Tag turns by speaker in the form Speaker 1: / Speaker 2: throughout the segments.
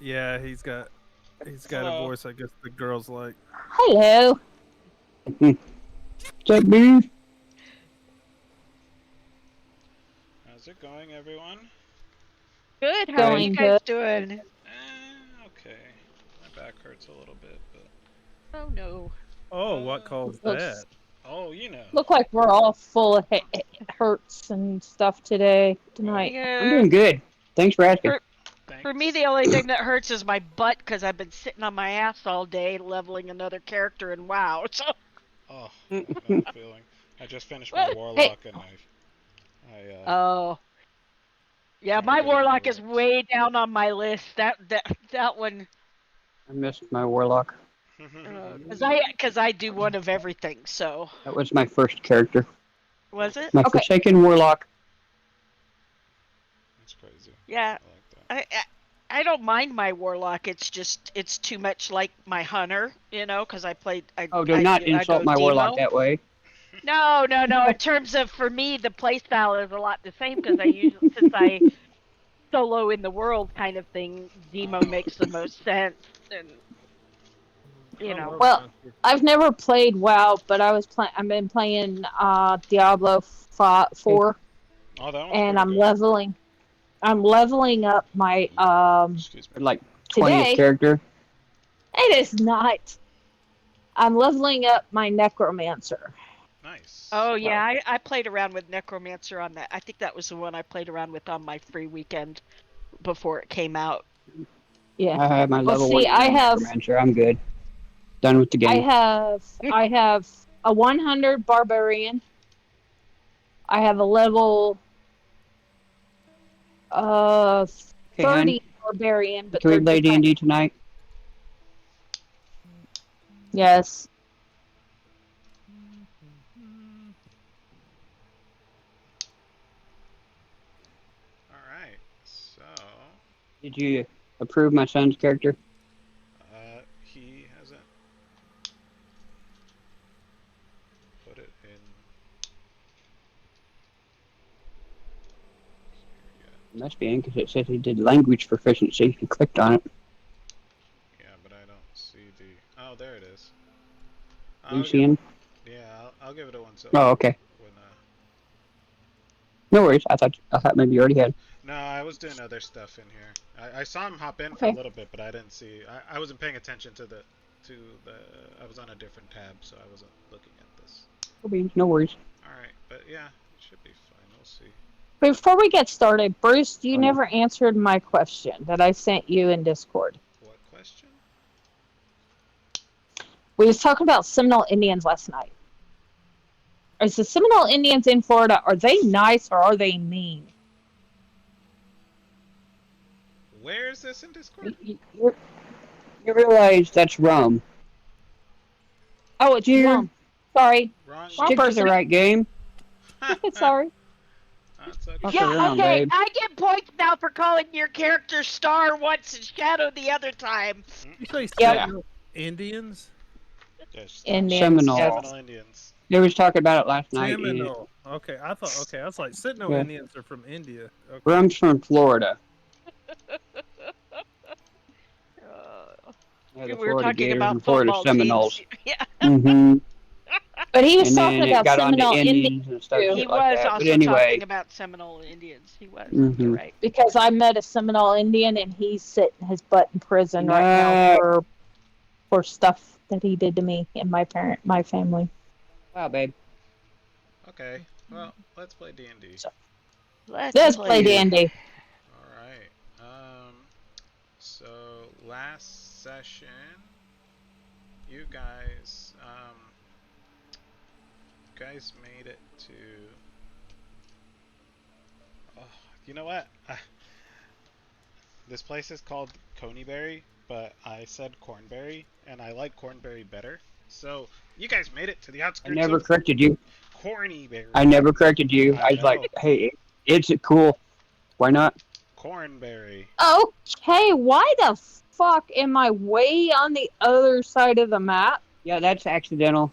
Speaker 1: Yeah, he's got a
Speaker 2: Hello.
Speaker 1: voice I guess the girls like.
Speaker 3: Hello.
Speaker 4: What's up, dude?
Speaker 2: How's it going, everyone?
Speaker 5: Good. How are you
Speaker 3: Going
Speaker 5: guys
Speaker 3: good.
Speaker 5: doing?
Speaker 2: Okay. My back hurts a little bit, but
Speaker 5: Oh no.
Speaker 1: Oh, what calls that?
Speaker 3: Looks
Speaker 2: oh, you know.
Speaker 3: look like we're all full of hurts and stuff tonight.
Speaker 4: I'm
Speaker 5: Yeah.
Speaker 4: doing good. Thanks for asking.
Speaker 5: For me,
Speaker 2: Thanks.
Speaker 5: the only thing that hurts is my butt because I've been sitting on my ass all day leveling another character in WoW. So.
Speaker 2: Oh, I know that feeling. I just finished my
Speaker 5: Hey.
Speaker 2: warlock and I
Speaker 5: Oh. Yeah,
Speaker 2: trying to
Speaker 5: my
Speaker 2: get in
Speaker 5: warlock
Speaker 2: the
Speaker 5: is
Speaker 2: ranks.
Speaker 5: way down on my list. That one.
Speaker 4: I missed my warlock.
Speaker 5: Because I do one of everything. So.
Speaker 4: That was my first character.
Speaker 5: Was it?
Speaker 4: My
Speaker 3: Okay.
Speaker 4: Forsaken warlock.
Speaker 2: That's crazy.
Speaker 5: Yeah.
Speaker 2: I like that.
Speaker 5: I don't mind my warlock. It's just it's too much like my hunter, because I played.
Speaker 4: Oh, do not
Speaker 5: I
Speaker 4: insult
Speaker 5: go
Speaker 4: my warlock
Speaker 5: demo.
Speaker 4: that way.
Speaker 5: No. In terms of for me, the playstyle is a lot the same because I use since I solo in the world kind of thing. Demo
Speaker 2: Oh,
Speaker 5: makes the most sense, and
Speaker 1: I love
Speaker 3: Well,
Speaker 1: Hunter.
Speaker 3: I've never played WoW, but I've been playing Diablo 4,
Speaker 2: oh, that one's
Speaker 3: and
Speaker 2: pretty good.
Speaker 3: I'm leveling up my
Speaker 2: Excuse me.
Speaker 4: Like 20th
Speaker 3: today.
Speaker 4: character.
Speaker 3: It is not. I'm leveling up my necromancer.
Speaker 2: Nice.
Speaker 5: oh yeah, I played around with Necromancer on that. I think that was the one I played around with on my free weekend before it came out.
Speaker 3: Yeah.
Speaker 4: I have my
Speaker 3: Well,
Speaker 4: level
Speaker 3: see,
Speaker 4: 1 necromancer. I'm good. Done with the game.
Speaker 3: I have a 100 barbarian. I have a level
Speaker 4: Okay,
Speaker 3: 30
Speaker 4: hon.
Speaker 3: barbarian, but
Speaker 4: Can we
Speaker 3: they're
Speaker 4: play
Speaker 3: different.
Speaker 4: D&D tonight?
Speaker 3: Yes.
Speaker 2: All right. So,
Speaker 4: Did you approve my son's character?
Speaker 2: he hasn't put it in here yet.
Speaker 4: Must be in because it says he did language proficiency. He clicked on it.
Speaker 2: Yeah, but I don't see the. Oh, there it is.
Speaker 4: Lucian.
Speaker 2: I'll give it a 1
Speaker 4: Oh, okay.
Speaker 2: When
Speaker 4: No worries. I thought maybe you already had.
Speaker 2: no, I was doing other stuff in here. I saw him hop in for a
Speaker 3: Okay.
Speaker 2: little bit, but I didn't see. I wasn't paying attention to the. I was on a different tab, so I wasn't looking at this.
Speaker 4: No worries.
Speaker 2: All right, but yeah, it should be fine. We'll see.
Speaker 3: Before we get started, Bruce, you
Speaker 4: Oh, no.
Speaker 3: never answered my question that I sent you in Discord.
Speaker 2: What question?
Speaker 3: We was talking about Seminole Indians last night. Is the Seminole Indians in Florida, are they nice or are they mean?
Speaker 2: Where is this in Discord?
Speaker 4: You realize that's rum.
Speaker 3: Oh, it's
Speaker 4: Here.
Speaker 3: rum. Sorry.
Speaker 2: Wrong.
Speaker 3: Wrong
Speaker 4: Stick to
Speaker 3: person.
Speaker 4: the right game.
Speaker 3: Sorry.
Speaker 2: That's okay.
Speaker 4: Fuck
Speaker 5: Yeah,
Speaker 4: around,
Speaker 5: okay.
Speaker 4: babe.
Speaker 5: I get points now for calling your character Star once and Shadow the other time.
Speaker 1: You say
Speaker 3: Yep.
Speaker 1: Seminole Indians?
Speaker 2: Yes,
Speaker 3: Indians.
Speaker 4: Seminole.
Speaker 2: Seminole Indians.
Speaker 4: They was talking about it last night. And
Speaker 1: Seminole. Okay, I was like Sentinel
Speaker 4: Yeah.
Speaker 1: Indians are from India. Okay.
Speaker 4: rum's from Florida. Yeah, the
Speaker 5: We were
Speaker 4: Florida
Speaker 5: talking
Speaker 4: Gators
Speaker 5: about
Speaker 4: and Florida
Speaker 5: football
Speaker 4: Seminoles.
Speaker 5: teams. Yeah,
Speaker 4: Mm-hmm.
Speaker 3: But he was
Speaker 4: And
Speaker 3: talking
Speaker 4: then it
Speaker 3: about
Speaker 4: got on to
Speaker 3: Seminole Indians
Speaker 4: Indians and stuff
Speaker 3: too.
Speaker 5: he
Speaker 4: shit like
Speaker 5: was
Speaker 4: that. But
Speaker 5: also
Speaker 4: anyway,
Speaker 5: talking about Seminole Indians. He was.
Speaker 4: Mhm.
Speaker 5: You're right.
Speaker 3: Because I met a Seminole Indian and he's sitting his butt in prison right now for stuff that he did to me and my family.
Speaker 4: wow, babe.
Speaker 2: Okay. Well, let's play D&D.
Speaker 3: Let's play D&D.
Speaker 2: All right. So last session, you guys made it to. Oh, you know what? This place is called Coneyberry, but I said Cornberry, and I like Cornberry better. So you guys made it to the
Speaker 4: I
Speaker 2: outskirts
Speaker 4: never
Speaker 2: of
Speaker 4: corrected you.
Speaker 2: Corneyberry.
Speaker 4: I never corrected you. I was
Speaker 2: know.
Speaker 4: like, hey, it's cool. Why not?
Speaker 2: Cornberry.
Speaker 3: Okay, why the fuck am I way on the other side of the map?
Speaker 4: Yeah, that's accidental.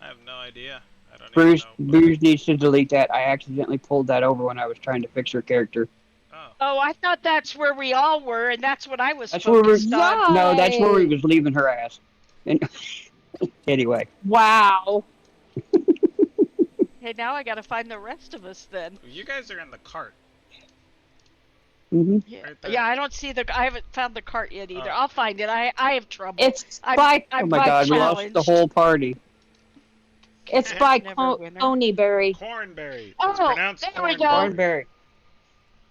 Speaker 2: I have no idea. I don't
Speaker 4: Bruce
Speaker 2: even know.
Speaker 4: Bruce needs to delete that. I accidentally pulled that over when I was trying to fix her character.
Speaker 2: Oh,
Speaker 5: Oh, I thought that's where we all were, and that's what I was
Speaker 4: That's where we're.
Speaker 5: focused on.
Speaker 4: No, that's where we
Speaker 3: Yay!
Speaker 4: was leaving her ass. And anyway,
Speaker 3: Wow.
Speaker 5: Hey, now I gotta find the rest of us then.
Speaker 2: You guys are in the cart.
Speaker 4: hmm
Speaker 5: Yeah,
Speaker 2: Right there.
Speaker 5: yeah. I don't see the. I haven't found the cart yet either.
Speaker 2: Oh.
Speaker 5: I'll find it. I have trouble.
Speaker 3: It's
Speaker 5: I'm
Speaker 3: by
Speaker 4: oh my
Speaker 5: by
Speaker 4: god, we lost the
Speaker 5: challenged.
Speaker 4: whole party.
Speaker 3: it's by
Speaker 5: Never a winner.
Speaker 3: Coneyberry.
Speaker 2: Cornberry. It's
Speaker 5: Oh,
Speaker 2: pronounced
Speaker 5: there we
Speaker 2: cornberry.
Speaker 5: go.
Speaker 4: Cornberry.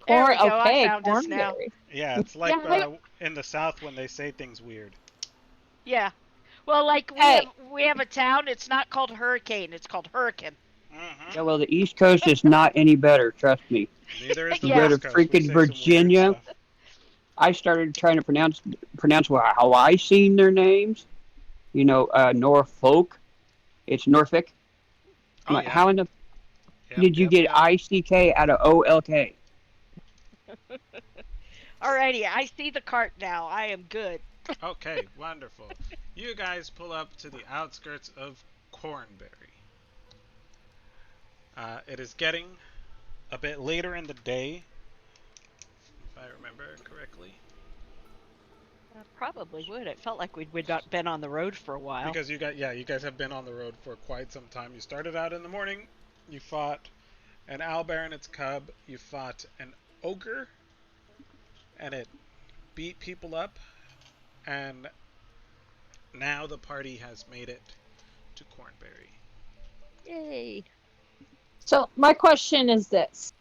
Speaker 5: There we go. I
Speaker 3: Okay,
Speaker 5: found us now.
Speaker 3: Cornberry.
Speaker 2: Yeah, it's like
Speaker 5: Yeah,
Speaker 2: in the South when they say things weird.
Speaker 5: Yeah. Well, like
Speaker 3: Hey.
Speaker 5: we have a town. It's not called Hurricane. It's called Hurricane.
Speaker 2: Mm-hmm.
Speaker 4: Yeah, well, the East Coast is not any better. Trust me.
Speaker 2: Neither is the
Speaker 4: You go
Speaker 5: Yeah.
Speaker 4: to
Speaker 2: West Coast. We
Speaker 4: freaking
Speaker 2: say some weird
Speaker 4: Virginia.
Speaker 2: stuff.
Speaker 4: I started trying to pronounce how I seen their names. You know, Norfolk. It's Norfolk. I'm
Speaker 2: Oh
Speaker 4: like,
Speaker 2: yeah.
Speaker 4: how in the
Speaker 2: Yep,
Speaker 4: did you
Speaker 2: yep,
Speaker 4: get
Speaker 2: yep.
Speaker 4: ICK out of OLK?
Speaker 5: Alrighty, I see the cart now. I am good.
Speaker 2: Okay, wonderful. You guys pull up to the outskirts of Cornberry. It is getting a bit later in the day, if I remember correctly.
Speaker 5: I probably would. It felt like we'd not been on the road for a while.
Speaker 2: Because you guys have been on the road for quite some time. You started out in the morning. You fought an owlbear and its cub. You fought an ogre, and it beat people up. And now the party has made it to Cornberry.
Speaker 5: Yay!
Speaker 3: So my question is this: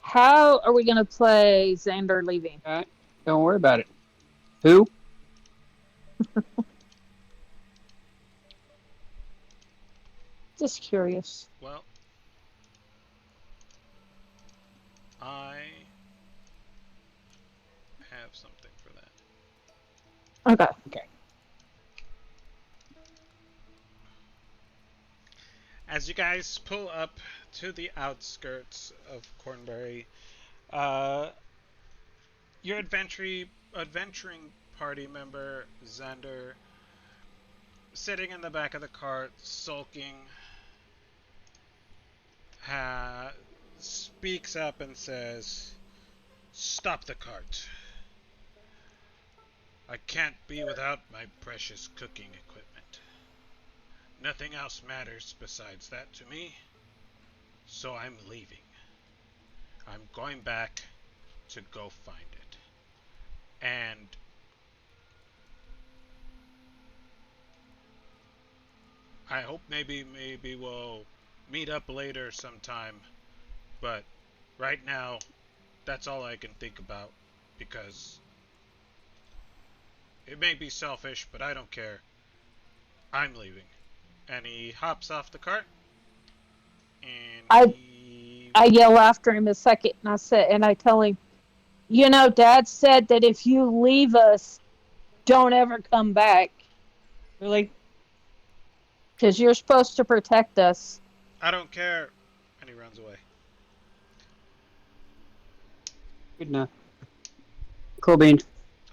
Speaker 3: how are we going to play Xander leaving?
Speaker 4: Don't worry about it. Who?
Speaker 3: Just curious.
Speaker 2: Well, I have something for that.
Speaker 3: Okay.
Speaker 2: As you guys pull up to the outskirts of Cornberry, your adventuring party member, Xander, sitting in the back of the cart, sulking, speaks up and says, "Stop the cart. I can't be without my precious cooking equipment. Nothing else matters besides that to me, so I'm leaving. I'm going back to go find it. And I hope maybe we'll meet up later sometime, but right now that's all I can think about, because it may be selfish, but I don't care. I'm leaving." And he hops off the cart, and
Speaker 3: I yell after him a second, and I tell him, you know, Dad said that if you leave us, don't ever come back.
Speaker 4: Really?
Speaker 3: Because you're supposed to protect us.
Speaker 2: I don't care. And he runs away.
Speaker 4: Good enough. Cool beans.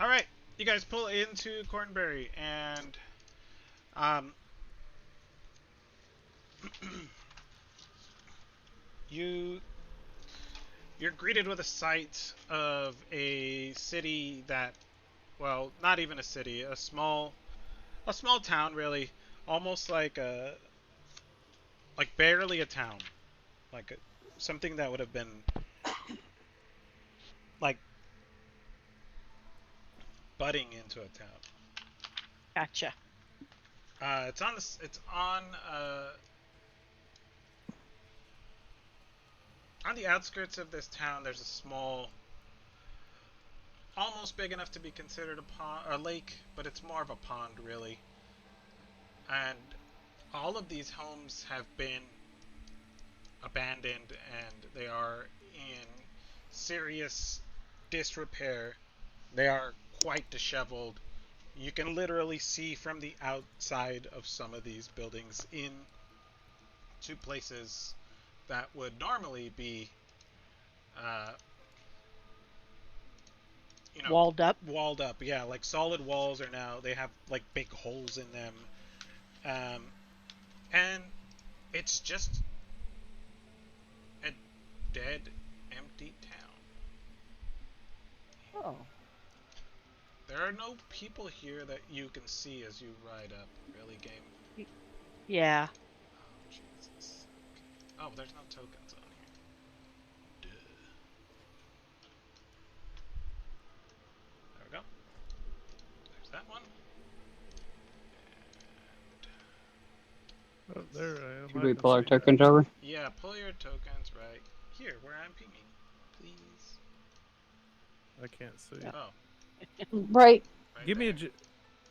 Speaker 2: All right, you guys pull into Cornberry, and you're greeted with a sight of a city that, well, not even a city, a small town, really, almost like barely a town, something that would have been like budding into a town.
Speaker 5: Gotcha.
Speaker 2: It's on the outskirts of this town. There's a small, almost big enough to be considered a pond, a lake, but it's more of a pond, really. And all of these homes have been abandoned, and they are in serious disrepair. They are quite disheveled. You can literally see from the outside of some of these buildings into places that would normally be,
Speaker 5: Walled up.
Speaker 2: Walled up. Yeah, like solid walls are now, they have like big holes in them, and it's just a dead empty town.
Speaker 5: Oh.
Speaker 2: There are no people here that you can see as you ride up. Really, game?
Speaker 5: Yeah.
Speaker 2: Oh, Jesus. Oh, there's no tokens on here. Duh. There we go. There's that one.
Speaker 1: Oh, there I am.
Speaker 4: Should
Speaker 1: I
Speaker 4: we
Speaker 1: can
Speaker 4: pull our
Speaker 1: see
Speaker 4: tokens over?
Speaker 2: Yeah, pull your tokens right here where I'm pinging. Please.
Speaker 1: that. I can't see.
Speaker 5: Yeah.
Speaker 2: Oh,
Speaker 3: Right.
Speaker 2: right
Speaker 1: Give me
Speaker 2: there.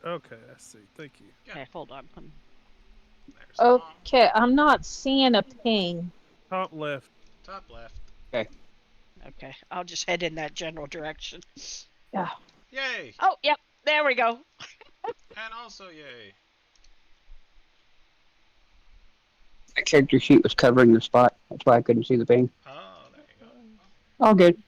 Speaker 1: Okay, I see. Thank you.
Speaker 2: Yeah.
Speaker 5: Okay, hold on.
Speaker 2: There's the bomb.
Speaker 3: Okay, I'm not seeing a ping.
Speaker 1: Top left.
Speaker 2: Top left.
Speaker 5: Okay, I'll just head in that general direction.
Speaker 3: Yeah.
Speaker 2: Yay!
Speaker 5: Oh, yep, there we go.
Speaker 2: And also yay.
Speaker 4: My character sheet was covering the spot. That's why I couldn't see the ping.
Speaker 2: Oh, there you go.
Speaker 4: All good.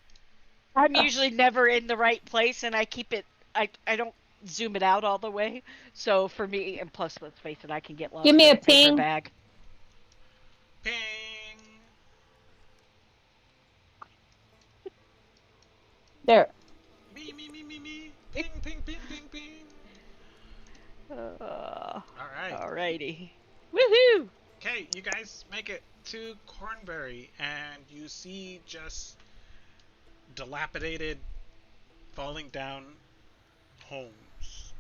Speaker 5: I'm usually never in the right place, and I keep it. I don't zoom it out all the way. So for me, and plus, let's face it, I can get lost
Speaker 3: Give me
Speaker 5: in
Speaker 3: a
Speaker 5: a paper
Speaker 3: ping.
Speaker 5: bag.
Speaker 2: Ping!
Speaker 3: There.
Speaker 2: Me, me, me, me, me. Ping, ping, ping, ping, ping. Alright.
Speaker 5: Alrighty. Woohoo!
Speaker 2: Okay, you guys make it to Cornbury, and you see just dilapidated, falling down homes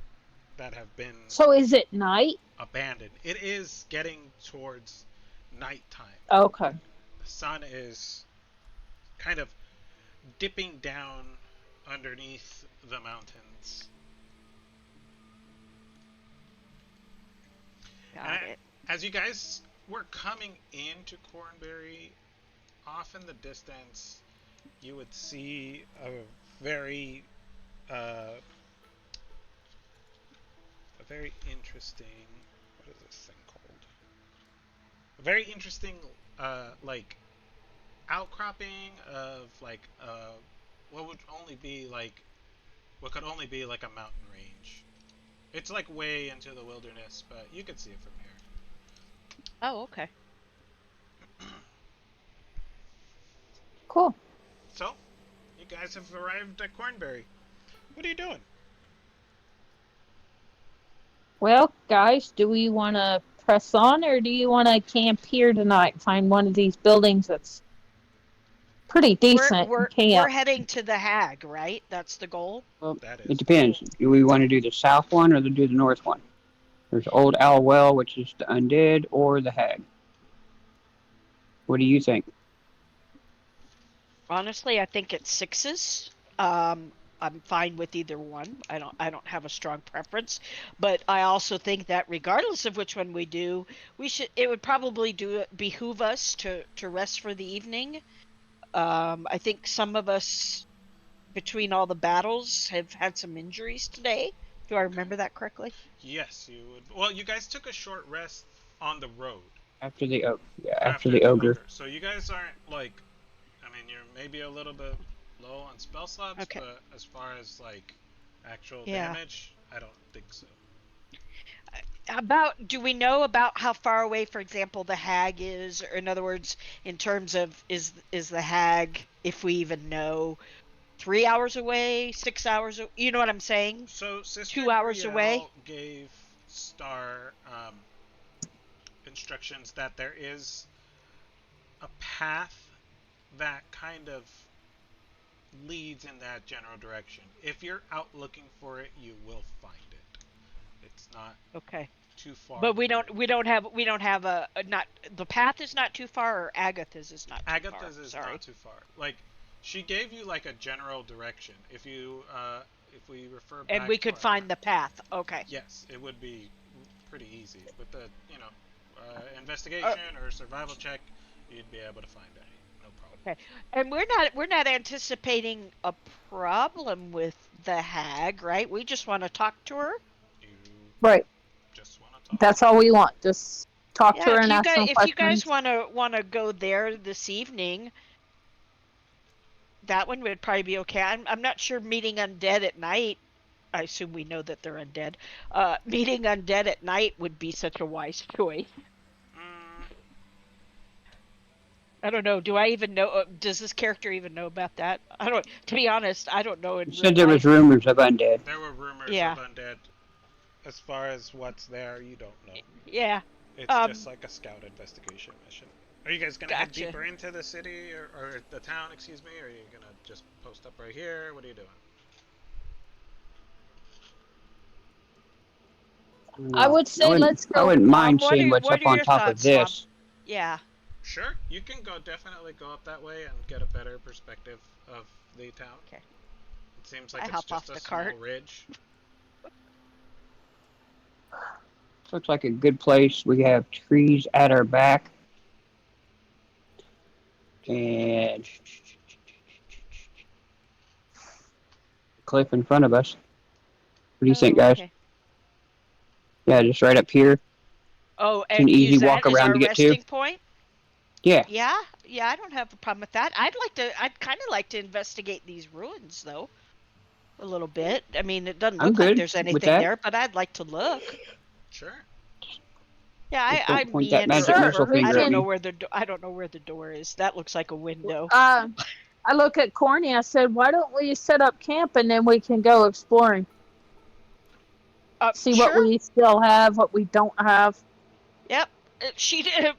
Speaker 2: that have been
Speaker 3: So is it night?
Speaker 2: abandoned. It is getting towards nighttime.
Speaker 3: Okay.
Speaker 2: The sun is kind of dipping down underneath the mountains.
Speaker 5: Got it.
Speaker 2: As you guys were coming into Cornbury, off in the distance, you would see a very interesting. What is this thing called? A very interesting, like outcropping of like what would only be like what could only be like a mountain range. It's like way into the wilderness, but you could see it from here.
Speaker 5: Oh, okay.
Speaker 3: Cool.
Speaker 2: So, you guys have arrived at Cornbury. What are you doing?
Speaker 3: Well, guys, do we want to press on or do you want to camp here tonight? Find one of these buildings that's pretty decent
Speaker 5: We're
Speaker 3: and camp.
Speaker 5: heading to the Hag, right? That's the goal.
Speaker 4: Well,
Speaker 2: That
Speaker 4: it
Speaker 2: is.
Speaker 4: depends. Do we want to do the south one or do the north one? There's Old Owl Well, which is the undead, or the hag. What do you think?
Speaker 5: Honestly, I think it's sixes. I'm fine with either one. I don't have a strong preference, but I also think that regardless of which one we do, it would probably behoove us to rest for the evening. I think some of us between all the battles have had some injuries today. Do I remember that correctly?
Speaker 2: Yes, you would. Well, you guys took a short rest on the road
Speaker 4: After the after the ogre.
Speaker 2: So you guys aren't like, I mean, you're maybe a little bit low on spell slots,
Speaker 5: Okay.
Speaker 2: but as far as like actual
Speaker 5: Yeah.
Speaker 2: damage, I don't think so.
Speaker 5: Do we know about how far away, for example, the Hag is? Or in other words, in terms of is the Hag, if we even know, 3 hours away, 6 hours? You know what I'm saying?
Speaker 2: So Sister
Speaker 5: 2 hours
Speaker 2: Brielle
Speaker 5: away?
Speaker 2: gave Star instructions that there is a path that kind of leads in that general direction. If you're out looking for it, you will find it. It's not
Speaker 5: Okay.
Speaker 2: too far.
Speaker 5: But we don't have a not the path is not too far, or Agatha's is not too far.
Speaker 2: Agatha's is
Speaker 5: Sorry.
Speaker 2: not too far. Like she gave you like a general direction. If you if we refer back
Speaker 5: And we
Speaker 2: to
Speaker 5: could
Speaker 2: our
Speaker 5: find
Speaker 2: map,
Speaker 5: the path. Okay.
Speaker 2: yes, it would be pretty easy with the investigation or survival check. You'd be able to find it. No problem.
Speaker 5: Okay. And we're not anticipating a problem with the Hag, right? We just want to talk to her.
Speaker 2: You
Speaker 3: Right.
Speaker 2: just want to talk.
Speaker 3: That's all we want. Just talk to her and ask some
Speaker 5: if you guys
Speaker 3: questions.
Speaker 5: want to go there this evening, that one would probably be okay. I'm not sure meeting undead at night. I assume we know that they're undead. Meeting undead at night would be such a wise choice.
Speaker 2: Mm,
Speaker 5: I don't know. Do I even know? Does this character even know about that? I don't. To be honest, I don't know in
Speaker 4: You
Speaker 5: real
Speaker 4: said there was
Speaker 5: life.
Speaker 4: rumors of undead.
Speaker 2: There were rumors of
Speaker 5: Yeah.
Speaker 2: undead. As far as what's there, you don't know.
Speaker 5: Yeah.
Speaker 2: It's just like a scout investigation mission. Are you guys gonna head
Speaker 5: Gotcha.
Speaker 2: deeper into the city or the town, excuse me? Or are you gonna just post up right here? What are you doing?
Speaker 3: I would say let's
Speaker 4: I
Speaker 3: go.
Speaker 4: wouldn't mind
Speaker 5: What
Speaker 4: seeing
Speaker 5: are
Speaker 4: what's
Speaker 5: what
Speaker 4: up
Speaker 5: are
Speaker 4: on
Speaker 5: your
Speaker 4: top of
Speaker 5: thoughts, Lom?
Speaker 4: this.
Speaker 5: Yeah.
Speaker 2: Sure, you can definitely go up that way and get a better perspective of the town.
Speaker 5: Okay.
Speaker 2: It seems like
Speaker 5: I
Speaker 2: it's
Speaker 5: hop
Speaker 2: just
Speaker 5: off
Speaker 2: a
Speaker 5: the
Speaker 2: small
Speaker 5: cart.
Speaker 2: ridge.
Speaker 4: Looks like a good place. We have trees at our back. And cliff in front of us. What do you think,
Speaker 5: Oh,
Speaker 4: guys?
Speaker 5: okay.
Speaker 4: Yeah, just right up here.
Speaker 5: Oh,
Speaker 4: It's an
Speaker 5: and
Speaker 4: easy
Speaker 5: use
Speaker 4: walk
Speaker 5: that as
Speaker 4: around
Speaker 5: our
Speaker 4: to get to.
Speaker 5: resting point.
Speaker 4: Yeah,
Speaker 5: Yeah. Yeah. I don't have a problem with that. I'd kind of like to investigate these ruins, though, a little bit. I mean, it doesn't
Speaker 4: I'm
Speaker 5: look like
Speaker 4: good
Speaker 5: there's
Speaker 4: with
Speaker 5: anything
Speaker 4: that.
Speaker 5: there, but I'd like to look.
Speaker 2: Sure.
Speaker 5: Yeah,
Speaker 4: Just
Speaker 5: I
Speaker 4: don't point that
Speaker 5: meander
Speaker 4: magic
Speaker 3: Sure,
Speaker 4: missile
Speaker 5: over.
Speaker 3: we
Speaker 5: I
Speaker 4: finger at
Speaker 5: don't
Speaker 3: can.
Speaker 5: know
Speaker 4: me.
Speaker 5: where I don't know where the door is. That looks like a window.
Speaker 3: I look at Corny. I said, "Why don't we set up camp and then we can go exploring, see what
Speaker 5: Sure.
Speaker 3: we still have, what we don't have."
Speaker 5: Yep. She did.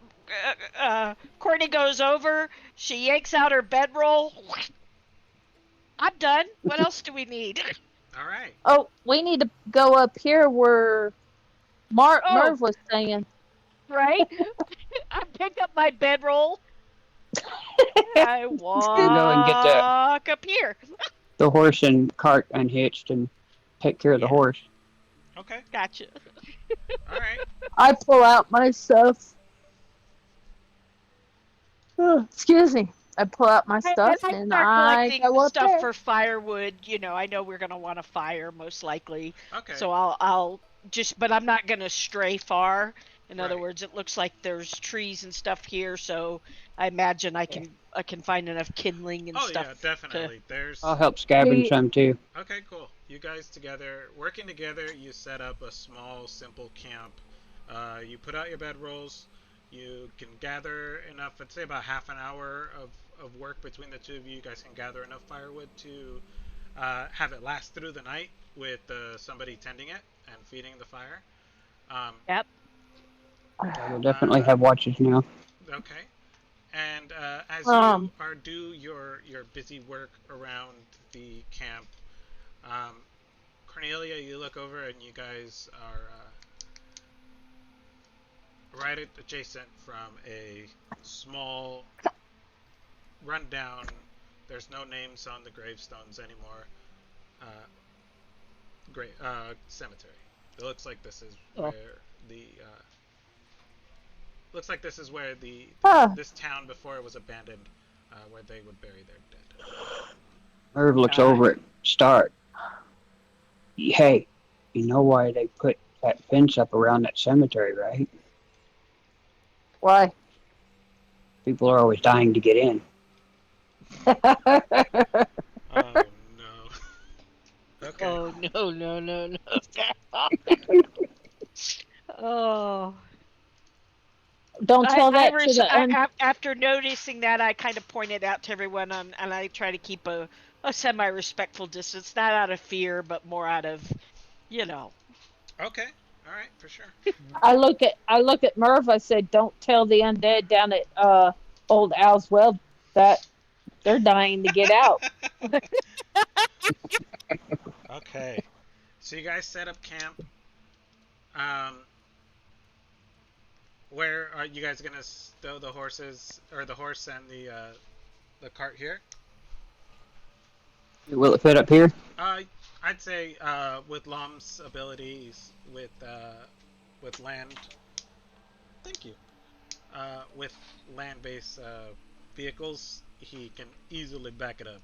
Speaker 5: Courtney goes over. She yanks out her bedroll. I'm done. What else do we need?
Speaker 2: All right.
Speaker 3: Oh, we need to go up here where
Speaker 5: Oh,
Speaker 3: Merv was saying.
Speaker 5: right. I pick up my bedroll. I
Speaker 4: You go and get
Speaker 5: walk up here.
Speaker 4: the horse and cart unhitched and take care of the
Speaker 5: Yeah,
Speaker 4: horse.
Speaker 2: Okay.
Speaker 5: gotcha.
Speaker 2: All right.
Speaker 3: I pull out my stuff. Excuse me. I pull out my
Speaker 5: And
Speaker 3: stuff
Speaker 5: I
Speaker 3: and
Speaker 5: start
Speaker 3: I
Speaker 5: collecting
Speaker 3: go up
Speaker 5: stuff
Speaker 3: there.
Speaker 5: for firewood. You know, I know we're gonna want a fire most likely,
Speaker 2: Okay.
Speaker 5: so I'll just, but I'm not gonna stray far. In other
Speaker 2: Right.
Speaker 5: words, it looks like there's trees and stuff here, so I imagine I can find enough kindling and
Speaker 2: Oh yeah,
Speaker 5: stuff to.
Speaker 2: definitely.
Speaker 4: I'll
Speaker 2: There's
Speaker 4: help scavenge
Speaker 3: Hey,
Speaker 4: some too.
Speaker 2: Okay, cool. You guys together, working together, you set up a small, simple camp. You put out your bedrolls. You can gather enough, I'd say about half an hour of work between the two of you. You guys can gather enough firewood to have it last through the night with somebody tending it and feeding the fire. Um,
Speaker 5: Yep.
Speaker 4: I will definitely
Speaker 2: uh,
Speaker 4: have watches now.
Speaker 2: okay. And as you
Speaker 3: um,
Speaker 2: are do your busy work around the camp, um, Cornelia, you look over and you guys are right adjacent from a small rundown. There's no names on the gravestones anymore. Uh, great cemetery. It looks like this is
Speaker 5: Oh.
Speaker 2: where the looks like this is where
Speaker 3: ah,
Speaker 2: this town before it was abandoned, where they would bury their dead.
Speaker 4: Irv looks
Speaker 5: Got it.
Speaker 4: over at Stark. Hey, you know why they put that fence up around that cemetery, right?
Speaker 3: why?
Speaker 4: People are always dying to get in.
Speaker 2: Oh no. Okay.
Speaker 5: Oh no no no no! Oh.
Speaker 3: Don't tell that to the
Speaker 5: After noticing that, I kind of pointed out to everyone, and I try to keep a semi-respectful distance, not out of fear, but more out of, you know.
Speaker 2: Okay. All right, for sure.
Speaker 3: I look at Merv. I said, "Don't tell the undead down at old Al's well that they're dying to get out."
Speaker 2: Okay. So you guys set up camp. Um, where are you guys gonna stow the horses or the horse and the cart here?
Speaker 4: Will it fit up here?
Speaker 2: Uh, I'd say with Lom's abilities with land. Thank you. With land-based vehicles, he can easily back it up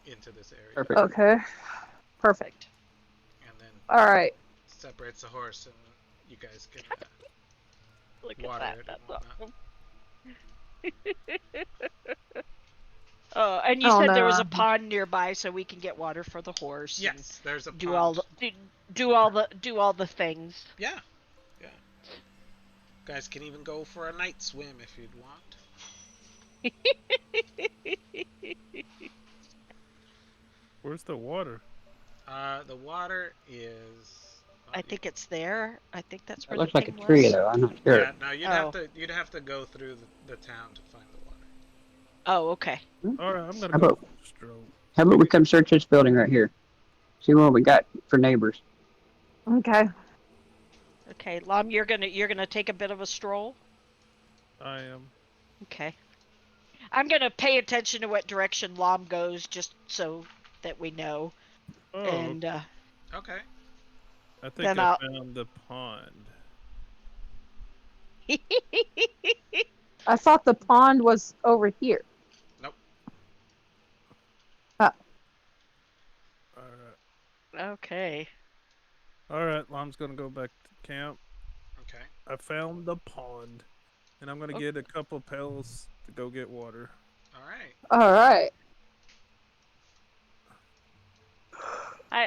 Speaker 2: into this area,
Speaker 4: Perfect.
Speaker 3: Okay, perfect.
Speaker 2: and then
Speaker 3: All right.
Speaker 2: separates the horse, and you guys can
Speaker 5: Look
Speaker 2: water
Speaker 5: at
Speaker 2: it
Speaker 5: that.
Speaker 2: and
Speaker 5: That's
Speaker 2: whatnot.
Speaker 5: awesome. Oh, and you
Speaker 3: Oh
Speaker 5: said there was a
Speaker 3: no.
Speaker 5: pond nearby, so we can get water for the horse and
Speaker 2: Yes, there's a
Speaker 5: do all
Speaker 2: pond.
Speaker 5: the do all the things.
Speaker 2: Yeah, yeah. Guys can even go for a night swim if you'd want.
Speaker 1: Where's the water?
Speaker 2: The water is.
Speaker 5: I think it's there. I think that's
Speaker 4: That
Speaker 5: where the
Speaker 4: looks like a
Speaker 5: thing
Speaker 4: tree,
Speaker 5: was.
Speaker 4: though. I'm not sure.
Speaker 2: Yeah, no,
Speaker 5: Oh.
Speaker 2: you'd have to go through the town to find the water.
Speaker 5: Oh, okay.
Speaker 1: All right, I'm gonna
Speaker 4: How
Speaker 1: go
Speaker 4: about
Speaker 1: for a stroll.
Speaker 4: how about we come search this building right here? See what we got for neighbors.
Speaker 3: Okay.
Speaker 5: Okay, Lom, you're gonna take a bit of a stroll.
Speaker 1: I am.
Speaker 5: Okay. I'm gonna pay attention to what direction Lom goes, just so that we know.
Speaker 1: Oh,
Speaker 5: And
Speaker 2: Okay.
Speaker 1: I think
Speaker 5: then
Speaker 1: I
Speaker 5: I'll.
Speaker 1: found the pond.
Speaker 3: I thought the pond was over here.
Speaker 2: Nope.
Speaker 3: Uh,
Speaker 1: All right.
Speaker 5: Okay.
Speaker 1: All right, Mom's gonna go back to camp.
Speaker 2: Okay.
Speaker 1: I found the pond, and I'm gonna
Speaker 5: Oh,
Speaker 1: get a couple pails to go get water.
Speaker 2: All right.
Speaker 3: all right.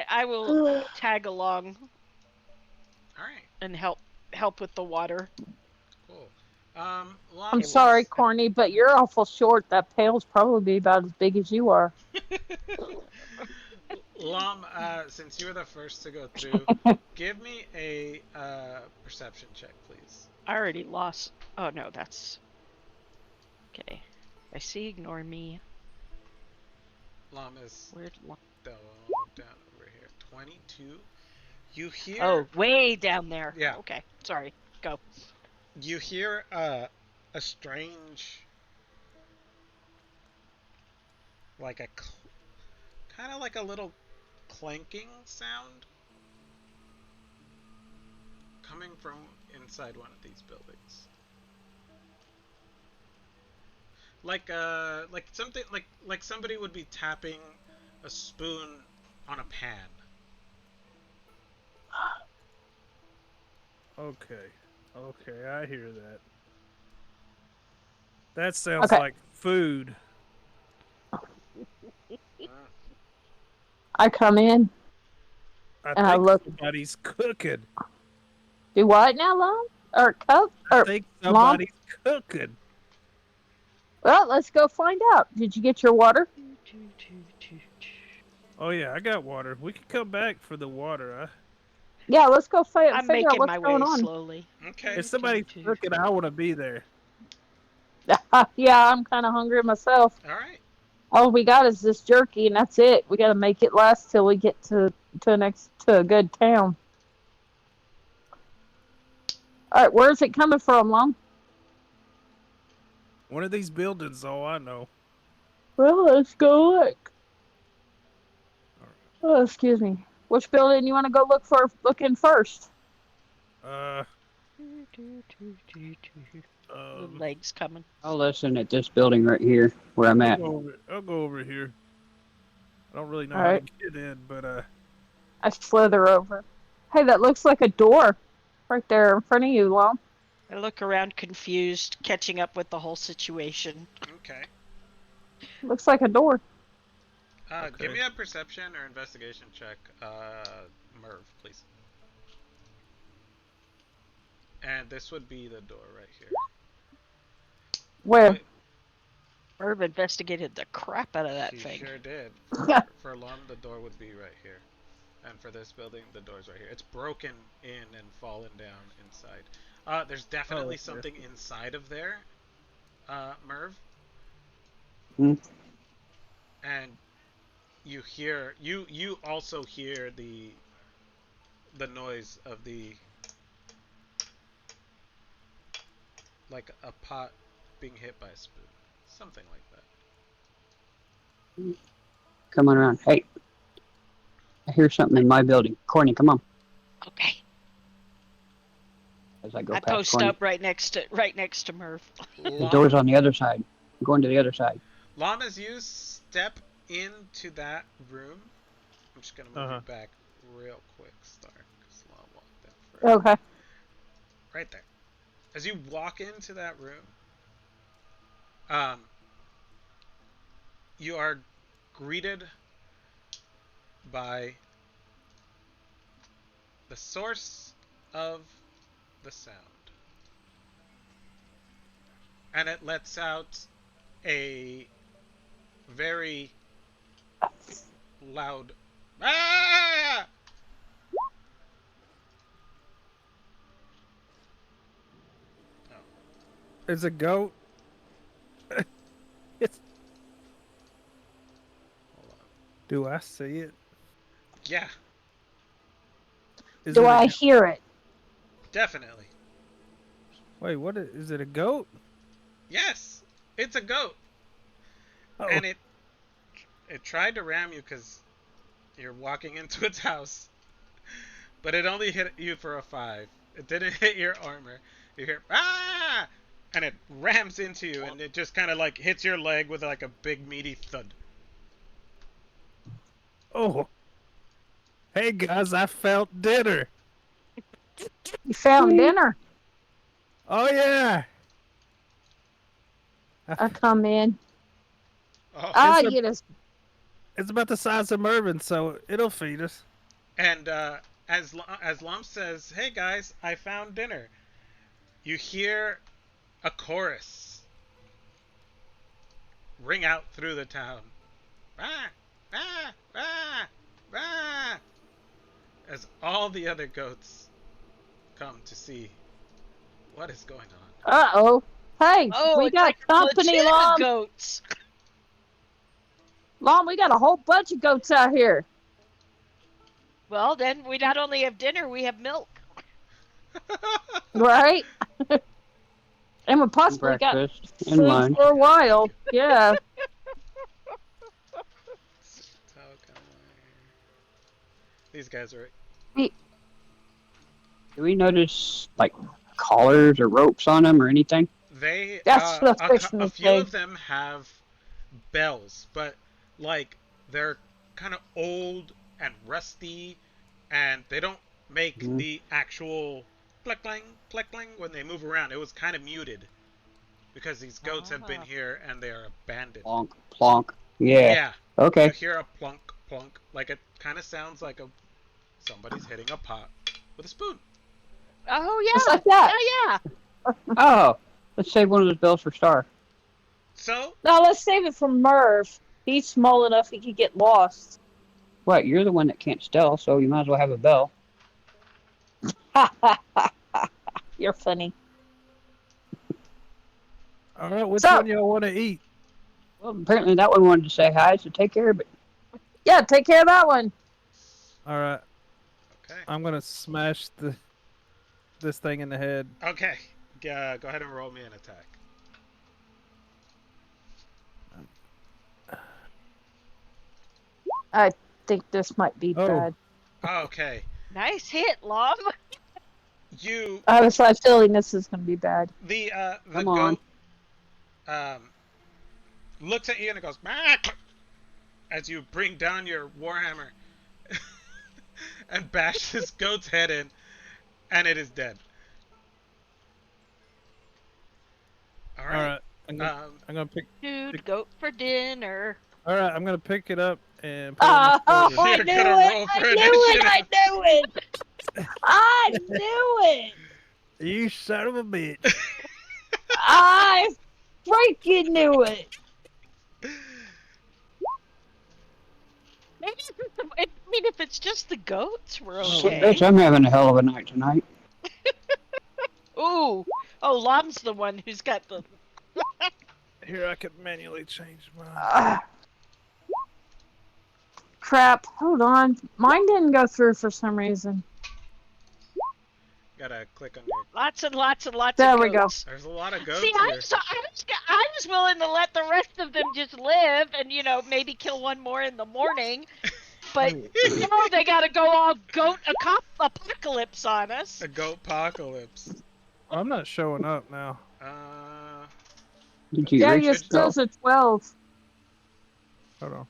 Speaker 5: I will tag along
Speaker 2: All right.
Speaker 5: and help with the water.
Speaker 2: Cool.
Speaker 3: I'm
Speaker 2: Lom,
Speaker 5: Okay. Well,
Speaker 3: sorry,
Speaker 2: since
Speaker 3: Corny, but you're awful short. That pail's probably about as big as you are.
Speaker 2: Lom, since you were the first to go through, give me a perception check, please.
Speaker 5: I already lost. Oh no, that's okay. I see. Ignore me.
Speaker 2: Lom is
Speaker 5: Where'd Lom?
Speaker 2: down over here. 22. You hear,
Speaker 5: Oh, way down there.
Speaker 2: yeah,
Speaker 5: Okay. Sorry. Go.
Speaker 2: you hear a strange, like a kind of like a little clanking sound coming from inside one of these buildings. Like something like somebody would be tapping a spoon on a pan.
Speaker 1: Okay. Okay, I hear that. That sounds
Speaker 3: Okay.
Speaker 1: like food.
Speaker 2: Mm.
Speaker 3: I come in
Speaker 1: I
Speaker 3: and I
Speaker 1: think
Speaker 3: look.
Speaker 1: somebody's cooking.
Speaker 3: Do what now, Lom? Or Cub?
Speaker 1: I
Speaker 3: Or
Speaker 1: think
Speaker 3: Mom?
Speaker 1: somebody's cooking.
Speaker 3: Well, let's go find out. Did you get your water?
Speaker 1: Oh yeah, I got water. We can come back for the water.
Speaker 3: Yeah, let's go
Speaker 5: I'm
Speaker 3: figure out
Speaker 5: making
Speaker 3: what's
Speaker 5: my
Speaker 3: going
Speaker 5: way
Speaker 3: on.
Speaker 5: slowly.
Speaker 2: Okay.
Speaker 1: If somebody's cooking, I want to be there.
Speaker 3: Yeah, I'm kind of hungry myself.
Speaker 2: All right.
Speaker 3: All we got is this jerky, and that's it. We got to make it last till we get to a good town. All right, where's it coming from, Mom?
Speaker 1: One of these buildings, all I know.
Speaker 3: Well, let's go look.
Speaker 1: All
Speaker 3: Oh, excuse me. Which building you want to go look in first?
Speaker 1: right.
Speaker 5: The legs coming.
Speaker 4: I'll listen at this building right here where I'm at.
Speaker 1: I'll go over here. I don't really know
Speaker 3: All
Speaker 1: how to
Speaker 3: right,
Speaker 1: get in, but
Speaker 3: I slither over. Hey, that looks like a door right there in front of you, Mom.
Speaker 5: I look around confused, catching up with the whole situation.
Speaker 2: Okay.
Speaker 3: Looks like a door.
Speaker 2: Give
Speaker 1: okay.
Speaker 2: me a perception or investigation check, Merv, please. And this would be the door right here.
Speaker 3: Where?
Speaker 2: Wait,
Speaker 5: Herb investigated the crap out of that
Speaker 2: he
Speaker 5: thing.
Speaker 2: sure did.
Speaker 3: Yeah.
Speaker 2: For Lum, the door would be right here. And for this building, the door's right here. It's broken in and fallen down inside. There's
Speaker 1: Oh,
Speaker 2: definitely
Speaker 1: okay.
Speaker 2: something inside of there, Merv.
Speaker 4: Hmm?
Speaker 2: And you also hear the noise of the, like a pot being hit by a spoon, something like that.
Speaker 4: Come on around. Hey, I hear something in my building. Corny, come on.
Speaker 5: Okay.
Speaker 4: As I go
Speaker 5: I
Speaker 4: past
Speaker 5: post
Speaker 4: Corny.
Speaker 5: up right next to Merv.
Speaker 4: The
Speaker 2: Lom,
Speaker 4: door's on the other side. I'm going to the other side.
Speaker 2: Lom, as you step into that room, I'm just gonna move you
Speaker 1: Uh-huh.
Speaker 2: back real quick, Stark, because Lom walked in first.
Speaker 3: Okay.
Speaker 2: Right there. As you walk into that room, um, you are greeted by the source of the sound. And it lets out a very loud ah! Oh,
Speaker 1: It's a goat. It's.
Speaker 2: hold on.
Speaker 1: Do I see it?
Speaker 2: Yeah,
Speaker 1: Is
Speaker 3: Do
Speaker 1: it a
Speaker 3: I
Speaker 1: go-
Speaker 3: hear it?
Speaker 2: definitely.
Speaker 1: Wait, what is it? A goat?
Speaker 2: Yes, it's a goat,
Speaker 1: Oh,
Speaker 2: and it tried to ram you because you're walking into its house, but it only hit you for a 5. It didn't hit your armor. You hear ah, and it rams into you, and it just kind of like hits your leg with like a big meaty thud.
Speaker 1: oh. Hey guys, I felt dinner.
Speaker 3: You found
Speaker 4: Sweet.
Speaker 3: dinner.
Speaker 1: Oh yeah.
Speaker 3: I come in.
Speaker 2: Oh,
Speaker 3: I
Speaker 1: a-
Speaker 3: get us.
Speaker 1: It's about the size of Mervin, so it'll feed us.
Speaker 2: and as Lum says, "Hey guys, I found dinner," you hear a chorus ring out through the town. Ah, ah, ah, ah, as all the other goats come to see what is going on.
Speaker 3: Uh-oh. Hey,
Speaker 5: Oh,
Speaker 3: we
Speaker 5: it's
Speaker 3: got
Speaker 5: like
Speaker 3: company,
Speaker 5: legitimate
Speaker 3: Lom.
Speaker 5: goats.
Speaker 3: Lom, we got a whole bunch of goats out here.
Speaker 5: Well, then we not only have dinner, we have milk.
Speaker 3: Right? And we possibly got
Speaker 4: Breakfast and
Speaker 3: food
Speaker 4: lunch.
Speaker 3: for a while. Yeah.
Speaker 2: These guys are
Speaker 3: We-
Speaker 4: Do we notice like collars or ropes on them or anything?
Speaker 2: they
Speaker 3: That's the
Speaker 2: a
Speaker 3: Christmas
Speaker 2: few
Speaker 3: day.
Speaker 2: of them have bells, but like they're kind of old and rusty, and they don't make
Speaker 4: Mhm.
Speaker 2: the actual click clang when they move around. It was kind of muted because these goats have been
Speaker 5: Ah.
Speaker 2: here and they are abandoned.
Speaker 4: Plonk, plonk. Yeah.
Speaker 2: You
Speaker 4: Okay.
Speaker 2: hear a plunk plunk, like it kind of sounds like somebody's hitting a pot with a spoon.
Speaker 5: Oh
Speaker 3: Just
Speaker 5: yeah,
Speaker 3: like that.
Speaker 5: yeah.
Speaker 4: Oh, let's save one of those bells for Star.
Speaker 2: So
Speaker 3: Now let's save it for Merv. He's small enough he could get lost.
Speaker 4: What? You're the one that can't stealth, so you might as well have a bell.
Speaker 3: You're funny.
Speaker 1: All right, which
Speaker 3: So-
Speaker 1: one y'all want to eat?
Speaker 4: Well, apparently that one wanted to say hi, so take care of it.
Speaker 3: Yeah, take care of that one.
Speaker 1: All right,
Speaker 2: okay,
Speaker 1: I'm gonna smash this thing in the head.
Speaker 2: okay, go ahead and roll me an attack.
Speaker 3: I think this might be
Speaker 1: Oh.
Speaker 3: bad.
Speaker 2: Okay,
Speaker 5: Nice hit, Lom.
Speaker 2: you
Speaker 3: I was feeling this is going to be bad.
Speaker 2: the
Speaker 4: Come on.
Speaker 2: goat looks at you and it goes "Mack!" as you bring down your warhammer and bash this goat's head in, and it is dead. All
Speaker 1: All
Speaker 2: right.
Speaker 1: right, I'm gonna pick.
Speaker 5: Dude, goat for dinner.
Speaker 1: All right, I'm gonna pick it up and put it in
Speaker 3: Oh,
Speaker 1: my
Speaker 3: I
Speaker 1: quarters.
Speaker 2: You're
Speaker 3: knew
Speaker 2: gonna
Speaker 3: it!
Speaker 2: roll
Speaker 3: I
Speaker 2: for
Speaker 3: knew it! I
Speaker 2: initiative.
Speaker 3: knew it! I knew it!
Speaker 1: You son of a bitch!
Speaker 3: I freaking knew it!
Speaker 5: Maybe I mean, if it's just the goats, we're
Speaker 4: Shit,
Speaker 5: okay.
Speaker 4: bitch, I'm having a hell of a night tonight.
Speaker 5: Ooh, oh, Lom's the one who's got the.
Speaker 1: Here, I could manually change mine.
Speaker 3: Ah. Crap, hold on. Mine didn't go through for some reason.
Speaker 2: Gotta click on your.
Speaker 5: Lots and lots and lots
Speaker 3: There
Speaker 5: of
Speaker 3: we go.
Speaker 5: goats.
Speaker 2: There's a lot of goats
Speaker 5: See,
Speaker 2: here.
Speaker 5: I was willing to let the rest of them just live and, maybe kill one more in the morning. But now they gotta go all goat apocalypse on us.
Speaker 2: A goat apocalypse.
Speaker 1: I'm not showing up now.
Speaker 4: Did you
Speaker 3: Yeah,
Speaker 4: erase
Speaker 3: you're
Speaker 4: yourself?
Speaker 3: still at 12.
Speaker 1: Hold on.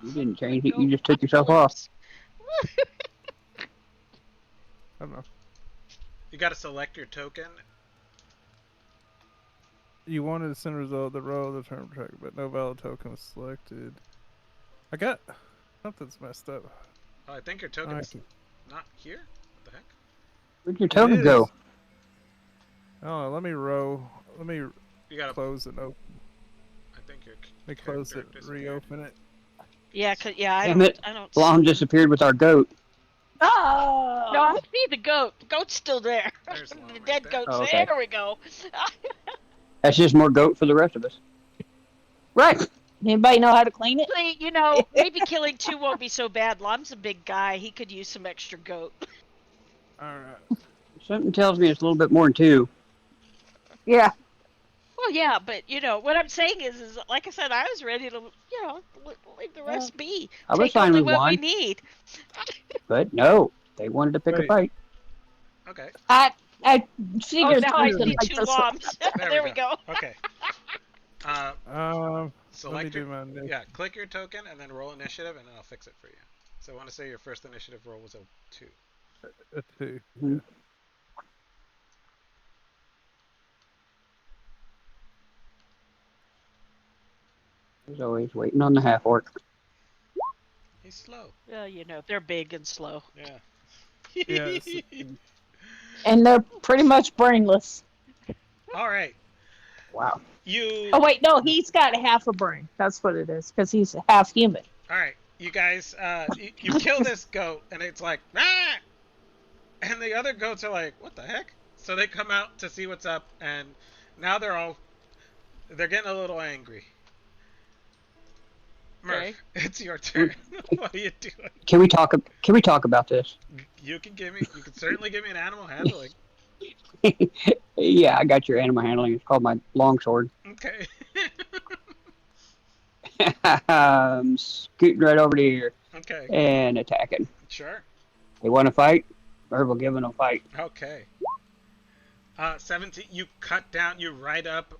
Speaker 4: You didn't change it. You just took yourself off.
Speaker 1: Hold on.
Speaker 2: You gotta select your token.
Speaker 1: You wanted to send a result of the row of the term track, but no valid token was selected. I got something's messed up.
Speaker 2: Oh, I think your token's not here. What the heck?
Speaker 4: Where'd your token
Speaker 1: is.
Speaker 4: go?
Speaker 1: Oh, let me row. Let me
Speaker 2: You gotta.
Speaker 1: close and open.
Speaker 2: I think your
Speaker 1: They close it,
Speaker 2: character disappeared.
Speaker 1: reopen it.
Speaker 5: Yeah, I
Speaker 4: Damn it.
Speaker 5: don't.
Speaker 4: Blom disappeared with our goat.
Speaker 3: Oh!
Speaker 5: No, I see the goat. The goat's still there.
Speaker 2: There's one
Speaker 5: The
Speaker 2: right
Speaker 5: dead
Speaker 2: there.
Speaker 5: goat's
Speaker 4: Oh, okay.
Speaker 5: there. We go.
Speaker 4: That's just more goat for the rest of us. Right.
Speaker 3: Anybody know how to clean it?
Speaker 5: Actually, maybe killing 2 won't be so bad. Lom's a big guy. He could use some extra goat.
Speaker 1: All right.
Speaker 4: Something tells me it's a little bit more than 2.
Speaker 3: Yeah.
Speaker 5: Well, yeah, but what I'm saying is like I said, I was ready to, leave the rest be.
Speaker 4: I was
Speaker 5: Take
Speaker 4: fine
Speaker 5: only
Speaker 4: with
Speaker 5: what we
Speaker 4: 1,
Speaker 5: need.
Speaker 4: but no. They wanted to pick a
Speaker 1: Wait.
Speaker 4: fight.
Speaker 2: Okay.
Speaker 3: I
Speaker 5: Oh,
Speaker 3: figured
Speaker 5: now I
Speaker 3: something
Speaker 5: see
Speaker 3: like
Speaker 5: 2
Speaker 3: this.
Speaker 5: Loms. There we go.
Speaker 2: Okay.
Speaker 1: Let me
Speaker 2: Select
Speaker 1: do
Speaker 2: your,
Speaker 1: mine. Nick.
Speaker 2: yeah, click your token and then roll initiative, and then I'll fix it for you. So I want to say your first initiative roll was a 2.
Speaker 1: A 2.
Speaker 4: Mhm. He's always waiting on the half orc.
Speaker 2: He's slow.
Speaker 5: Well, they're big and slow.
Speaker 2: Yeah.
Speaker 1: Yes.
Speaker 3: And they're pretty much brainless.
Speaker 2: All right.
Speaker 4: Wow.
Speaker 2: You.
Speaker 3: Oh, wait, no, he's got half a brain. That's what it is, because he's half human.
Speaker 2: All right. You guys. You kill this goat, and it's like ah, and the other goats are like, what the heck? So they come out to see what's up, and now they're getting a little angry. Murph,
Speaker 5: Okay.
Speaker 2: it's your turn. What are you doing?
Speaker 4: Can we talk about this?
Speaker 2: You can certainly give me an animal handling.
Speaker 4: Yeah, I got your animal handling. It's called my longsword.
Speaker 2: Okay.
Speaker 4: Scooting right over to here
Speaker 2: Okay.
Speaker 4: and attacking.
Speaker 2: Sure.
Speaker 4: They want to fight? Or we'll give them a fight.
Speaker 2: Okay. 17. You cut down. You ride up,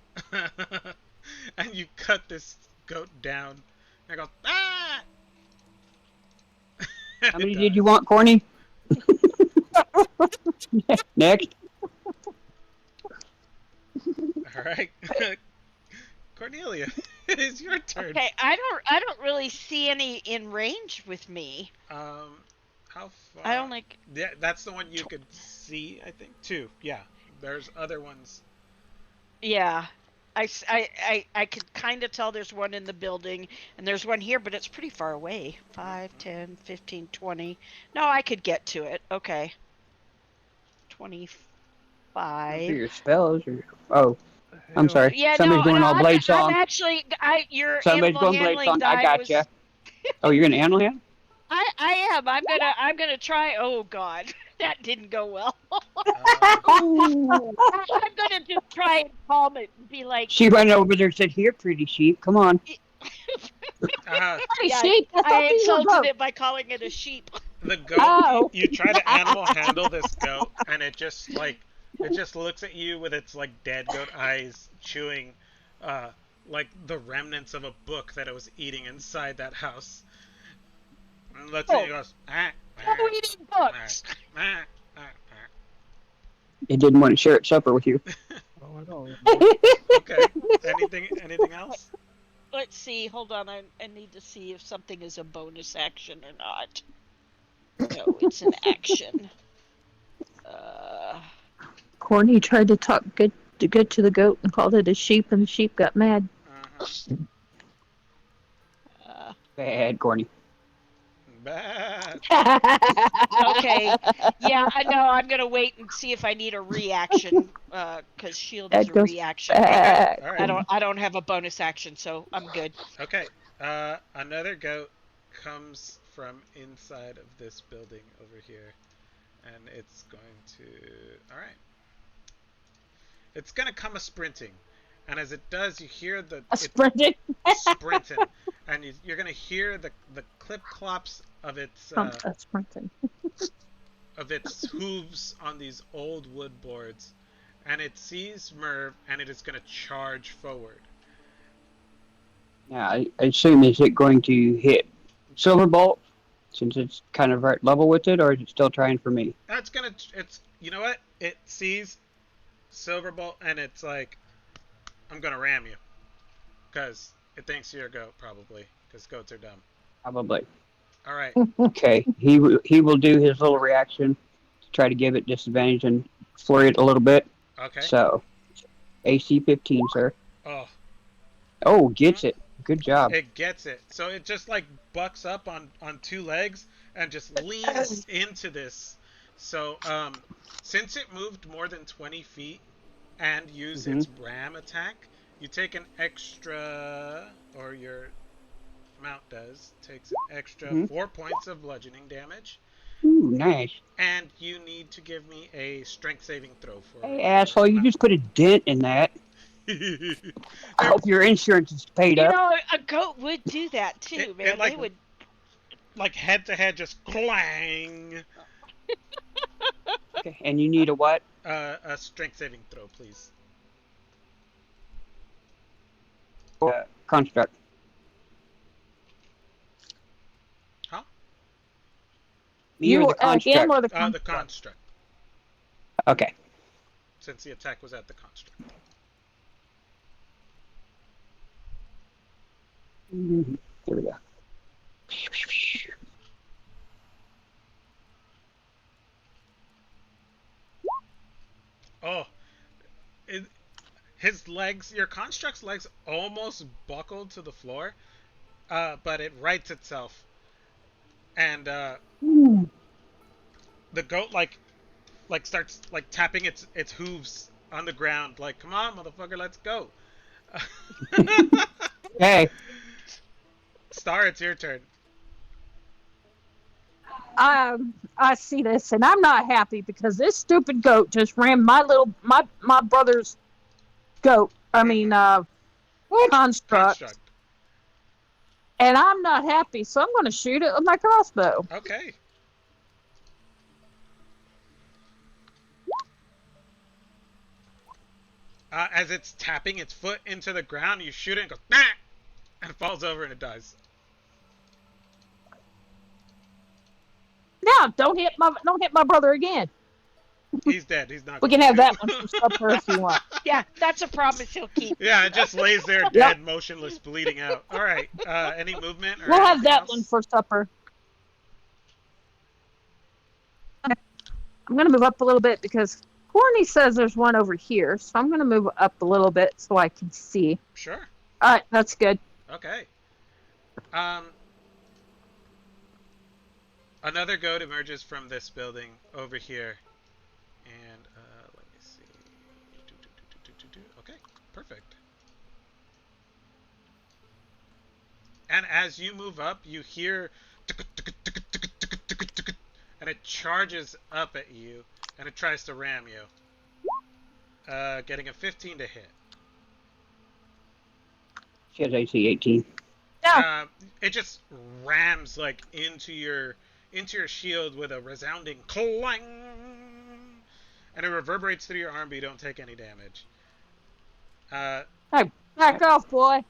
Speaker 2: and you cut this goat down. And it goes ah.
Speaker 4: How many did you want, Corny? Next.
Speaker 2: All right. Cornelia, it is your turn.
Speaker 5: Okay, I don't really see any in range with me.
Speaker 2: How far?
Speaker 5: I only.
Speaker 2: Yeah, that's the one you could see. I think 2. Yeah. There's other ones.
Speaker 5: Yeah. I could kind of tell there's one in the building, and there's one here, but it's pretty far away. 5, 10, 15, 20. No, I could get to it. Okay. 25.
Speaker 4: Your spells or I'm
Speaker 1: Hell,
Speaker 4: sorry.
Speaker 5: Yeah,
Speaker 4: Somebody's going all blade song.
Speaker 5: I'm actually. Your
Speaker 4: Somebody's
Speaker 5: animal
Speaker 4: going blade
Speaker 5: handling
Speaker 4: song. I
Speaker 5: die
Speaker 4: gotcha.
Speaker 5: was-
Speaker 4: Oh, you're gonna animal him?
Speaker 5: I am. I'm gonna try. Oh God, that didn't go well. I'm gonna just try and calm it and be like.
Speaker 4: She went over there and said, "Here, pretty sheep. Come on."
Speaker 3: Hey,
Speaker 5: Yeah,
Speaker 3: sheep, I thought
Speaker 5: I
Speaker 3: these were
Speaker 5: insulted
Speaker 3: goats.
Speaker 5: it by calling it a sheep.
Speaker 2: The goat.
Speaker 3: Oh.
Speaker 2: You try to animal handle this goat, and it just looks at you with its like dead goat eyes, chewing, like the remnants of a book that it was eating inside that house. And looks at you and goes, ah,
Speaker 5: Oh, eating books.
Speaker 2: ah, ah,
Speaker 4: It didn't want to share its supper with you.
Speaker 1: Oh, I don't.
Speaker 2: Okay. Anything else?
Speaker 5: Let's see. Hold on. I need to see if something is a bonus action or not. No, it's an action.
Speaker 3: Corny tried to talk good to the goat and called it a sheep, and the sheep got mad.
Speaker 4: Bad, Corny.
Speaker 2: Bad.
Speaker 5: Okay. Yeah, I know. I'm gonna wait and see if I need a reaction, because shield is
Speaker 3: That
Speaker 5: a
Speaker 3: goes
Speaker 5: reaction.
Speaker 3: bad.
Speaker 2: All right.
Speaker 5: I don't have a bonus action, so I'm good.
Speaker 2: Okay. Another goat comes from inside of this building over here, and it's going to. All right. It's gonna come a sprinting, and as it does, you hear the
Speaker 3: A sprinting.
Speaker 2: sprinting, and you're gonna hear the clip clops of its
Speaker 3: A sprinting.
Speaker 2: hooves on these old wood boards, and it sees Merv, and it is gonna charge forward.
Speaker 4: Now, I assume, is it going to hit Silverbolt since it's kind of right level with it, or is it still trying for me?
Speaker 2: It's you know what? It sees Silverbolt, and it's like, I'm gonna ram you, because it thinks you're a goat, probably, because goats are dumb.
Speaker 4: Probably.
Speaker 2: All right.
Speaker 4: Okay, he will do his little reaction to try to give it disadvantage and flurry it a little bit.
Speaker 2: Okay.
Speaker 4: So, AC 15, sir.
Speaker 2: Oh,
Speaker 4: Oh, gets it. Good job.
Speaker 2: it gets it. So it just like bucks up on two legs and just leans into this. So since it moved more than 20 feet and used
Speaker 4: Mm-hmm.
Speaker 2: its ram attack, you take an extra, or your mount takes an extra
Speaker 4: Mm-hmm.
Speaker 2: 4 points of bludgeoning damage,
Speaker 4: Ooh, nice.
Speaker 2: and you need to give me a strength saving throw for
Speaker 4: Hey,
Speaker 2: your
Speaker 4: asshole, you
Speaker 2: mount.
Speaker 4: just put a dent in that. I
Speaker 2: There,
Speaker 4: hope your insurance is paid
Speaker 5: You
Speaker 4: up.
Speaker 5: know, a goat would do that too,
Speaker 2: it
Speaker 5: man. They would.
Speaker 2: like head to head just clang.
Speaker 4: Okay, and you need a what?
Speaker 2: A strength saving throw, please.
Speaker 4: Construct.
Speaker 2: Huh?
Speaker 4: Me or the
Speaker 3: again
Speaker 4: construct?
Speaker 3: or the
Speaker 2: The
Speaker 3: construct?
Speaker 2: construct,
Speaker 4: Okay.
Speaker 2: since the attack was at the construct.
Speaker 4: Mhm. There we go.
Speaker 2: Oh, it, his legs, your construct's legs almost buckled to the floor, but it rights itself, and
Speaker 4: Ooh.
Speaker 2: the goat like starts like tapping its hooves on the ground, like, come on, motherfucker, let's go.
Speaker 4: Hey,
Speaker 2: Star, it's your turn.
Speaker 3: I see this and I'm not happy because this stupid goat just ran my brother's goat. I mean,
Speaker 2: Mm-hmm.
Speaker 3: what construct?
Speaker 2: Construct.
Speaker 3: And I'm not happy, so I'm going to shoot it with my crossbow.
Speaker 2: Okay. As it's tapping its foot into the ground, you shoot it and goes, nah! And it falls over and it dies.
Speaker 3: Now, don't hit my brother again.
Speaker 2: He's dead. He's not
Speaker 3: We
Speaker 2: going
Speaker 3: can have
Speaker 2: to.
Speaker 3: that one for supper if you want.
Speaker 5: Yeah, that's a promise he'll keep.
Speaker 2: Yeah, it just lays there
Speaker 3: Yep,
Speaker 2: dead, motionless, bleeding out. All right. Any movement or
Speaker 3: we'll have
Speaker 2: anything
Speaker 3: that one
Speaker 2: else?
Speaker 3: for supper. I'm going to move up a little bit because Corny says there's one over here, so I'm going to move up a little bit so I can see.
Speaker 2: Sure.
Speaker 3: All right, that's good.
Speaker 2: Okay. Um, another goat emerges from this building over here, and let me see. Okay, perfect. And as you move up, you hear, and it charges up at you, and it tries to ram you. Getting a 15 to hit.
Speaker 4: she has AC 18.
Speaker 3: Yeah.
Speaker 2: It just rams like into your shield with a resounding clang, and it reverberates through your arm, but you don't take any damage.
Speaker 3: Hey, back off, boy.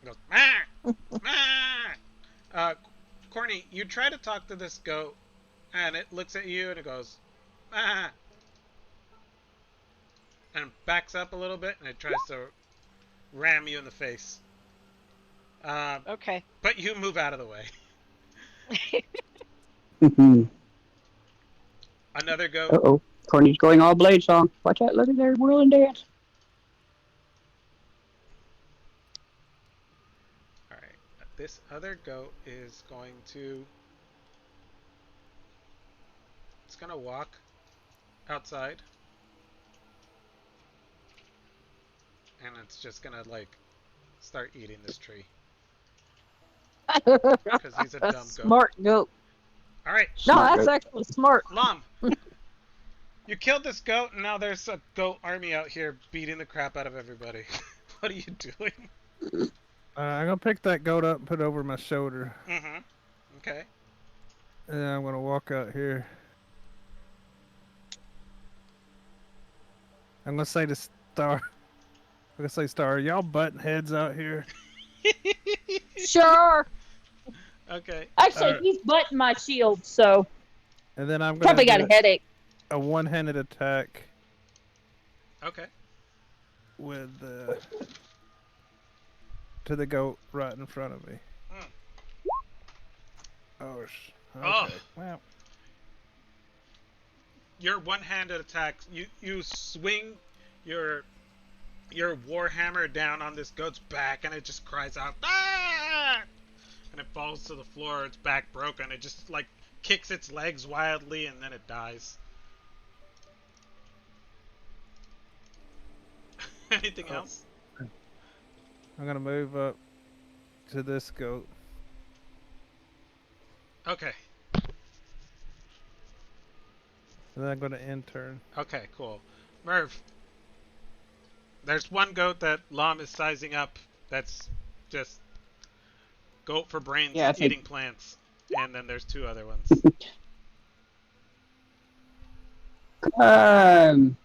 Speaker 2: It goes, ah, ah. Corny, you try to talk to this goat, and it looks at you and it goes, ah, and backs up a little bit, and it tries to ram you in the face.
Speaker 5: Okay.
Speaker 2: But you move out of the way. Another goat.
Speaker 4: Uh-oh. Corny's going all blade song. Watch out, look at there, whirl and dance.
Speaker 2: Alright. This other goat is going to... It's going to walk outside. And it's just going to, like, start eating this tree. Because he's a dumb goat.
Speaker 3: Smart goat.
Speaker 2: Alright.
Speaker 3: No,
Speaker 4: Smart
Speaker 3: that's
Speaker 4: goat.
Speaker 3: actually smart.
Speaker 2: Mom! You killed this goat, and now there's a goat army out here beating the crap out of everybody. What are you doing?
Speaker 1: I'm gonna pick that goat up and put it over my shoulder.
Speaker 2: Mm-hmm. Okay.
Speaker 1: And then I'm gonna walk out here. I'm gonna say to Star. I'm gonna say, Star, are y'all button heads out here?
Speaker 3: Sure.
Speaker 2: Okay.
Speaker 3: Actually, he's butting my shield, so
Speaker 1: And then I'm gonna
Speaker 3: probably got
Speaker 1: do
Speaker 3: a headache.
Speaker 1: a one-handed attack
Speaker 2: Okay.
Speaker 1: with to the goat right in front of me.
Speaker 2: Mm.
Speaker 1: Oh, okay.
Speaker 2: Oh.
Speaker 1: Well,
Speaker 2: Your one-handed attack, you swing your your warhammer down on this goat's back, and it just cries out, ah! And it falls to the floor. Its back broken. It just like kicks its legs wildly, and then it dies. Anything else?
Speaker 1: I'm gonna move up to this goat.
Speaker 2: Okay.
Speaker 1: And then I'm gonna intern.
Speaker 2: Okay, cool. Merv, there's one goat that Lom is sizing up that's just goat for brains
Speaker 4: Yeah, I think
Speaker 2: eating plants. And then there's two other ones.
Speaker 4: I'm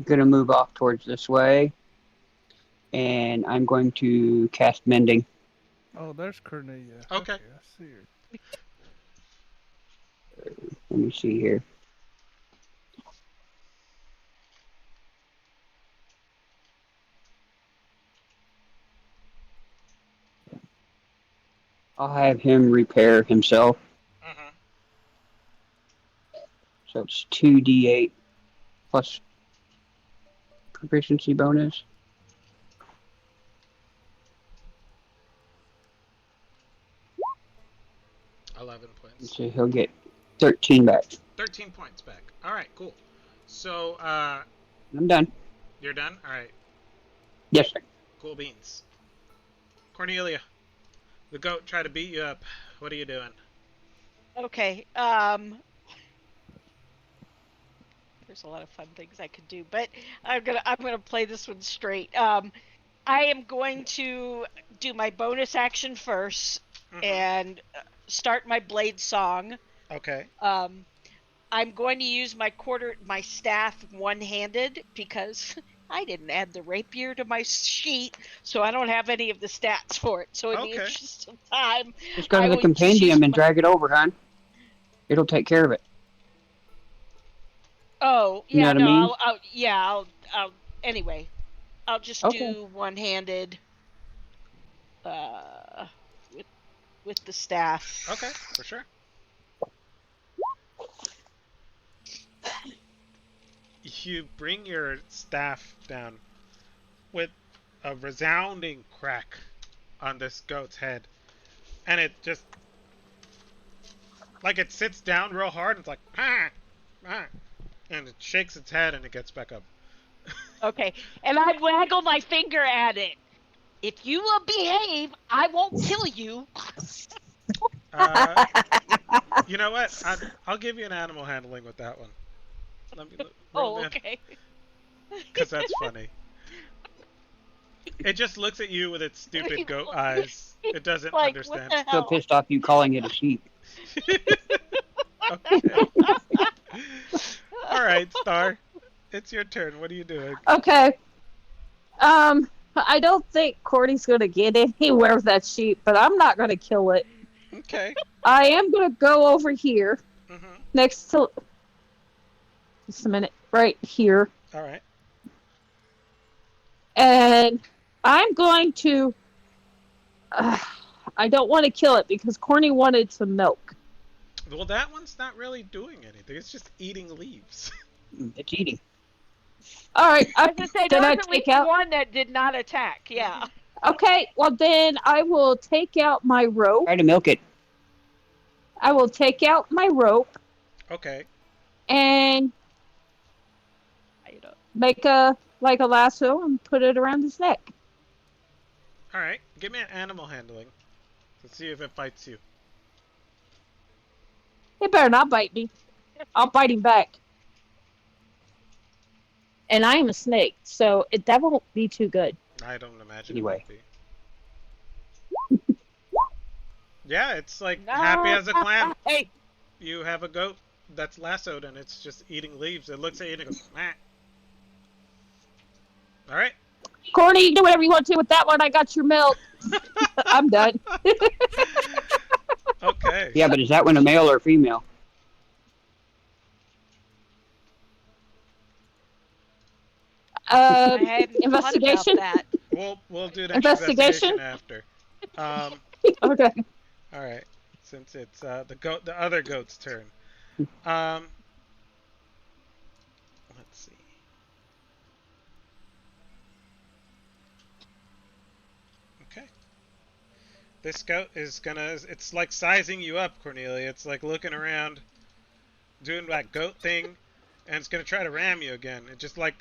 Speaker 4: gonna move off towards this way, and I'm going to cast Mending.
Speaker 1: Oh, there's Cornelia.
Speaker 2: Okay.
Speaker 1: I see her.
Speaker 4: Let me see here. I'll have him repair himself.
Speaker 2: Mm-hmm.
Speaker 4: So it's 2d8 plus proficiency bonus.
Speaker 2: 11 points.
Speaker 4: So he'll get 13 back.
Speaker 2: 13 points back. All right, cool. So,
Speaker 4: I'm done.
Speaker 2: you're done? All right.
Speaker 4: Yes, sir.
Speaker 2: Cool beans. Cornelia, the goat tried to beat you up. What are you doing?
Speaker 5: Okay. There's a lot of fun things I could do, but I'm gonna play this one straight. I am going to do my bonus action first and start my blade song.
Speaker 2: Okay.
Speaker 5: I'm going to use my staff one-handed because I didn't add the rapier to my sheet, so I don't have any of the stats for it. So in the
Speaker 2: Okay.
Speaker 5: interest of time,
Speaker 4: Just go to
Speaker 5: I
Speaker 4: the
Speaker 5: will just use
Speaker 4: compendium and
Speaker 5: my-
Speaker 4: drag it over, hon. It'll take care of it.
Speaker 5: Oh,
Speaker 4: You know
Speaker 5: yeah,
Speaker 4: what I
Speaker 5: no,
Speaker 4: mean?
Speaker 5: anyway, I'll just
Speaker 4: Okay.
Speaker 5: do one-handed with the staff.
Speaker 2: Okay, for sure. You bring your staff down with a resounding crack on this goat's head. And it just, like, it sits down real hard and it's like, ah, ah. And it shakes its head and it gets back up.
Speaker 5: Okay, and I waggle my finger at it. If you will behave, I won't kill you.
Speaker 2: You know what? I'll give you an animal handling with that one. Let me roll
Speaker 5: Oh, okay.
Speaker 2: because that's funny. It just looks at you with its stupid goat eyes. It doesn't
Speaker 5: Like,
Speaker 2: understand.
Speaker 5: what the
Speaker 4: So
Speaker 5: hell?
Speaker 4: pissed off you calling it a sheep.
Speaker 2: Okay. All right, Star. It's your turn. What are you doing?
Speaker 3: Okay. I don't think Cordy's gonna get anywhere with that sheep, but I'm not gonna kill it.
Speaker 2: Okay.
Speaker 3: I am gonna go over here
Speaker 2: Mm-hmm.
Speaker 3: next to. Just a minute, right here,
Speaker 2: All right.
Speaker 3: and I'm going to. I don't want to kill it because Corny wanted some milk.
Speaker 2: Well, that one's not really doing anything. It's just eating leaves.
Speaker 4: It's eating.
Speaker 3: All right,
Speaker 5: I was gonna say
Speaker 3: then
Speaker 5: there
Speaker 3: I
Speaker 5: was at
Speaker 3: take
Speaker 5: least
Speaker 3: out.
Speaker 5: one that did not attack. Yeah.
Speaker 3: Okay, well then I will take out my rope.
Speaker 4: Try to milk it.
Speaker 3: I will take out my rope
Speaker 2: Okay.
Speaker 3: and make a lasso and put it around his neck.
Speaker 2: All right. Give me an animal handling to see if it bites you.
Speaker 3: He better not bite me. I'll bite him back. And I am a snake, so that won't be too good.
Speaker 2: I don't imagine
Speaker 4: Anyway.
Speaker 2: it would be. Yeah, it's like happy as a clam.
Speaker 5: Hey.
Speaker 2: You have a goat that's lassoed and it's just eating leaves. It looks at you and it goes, meh. All right.
Speaker 3: Corny, you do whatever you want to with that one. I got your milk. I'm done.
Speaker 2: Okay.
Speaker 4: Yeah, but is that one a male or a female?
Speaker 5: I hadn't
Speaker 3: Investigation?
Speaker 5: thought about that.
Speaker 2: We'll do an
Speaker 3: Investigation?
Speaker 2: after.
Speaker 3: Okay.
Speaker 2: All right. Since it's the other goat's turn. Let's see. This goat is gonna. It's like sizing you up, Cornelia. It's like looking around, doing that goat thing, and it's gonna try to ram you again. It just like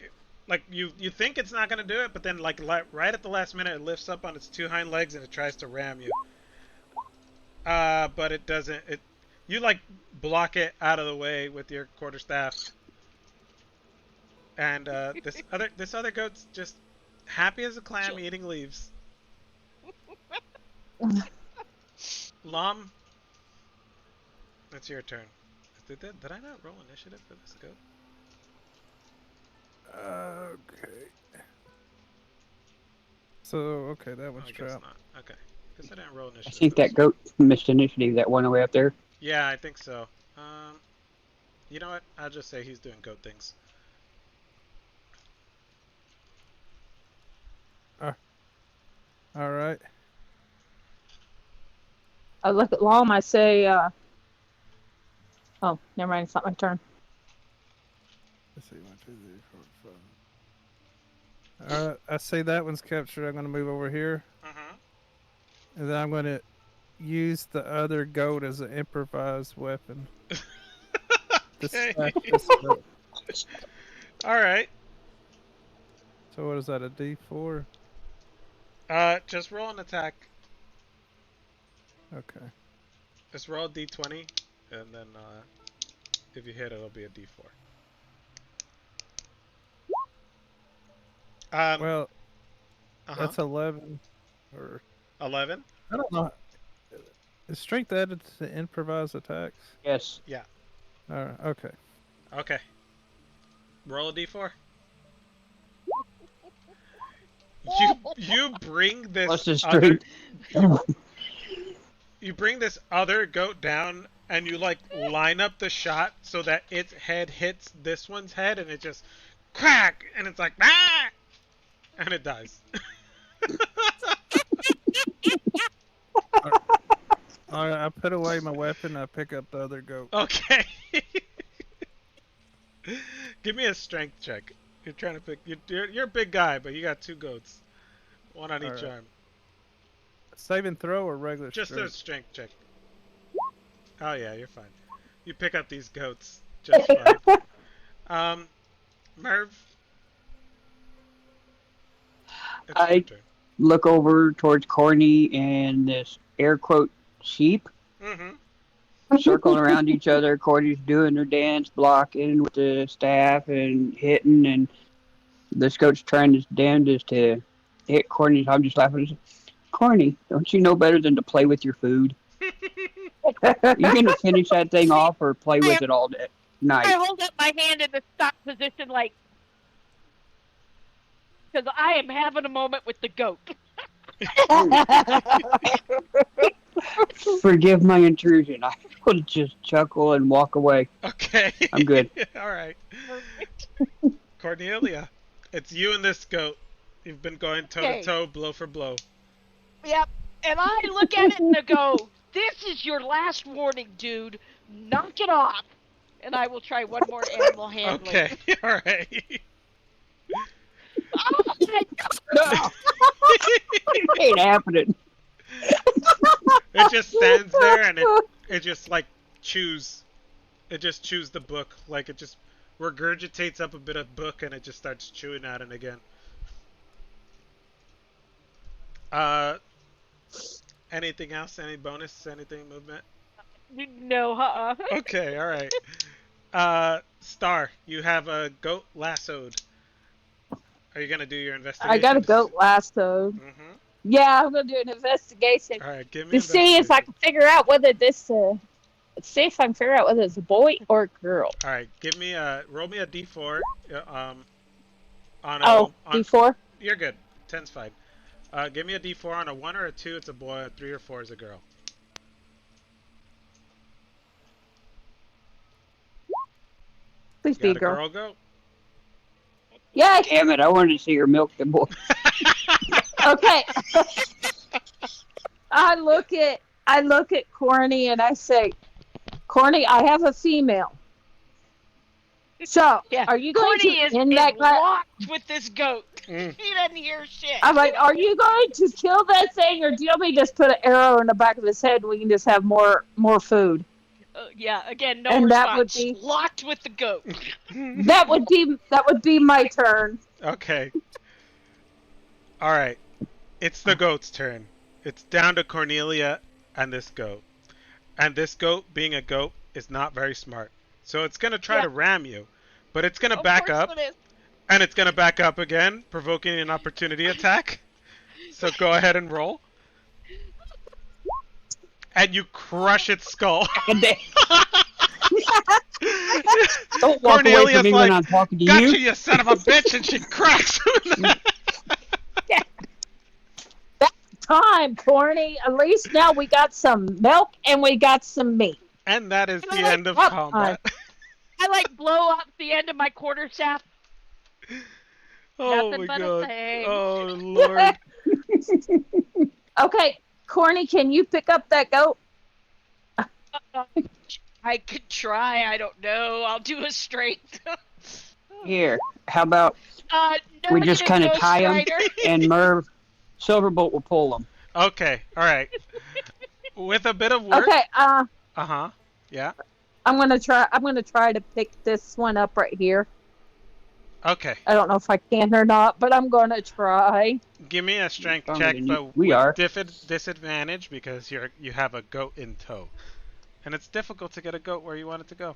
Speaker 2: you think it's not gonna do it, but then like right at the last minute, it lifts up on its two hind legs and it tries to ram you. But it doesn't. You like block it out of the way with your quarterstaff, and this other goat's just happy as a clam eating leaves. Lom, it's your turn. Did I not roll initiative for this goat?
Speaker 1: Okay. So, okay, that was
Speaker 2: I guess
Speaker 1: trapped.
Speaker 2: not. Okay. Guess I didn't roll
Speaker 4: I
Speaker 2: initiative.
Speaker 4: think that goat missed initiative that one away up there.
Speaker 2: Yeah, I think so. You know what? I'll just say he's doing goat things.
Speaker 1: All right.
Speaker 3: I look at Lom, I say, oh, never mind, it's not my turn.
Speaker 1: Let's see, 1, 2, 3, 4, 5. All right, I say that one's captured. I'm going to move over here, and then I'm going to use the other goat as an improvised weapon.
Speaker 2: Okay.
Speaker 1: This goat.
Speaker 2: All right.
Speaker 1: So what is that? A D4?
Speaker 2: Just roll an attack.
Speaker 1: Okay.
Speaker 2: Just roll a D20, and then if you hit, it'll be a D4.
Speaker 1: Well, that's 11. Or
Speaker 2: 11.
Speaker 1: I don't know. Is strength added to improvised attacks?
Speaker 4: Yes.
Speaker 2: Yeah.
Speaker 1: All right. Okay.
Speaker 2: Okay. Roll a D4. You bring this
Speaker 4: Plus the
Speaker 2: other
Speaker 4: strength.
Speaker 2: you bring this other goat down, and you like line up the shot so that its head hits this one's head, and it just crack, and it's like ah, and it dies.
Speaker 1: All right. I put away my weapon. I pick up the other goat.
Speaker 2: Okay. Give me a strength check. You're trying to pick. You're a big guy, but you got two goats, one on each arm.
Speaker 1: Save and throw or regular
Speaker 2: Just
Speaker 1: strength?
Speaker 2: a strength check. Oh yeah, you're fine. You pick up these goats just fine. Merv. It's your turn.
Speaker 4: Look over towards Corny and this air quote sheep circling around each other. Corny's doing her dance, blocking with the staff and hitting, and this goat's trying his damnedest to hit Corny. I'm just laughing. Corny, don't you know better than to play with your food? You gonna finish that thing off or play with it all day night?
Speaker 5: I hold up my hand in the stock position, like, because I am having a moment with the goat.
Speaker 4: Forgive my intrusion. I will just chuckle and walk away.
Speaker 2: Okay.
Speaker 4: I'm good.
Speaker 2: All right. Cornelia, it's you and this goat. You've been going toe to toe, blow for blow.
Speaker 5: Yep. And I look at it and I go, "This is your last warning, dude. Knock it off." And I will try one more animal handling.
Speaker 2: Okay. All right.
Speaker 5: Oh my
Speaker 4: No, it ain't happening.
Speaker 2: It just stands there and it just like chews. It just chews the book. Like it just regurgitates up a bit of book and it just starts chewing at it again. Anything else? Any bonus? Anything movement?
Speaker 5: No,
Speaker 2: Okay, all right. Star, you have a goat lassoed. Are you gonna do your investigation?
Speaker 3: I got a goat lassoed. Yeah, I'm gonna do an investigation
Speaker 2: All right, give me
Speaker 3: to see if I can figure out whether this. See if I can figure out whether it's a boy or a girl.
Speaker 2: All right, roll me a d4.
Speaker 3: D4.
Speaker 2: You're good. 10's fine. Give me a d4 on a 1 or a 2. It's a boy. A 3 or 4 is a girl.
Speaker 3: Please be a
Speaker 2: Got a
Speaker 3: girl.
Speaker 2: girl goat?
Speaker 3: Yeah.
Speaker 4: Damn it! I wanted to see her milk the boy.
Speaker 3: Okay. I look at Corny and I say, Corny, I have a female. So,
Speaker 5: Yeah,
Speaker 3: are you going
Speaker 5: Corny
Speaker 3: to
Speaker 5: is,
Speaker 3: end
Speaker 5: is
Speaker 3: that?
Speaker 5: locked with this goat.
Speaker 2: Mm.
Speaker 5: He doesn't hear shit.
Speaker 3: I'm like, are you going to kill that thing, or do you want me to just put an arrow in the back of his head and we can just have more food?
Speaker 5: Yeah, again, no
Speaker 3: And that would
Speaker 5: response.
Speaker 3: be
Speaker 5: Locked with the goat.
Speaker 3: that would be my turn.
Speaker 2: Okay. All right. It's the goat's turn. It's down to Cornelia and this goat. And this goat, being a goat, is not very smart. So it's going to try
Speaker 5: Yeah.
Speaker 2: to ram you. But it's going to
Speaker 5: Of
Speaker 2: back
Speaker 5: course
Speaker 2: up.
Speaker 5: it is.
Speaker 2: And it's going to back up again, provoking an opportunity attack. So go ahead and roll. And you crush its skull.
Speaker 4: Don't walk away from
Speaker 2: Cornelia's
Speaker 4: me
Speaker 2: like,
Speaker 4: when I'm talking to
Speaker 2: gotcha,
Speaker 4: you.
Speaker 2: you son of a bitch, and she cracks him.
Speaker 3: Time, Corny. At least now we got some milk and we got some meat.
Speaker 2: And that is the
Speaker 5: like
Speaker 2: end of
Speaker 3: up
Speaker 2: combat.
Speaker 5: I like blow up the end of my quarterstaff.
Speaker 2: Oh
Speaker 5: Nothing
Speaker 2: my
Speaker 5: but a
Speaker 2: god.
Speaker 5: thing.
Speaker 2: Oh lord.
Speaker 3: Okay, Corny, can you pick up that goat?
Speaker 5: I could try. I don't know. I'll do a strength.
Speaker 4: Here, how about
Speaker 5: No
Speaker 4: we
Speaker 5: need
Speaker 4: just
Speaker 5: a
Speaker 4: kind of
Speaker 5: Ghost
Speaker 4: tie them,
Speaker 5: Rider.
Speaker 4: and Merv Silverbolt will pull them.
Speaker 2: Okay, alright. With a bit of work.
Speaker 3: Okay,
Speaker 2: Uh-huh. Yeah.
Speaker 3: I'm gonna try to pick this one up right here.
Speaker 2: Okay.
Speaker 3: I don't know if I can or not, but I'm gonna try.
Speaker 2: Give me a strength
Speaker 4: Stronger
Speaker 2: check,
Speaker 4: than you.
Speaker 2: but
Speaker 4: We
Speaker 2: with
Speaker 4: are.
Speaker 2: disadvantage because you have a goat in tow. And it's difficult to get a goat where you want it to go.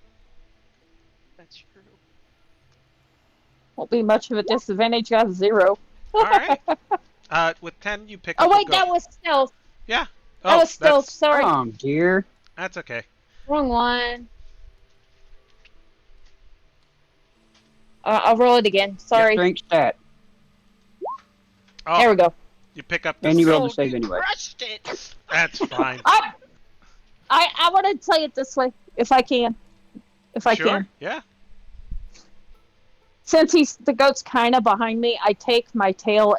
Speaker 5: That's true.
Speaker 3: Won't be much of a disadvantage. Got 0.
Speaker 2: Alright. With 10 you pick
Speaker 3: Oh
Speaker 2: up a
Speaker 3: wait,
Speaker 2: goat.
Speaker 3: that was stealth.
Speaker 2: Yeah.
Speaker 3: That was stealth. Sorry,
Speaker 4: Oh dear.
Speaker 2: That's okay.
Speaker 3: wrong one. I'll roll it again. Sorry.
Speaker 4: Strength stat.
Speaker 2: Oh,
Speaker 3: There we go.
Speaker 2: you pick up the
Speaker 4: And you
Speaker 2: goat.
Speaker 4: rolled a save
Speaker 5: you
Speaker 4: anyway.
Speaker 5: crushed it.
Speaker 2: That's fine.
Speaker 3: I want to play it this way if I can. If I
Speaker 2: Sure.
Speaker 3: can.
Speaker 2: Yeah.
Speaker 3: Since the goat's kind of behind me, I take my tail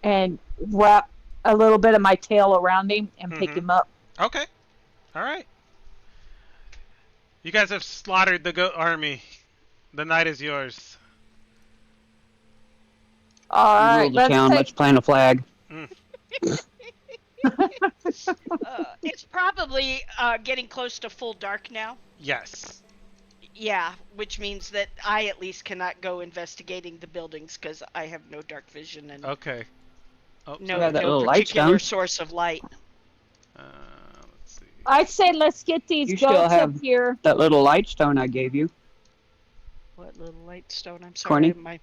Speaker 3: and wrap a little bit of my tail around him and pick him up.
Speaker 2: Okay. Alright. You guys have slaughtered the goat army. The night is yours.
Speaker 3: All
Speaker 4: You
Speaker 3: right,
Speaker 4: rule the town. Let's plant a flag.
Speaker 5: It's probably getting close to full dark now.
Speaker 2: Yes.
Speaker 5: Yeah, which means that I at least cannot go investigating the buildings because I have no dark vision and
Speaker 2: Okay. Oh,
Speaker 5: no,
Speaker 4: Yeah, that
Speaker 5: no
Speaker 4: little light
Speaker 5: particular
Speaker 4: stone.
Speaker 5: source of light.
Speaker 2: Let's see.
Speaker 3: I say let's get these
Speaker 4: You still
Speaker 3: goats
Speaker 4: have
Speaker 3: up here.
Speaker 4: that little light stone I gave you.
Speaker 5: What little light stone? I'm
Speaker 4: Corny?
Speaker 5: sorry,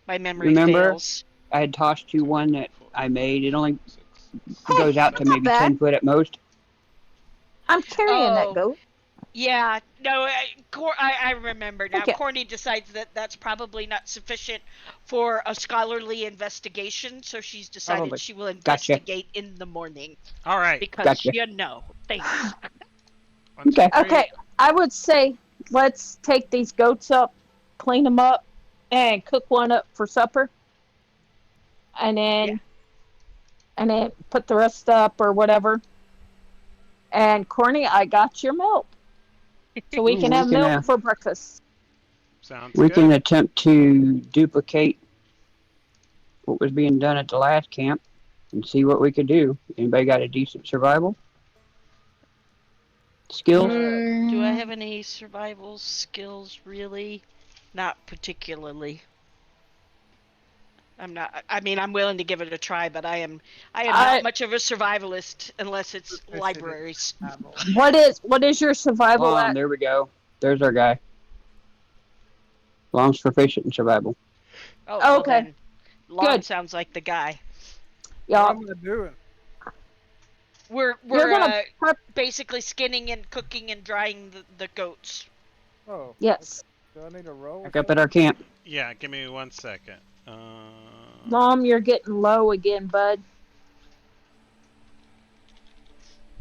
Speaker 5: my memory
Speaker 4: Remember?
Speaker 5: fails.
Speaker 4: I had tossed you one that I made. It only
Speaker 2: 6.
Speaker 4: goes out to
Speaker 3: not
Speaker 4: maybe
Speaker 3: bad.
Speaker 4: 10 foot at most.
Speaker 3: I'm carrying
Speaker 5: Oh.
Speaker 3: that goat.
Speaker 5: Yeah, no, I remember now.
Speaker 3: Okay.
Speaker 5: Corny decides that that's probably not sufficient for a scholarly investigation, so she's decided
Speaker 4: Probably.
Speaker 5: she will investigate in the morning
Speaker 2: All right.
Speaker 5: because
Speaker 4: Gotcha.
Speaker 5: things.
Speaker 4: Okay.
Speaker 3: Okay, I would say let's take these goats up, clean them up, and cook one up for supper, and then put the rest up or whatever. And Corny, I got your milk, so we can
Speaker 4: we
Speaker 3: have
Speaker 4: can,
Speaker 3: milk for breakfast.
Speaker 2: Sounds
Speaker 4: We
Speaker 2: good.
Speaker 4: can attempt to duplicate what was being done at the last camp and see what we could do. Anybody got a decent survival skills?
Speaker 5: Do I have any survival skills? Really, not particularly. I'm not. I mean, I'm willing to give it a try, but I am not much of a survivalist unless it's libraries.
Speaker 3: What is your survival
Speaker 4: Long,
Speaker 3: at?
Speaker 4: there we go. There's our guy. Long's proficient in survival.
Speaker 5: Oh, well
Speaker 3: Okay.
Speaker 5: then, Long
Speaker 3: Good.
Speaker 5: sounds like the guy.
Speaker 1: What
Speaker 3: Y'all,
Speaker 1: am I doing?
Speaker 5: We're
Speaker 3: You're gonna prep.
Speaker 5: basically skinning and cooking and drying the goats.
Speaker 1: Oh.
Speaker 3: Yes,
Speaker 1: Do I need a roll?
Speaker 4: Back up at our camp.
Speaker 2: Yeah, give me 1 second.
Speaker 3: Mom, you're getting low again, bud.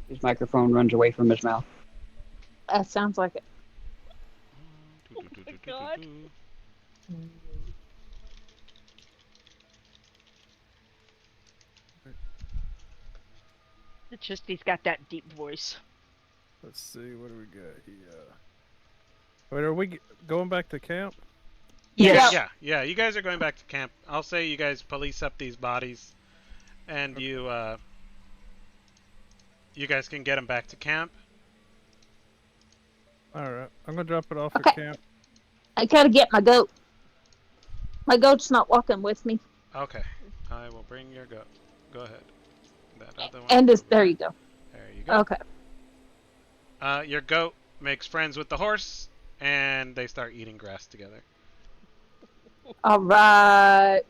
Speaker 4: His microphone runs away from his mouth.
Speaker 3: That sounds like it.
Speaker 5: Oh my God. It's just he's got that deep voice.
Speaker 1: Let's see, what do we got here? Wait, are we going back to camp?
Speaker 3: Yes.
Speaker 2: Yeah. You guys are going back to camp. I'll say you guys police up these bodies, and you guys can get them back to camp.
Speaker 1: All right. I'm gonna drop it off
Speaker 3: Okay.
Speaker 1: at camp.
Speaker 3: I gotta get my goat. My goat's not walking with me.
Speaker 2: Okay. I will bring your goat. Go ahead. That other one.
Speaker 3: And
Speaker 2: over
Speaker 3: there you go.
Speaker 2: There you go.
Speaker 3: Okay.
Speaker 2: Your goat makes friends with the horse, and they start eating grass together.
Speaker 3: All right.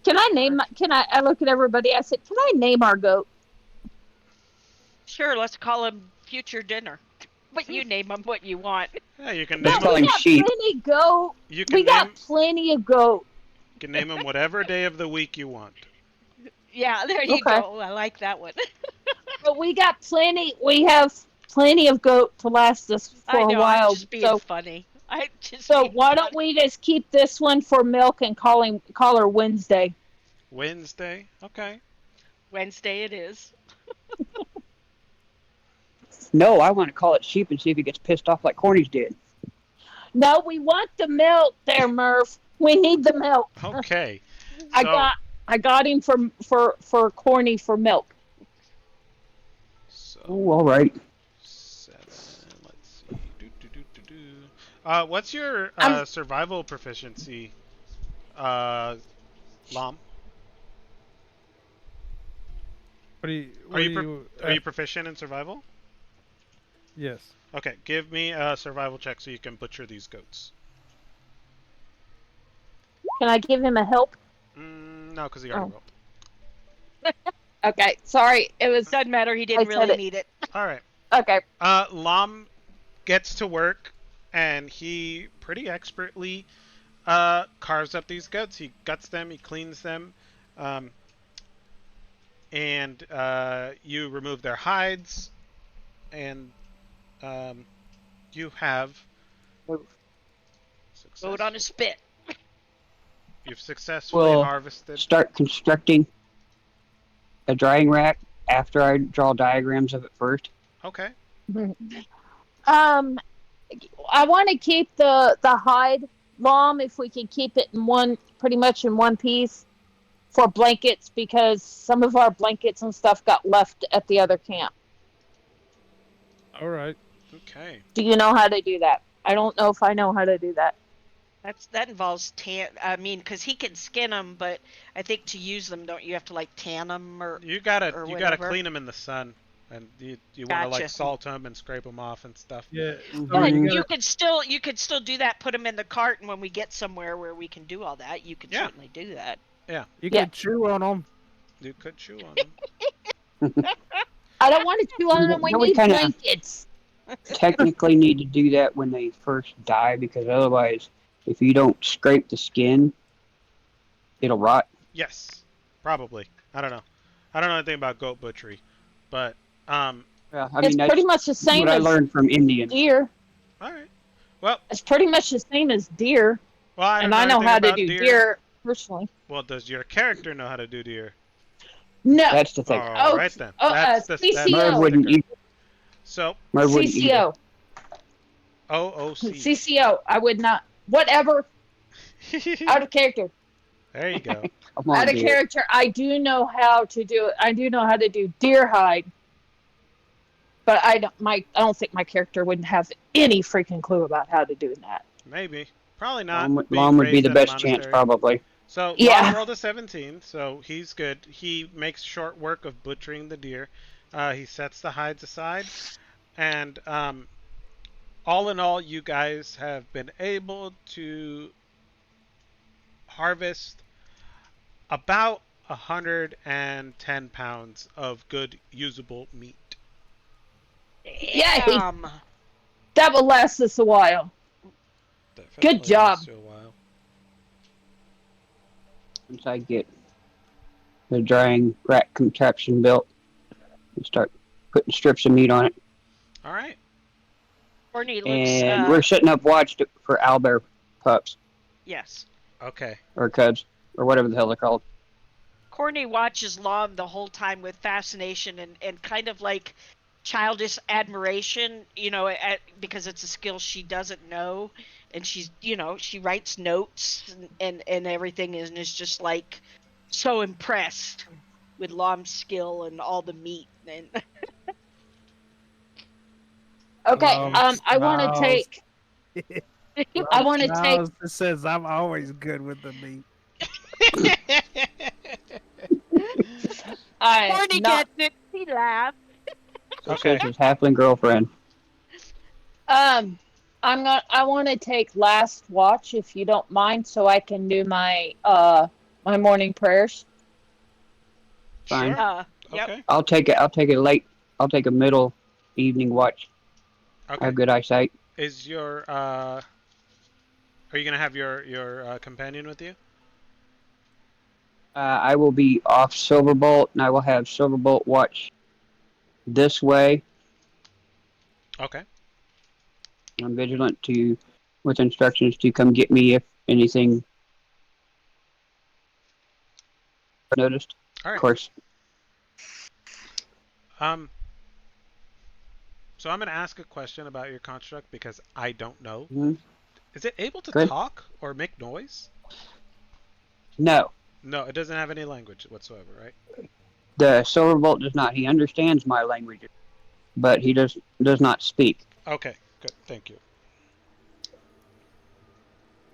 Speaker 3: Can I name? I look at everybody. I said, "Can I name our goat?"
Speaker 5: Sure, let's call him Future Dinner. But you name him what you want.
Speaker 2: Yeah, you can
Speaker 3: No,
Speaker 2: name
Speaker 4: call
Speaker 3: we
Speaker 2: him.
Speaker 4: him
Speaker 3: got
Speaker 4: sheep.
Speaker 3: plenty of goat.
Speaker 2: You can
Speaker 3: We
Speaker 2: name.
Speaker 3: got plenty of goat.
Speaker 2: You can name him whatever day of the week you want.
Speaker 5: Yeah, there you
Speaker 3: Okay.
Speaker 5: go. I like that one.
Speaker 3: But we got plenty. We have plenty of goat to last us
Speaker 5: I
Speaker 3: for
Speaker 5: know,
Speaker 3: a while.
Speaker 5: I'm just being funny.
Speaker 3: So why don't we just keep this one for milk and call her Wednesday?
Speaker 2: Wednesday. Okay.
Speaker 5: Wednesday it is.
Speaker 4: No, I want to call it sheep and see if he gets pissed off like Corny's did.
Speaker 3: No, we want the milk there, Murph. We need the milk.
Speaker 2: Okay.
Speaker 3: I got him for Corny for milk.
Speaker 2: So
Speaker 4: Oh, all right.
Speaker 2: 7. Let's see. What's your survival proficiency, Lom?
Speaker 1: What do you?
Speaker 2: Are you proficient in survival?
Speaker 1: Yes.
Speaker 2: Okay, give me a survival check so you can butcher these goats.
Speaker 3: Can I give him a help?
Speaker 2: No, because he already rolled.
Speaker 3: Okay, sorry. It was
Speaker 5: Doesn't matter, he
Speaker 3: I
Speaker 5: didn't
Speaker 3: said
Speaker 5: really
Speaker 3: it.
Speaker 5: need it.
Speaker 2: All right.
Speaker 3: okay.
Speaker 2: Lom gets to work, and he pretty expertly carves up these goats. He guts them, he cleans them, and you remove their hides, and you have
Speaker 5: Vote on a spit.
Speaker 2: You've successfully
Speaker 4: Well,
Speaker 2: harvested.
Speaker 4: Start constructing a drying rack after I draw diagrams of it first.
Speaker 2: Okay.
Speaker 3: I want to keep the hide Lom if we can keep it in pretty much in one piece for blankets because some of our blankets and stuff got left at the other camp.
Speaker 1: All right.
Speaker 2: Okay.
Speaker 3: Do you know how to do that? I don't know if I know how to do that.
Speaker 5: That involves because he can skin them, but I think to use them, don't you have to like tan them or
Speaker 2: You gotta
Speaker 5: whatever?
Speaker 2: clean them in the sun, and you want to
Speaker 5: Gotcha.
Speaker 2: like salt them and scrape them off and stuff.
Speaker 1: Yeah.
Speaker 4: Mhm.
Speaker 3: Oh,
Speaker 5: But
Speaker 1: you
Speaker 5: you
Speaker 1: gotta-
Speaker 5: could still do that. Put them in the cart, and when we get somewhere where we can do all that, you can
Speaker 2: Yeah.
Speaker 5: certainly do that.
Speaker 1: You
Speaker 3: Yeah.
Speaker 1: can chew on them.
Speaker 2: You could chew on them.
Speaker 3: I don't want to chew on them. We
Speaker 4: No, we
Speaker 3: need
Speaker 4: kinda-
Speaker 3: blankets.
Speaker 4: Technically need to do that when they first die because otherwise, if you don't scrape the skin, it'll rot.
Speaker 2: Yes, probably. I don't know. I don't know anything about goat butchery, but
Speaker 4: Yeah, I
Speaker 3: It's
Speaker 4: mean, that's
Speaker 3: pretty much the same
Speaker 4: what I
Speaker 3: as
Speaker 4: learned from Indians.
Speaker 3: deer.
Speaker 2: all right. Well,
Speaker 3: It's pretty much the same as deer,
Speaker 2: I don't
Speaker 3: and I know
Speaker 2: anything
Speaker 3: how to
Speaker 2: about
Speaker 3: do deer personally.
Speaker 2: Well, does your character know how to do deer?
Speaker 3: No,
Speaker 4: That's the thing.
Speaker 2: All right then. That's
Speaker 3: CCO.
Speaker 4: Merv wouldn't either.
Speaker 2: So
Speaker 4: Merv wouldn't either.
Speaker 3: CCO.
Speaker 2: OOC.
Speaker 3: CCO. I would not. Whatever. Out of character.
Speaker 2: There you go.
Speaker 4: Come on,
Speaker 3: Out of
Speaker 4: dear.
Speaker 3: character. I do know how to do it. I do know how to do deer hide. But I don't think my character would have any freaking clue about how to do that.
Speaker 2: Maybe. Probably not.
Speaker 4: Lom would be
Speaker 2: Raised
Speaker 4: the
Speaker 2: in a
Speaker 4: best chance,
Speaker 2: monastery.
Speaker 4: probably.
Speaker 2: So
Speaker 3: Yeah.
Speaker 2: Lom rolled a 17, so he's good. He makes short work of butchering the deer. He sets the hides aside, and all in all, you guys have been able to harvest about 110 pounds of good usable meat.
Speaker 3: Yay!
Speaker 5: Damn.
Speaker 3: That will last us a while.
Speaker 2: Definitely
Speaker 3: job.
Speaker 2: lasts you a while.
Speaker 4: Once I get the drying rack contraption built, and start putting strips of meat on it.
Speaker 2: All right.
Speaker 5: Courtney looks.
Speaker 4: And we're setting up watch for owlbear pups
Speaker 5: Yes.
Speaker 2: Okay.
Speaker 4: or cubs or whatever the hell they're called.
Speaker 5: Courtney watches Lom the whole time with fascination and kind of like childish admiration, because it's a skill she doesn't know, and she's, she writes notes and everything, and is just like so impressed with Lom's skill and all the meat. And
Speaker 3: Okay.
Speaker 1: Love
Speaker 3: I want to
Speaker 1: smiles.
Speaker 3: take. I
Speaker 1: Love
Speaker 3: want to take.
Speaker 1: smiles. It says I'm always good with the meat.
Speaker 3: I
Speaker 5: Corny
Speaker 3: not.
Speaker 5: gets it. He laughs.
Speaker 4: So
Speaker 2: Okay.
Speaker 4: says his halfling girlfriend.
Speaker 3: Um. I want to take last watch if you don't mind, so I can do my morning prayers.
Speaker 4: Fine.
Speaker 2: Sure.
Speaker 5: Yep.
Speaker 2: Okay.
Speaker 4: I'll take it. I'll take it late. I'll take a middle evening watch. I
Speaker 2: Okay.
Speaker 4: have good eyesight.
Speaker 2: Is your are you gonna have your companion with you?
Speaker 4: I will be off Silverbolt, and I will have Silverbolt watch this way.
Speaker 2: Okay.
Speaker 4: I'm vigilant with instructions to come get me if anything noticed.
Speaker 2: All
Speaker 4: Of
Speaker 2: right.
Speaker 4: course.
Speaker 2: Um. So I'm gonna ask a question about your construct because I don't know.
Speaker 4: Mm-hmm.
Speaker 2: Is it able to
Speaker 4: Good.
Speaker 2: talk or make noise?
Speaker 4: No,
Speaker 2: No, it doesn't have any language whatsoever, right?
Speaker 4: the Silverbolt does not. He understands my language, but he does not speak.
Speaker 2: Okay. Good. Thank you.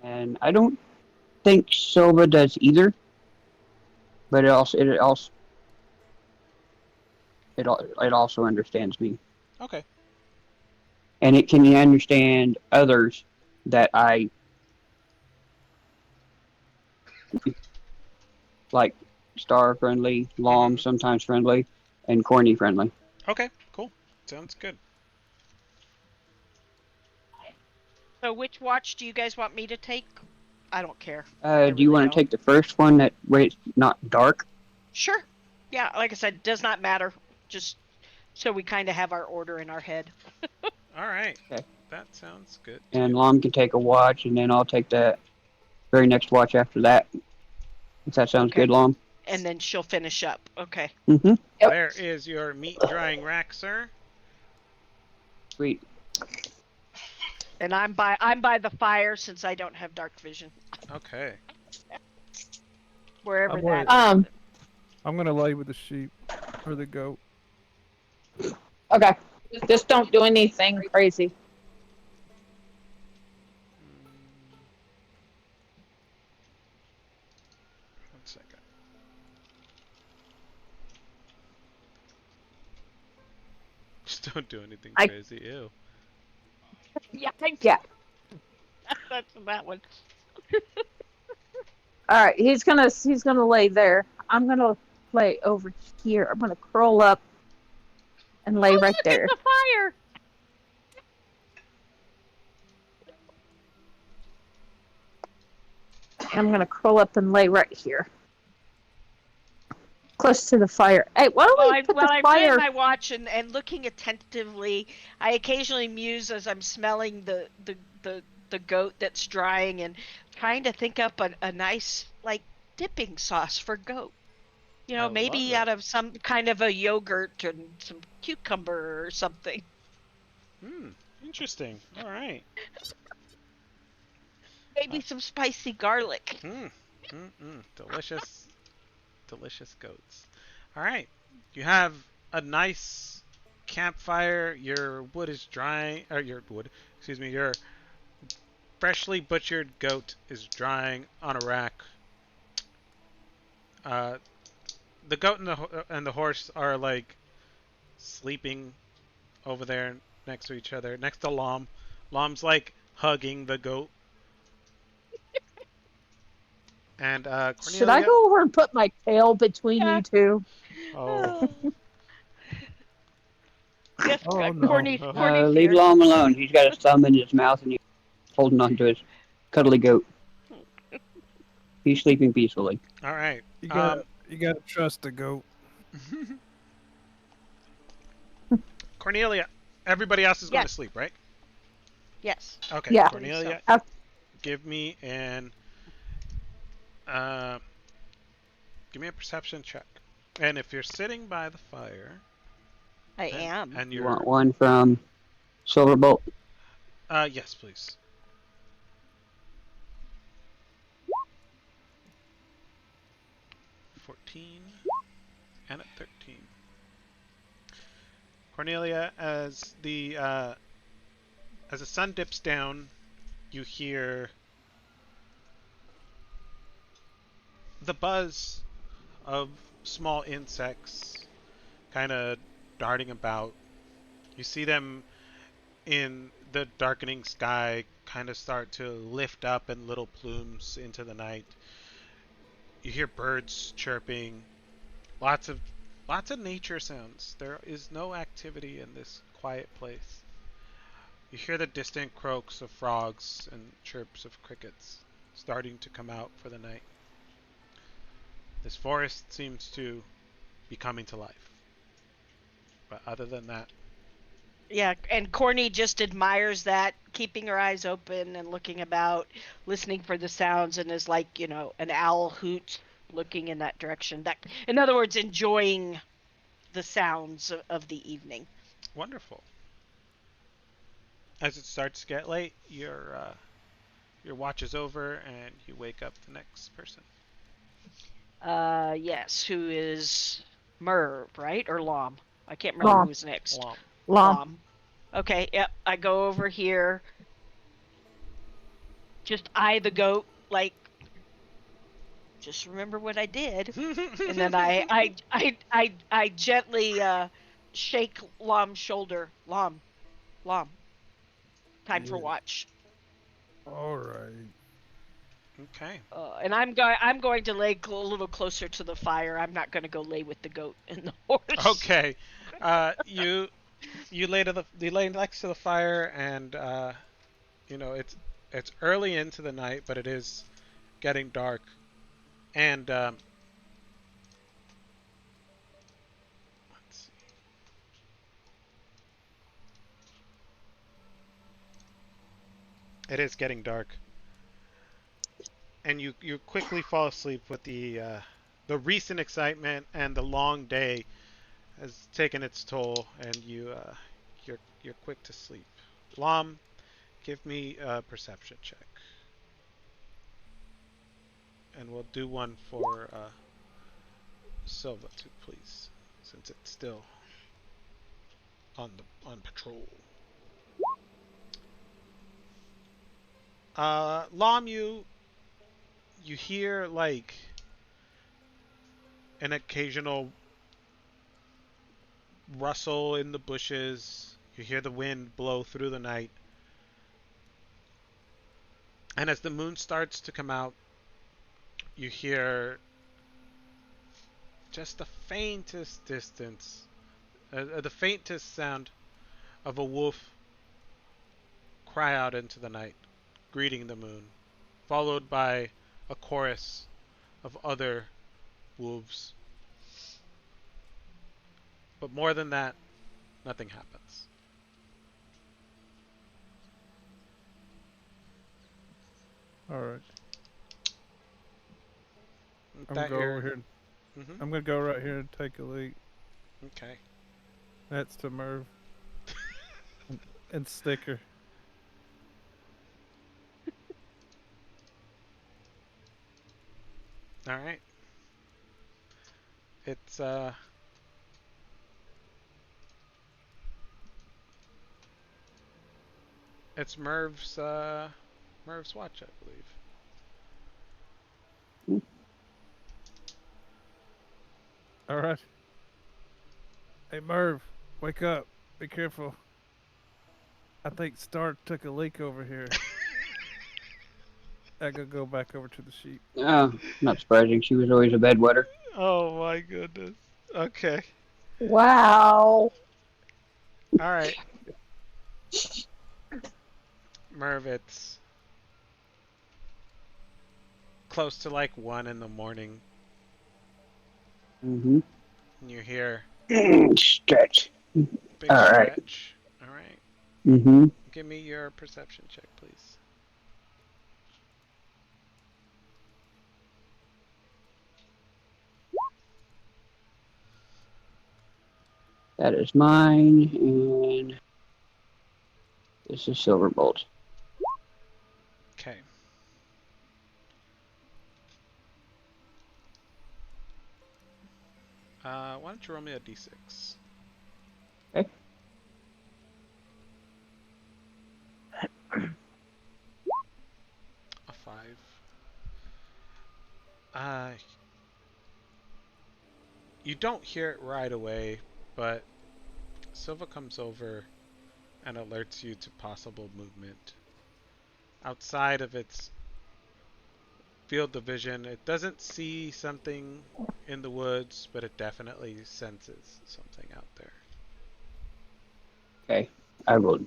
Speaker 4: And I don't think Silva does either. But it also understands me,
Speaker 2: Okay.
Speaker 4: and it can understand others that I like. Star friendly, Lom
Speaker 2: Mhm.
Speaker 4: sometimes friendly, and Corny friendly.
Speaker 2: Okay. Cool. Sounds good.
Speaker 5: So which watch do you guys want me to take? I don't care. I
Speaker 4: Do you
Speaker 5: really
Speaker 4: want to
Speaker 5: don't.
Speaker 4: take the first one that way it's not dark?
Speaker 5: Sure. Yeah, like I said, does not matter. Just so we kind of have our order in our head.
Speaker 2: All right.
Speaker 4: Okay.
Speaker 2: That sounds good
Speaker 4: And
Speaker 2: too.
Speaker 4: Lom can take a watch, and then I'll take the very next watch after that. If that sounds
Speaker 5: Okay.
Speaker 4: good, Lom.
Speaker 5: And then she'll finish up. Okay.
Speaker 4: Mm-hmm.
Speaker 3: Yep.
Speaker 2: There is your meat drying rack, sir.
Speaker 4: Sweet.
Speaker 5: And I'm by the fire since I don't have dark vision.
Speaker 2: Okay.
Speaker 5: Wherever
Speaker 1: I'm
Speaker 5: that
Speaker 1: gonna,
Speaker 5: is.
Speaker 1: I'm gonna lay with the sheep or the goat.
Speaker 3: Okay. Just don't do anything crazy.
Speaker 2: One second. Just don't do anything
Speaker 3: I
Speaker 2: crazy. Ew.
Speaker 5: Yeah, thank you.
Speaker 3: yeah.
Speaker 5: That's that one.
Speaker 3: All right. He's gonna lay there. I'm gonna lay over here. I'm gonna curl up and lay
Speaker 5: Oh,
Speaker 3: right
Speaker 5: look at
Speaker 3: there.
Speaker 5: the fire!
Speaker 3: I'm gonna curl up and lay right here, close to the fire. Hey, why don't we put the
Speaker 5: I'm doing
Speaker 3: fire?
Speaker 5: my watch and looking attentively, I occasionally muse as I'm smelling the goat that's drying and trying to think up a nice like dipping sauce for goat.
Speaker 2: I love
Speaker 5: Maybe
Speaker 2: it.
Speaker 5: out of some kind of a yogurt and some cucumber or something.
Speaker 2: Hmm. Interesting. All right.
Speaker 5: Maybe some spicy garlic.
Speaker 2: Hmm. Delicious, delicious goats. All right. You have a nice campfire. Your wood is drying, or your wood, excuse me, your freshly butchered goat is drying on a rack. Uh, the goat and the horse are like sleeping over there next to each other, next to Lom. Lom's like hugging the goat, and
Speaker 3: Should I
Speaker 2: Cornelia.
Speaker 3: go over and put my tail between
Speaker 5: Yeah.
Speaker 3: you two?
Speaker 2: Oh,
Speaker 5: Yes,
Speaker 1: Oh no.
Speaker 5: Corny's
Speaker 2: oh,
Speaker 5: Corny's
Speaker 4: Leave
Speaker 5: here.
Speaker 4: Lom alone. He's got his thumb in his mouth, and he's holding on to his cuddly goat. He's sleeping peacefully.
Speaker 2: all right.
Speaker 1: You gotta you gotta trust the goat.
Speaker 2: Cornelia, everybody else is going to
Speaker 5: Yes,
Speaker 2: sleep, right?
Speaker 5: yes,
Speaker 2: Okay,
Speaker 3: Yeah.
Speaker 5: I believe so.
Speaker 2: Cornelia, give me an uh, give me a perception check. And if you're sitting by the fire,
Speaker 5: I am.
Speaker 2: And
Speaker 4: You
Speaker 2: you're
Speaker 4: want one from Silverbolt?
Speaker 2: yes, please. 14 and a 13. Cornelia, as the sun dips down, you hear the buzz of small insects kind of darting about. You see them in the darkening sky kind of start to lift up in little plumes into the night. You hear birds chirping, lots of nature sounds. There is no activity in this quiet place. You hear the distant croaks of frogs and chirps of crickets starting to come out for the night. This forest seems to be coming to life. But other than that,
Speaker 5: Yeah, and Corny just admires that, keeping her eyes open and looking about, listening for the sounds, and is like, an owl hoot looking in that direction. That, in other words, enjoying the sounds of the evening.
Speaker 2: wonderful. As it starts to get late, your watch is over and you wake up the next person.
Speaker 5: Yes, who is Merv, right? Or Lom? I can't remember
Speaker 3: Lom.
Speaker 5: who was next.
Speaker 2: Lom.
Speaker 3: Lom.
Speaker 5: Lom. Okay, yep. I go over here, just eye the goat, like, just remember what I did, and then I gently shake Lom's shoulder. Lom, time for
Speaker 1: Yeah.
Speaker 5: watch.
Speaker 1: All right.
Speaker 2: Okay.
Speaker 5: And I'm going to lay a little closer to the fire. I'm not going to go lay with the goat and the horse.
Speaker 2: Okay. You you lay next to the fire, and it's early into the night, but it is getting dark, and let's see. It is getting dark, and you quickly fall asleep with the recent excitement and the long day has taken its toll, and you're quick to sleep. Lom, give me a perception check, and we'll do one for Silva too, please, since it's still on patrol. Lom, you hear like an occasional rustle in the bushes. You hear the wind blow through the night. And as the moon starts to come out, you hear just the faintest distance, the faintest sound of a wolf cry out into the night, greeting the moon, followed by a chorus of other wolves. But more than that, nothing happens.
Speaker 1: All right. I'm gonna
Speaker 2: That
Speaker 1: go
Speaker 2: you're.
Speaker 1: over here.
Speaker 2: Mm-hmm.
Speaker 1: I'm gonna go right here and take a leak.
Speaker 2: Okay.
Speaker 1: That's to Merv and Sticker.
Speaker 2: All right. It's it's Merv's watch, I believe.
Speaker 1: All right. Hey Merv, wake up. Be careful. I think Star took a leak over here. I gotta go back over to the sheep.
Speaker 4: Oh, not surprising. She was always a bedwetter.
Speaker 2: Oh my goodness. Okay.
Speaker 3: Wow.
Speaker 2: All right. Merv, it's close to like 1 in the morning,
Speaker 4: Mm-hmm.
Speaker 2: and you hear
Speaker 4: Stretch.
Speaker 2: big
Speaker 4: All right.
Speaker 2: stretch. All right.
Speaker 4: Mm-hmm.
Speaker 2: Give me your perception check, please.
Speaker 4: That is mine, and this is Silverbolt.
Speaker 2: Okay. Why don't you roll me a d6?
Speaker 4: Okay.
Speaker 2: A 5. Uh, you don't hear it right away, but Silva comes over and alerts you to possible movement outside of its field of vision. It doesn't see something in the woods, but it definitely senses something out there.
Speaker 4: Okay. I will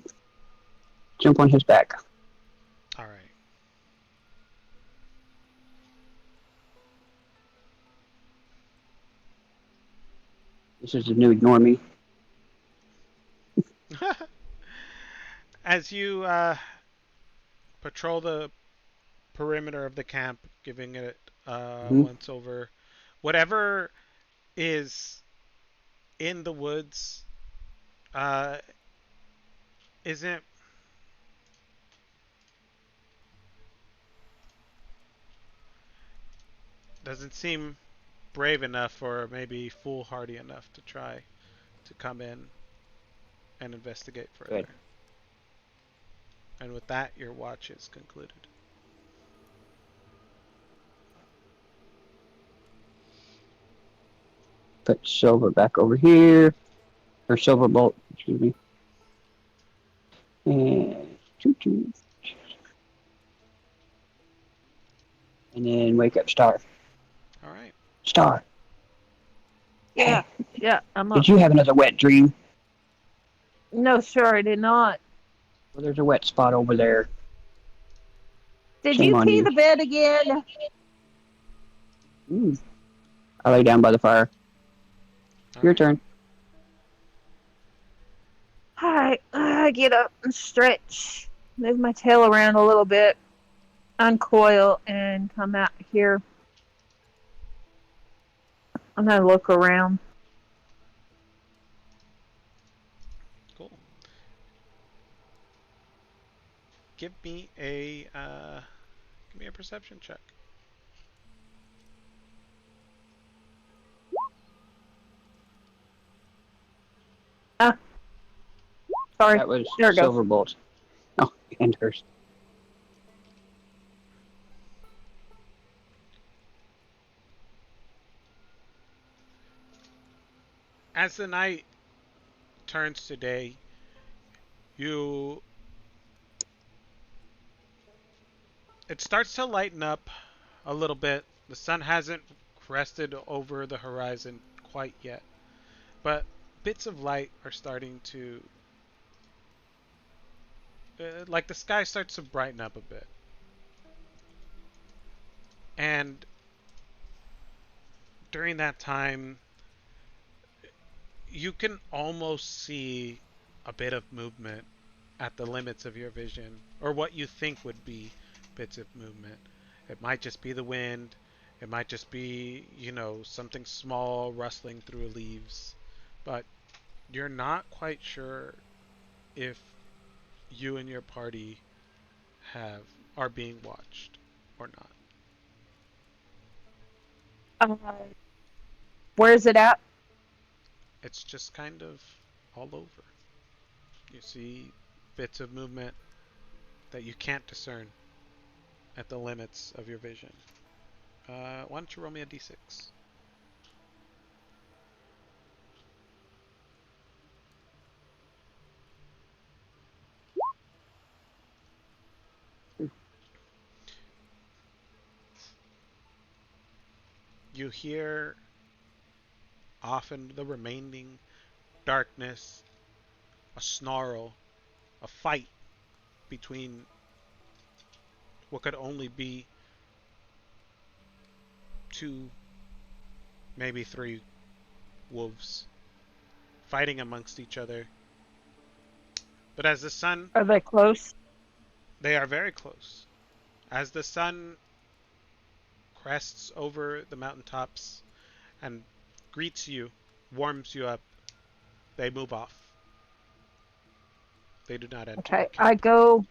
Speaker 4: jump on his back.
Speaker 2: All right.
Speaker 4: This is the new normie.
Speaker 2: As you patrol the perimeter of the camp, giving it
Speaker 4: Mm-hmm.
Speaker 2: once over, whatever is in the woods uh, isn't doesn't seem brave enough or maybe foolhardy enough to try to come in and investigate
Speaker 4: Good.
Speaker 2: further. And with that, your watch is concluded.
Speaker 4: Put Silver back over here. Or Silverbolt, excuse me. And choo-choo. And then wake up Star.
Speaker 2: All right.
Speaker 4: Star.
Speaker 3: Yeah,
Speaker 4: Hey,
Speaker 3: yeah, I'm up.
Speaker 4: did you have another wet dream?
Speaker 3: No, sure, I did not.
Speaker 4: Well, there's a wet spot over there.
Speaker 3: Did
Speaker 4: Shame
Speaker 3: you
Speaker 4: on
Speaker 3: pee
Speaker 4: you.
Speaker 3: the bed again?
Speaker 4: Mm. I lay down by the fire.
Speaker 2: All
Speaker 4: Your
Speaker 2: right.
Speaker 4: turn.
Speaker 3: All right, I get up and stretch, move my tail around a little bit, uncoil, and come out here. I'm gonna look around.
Speaker 2: Cool. Give me a perception check.
Speaker 3: Ah, sorry.
Speaker 4: That was
Speaker 3: There it goes.
Speaker 4: Silverbolt. Oh, and hers.
Speaker 2: As the night turns to day, you it starts to lighten up a little bit. The sun hasn't crested over the horizon quite yet, but bits of light are starting to like the sky starts to brighten up a bit. And during that time, you can almost see a bit of movement at the limits of your vision, or what you think would be bits of movement. It might just be the wind. It might just be, something small rustling through leaves. But you're not quite sure if you and your party have are being watched or not.
Speaker 3: Uh, where is it at?
Speaker 2: It's just kind of all over. You see bits of movement that you can't discern at the limits of your vision. Why don't you roll me a d6? You hear off in the remaining darkness a snarl, a fight between what could only be two, maybe three wolves fighting amongst each other. But as the sun,
Speaker 3: Are they close?
Speaker 2: they are very close. As the sun crests over the mountaintops and greets you, warms you up, They move off. They do not enter
Speaker 3: Okay,
Speaker 2: your
Speaker 3: I
Speaker 2: camp.
Speaker 3: go.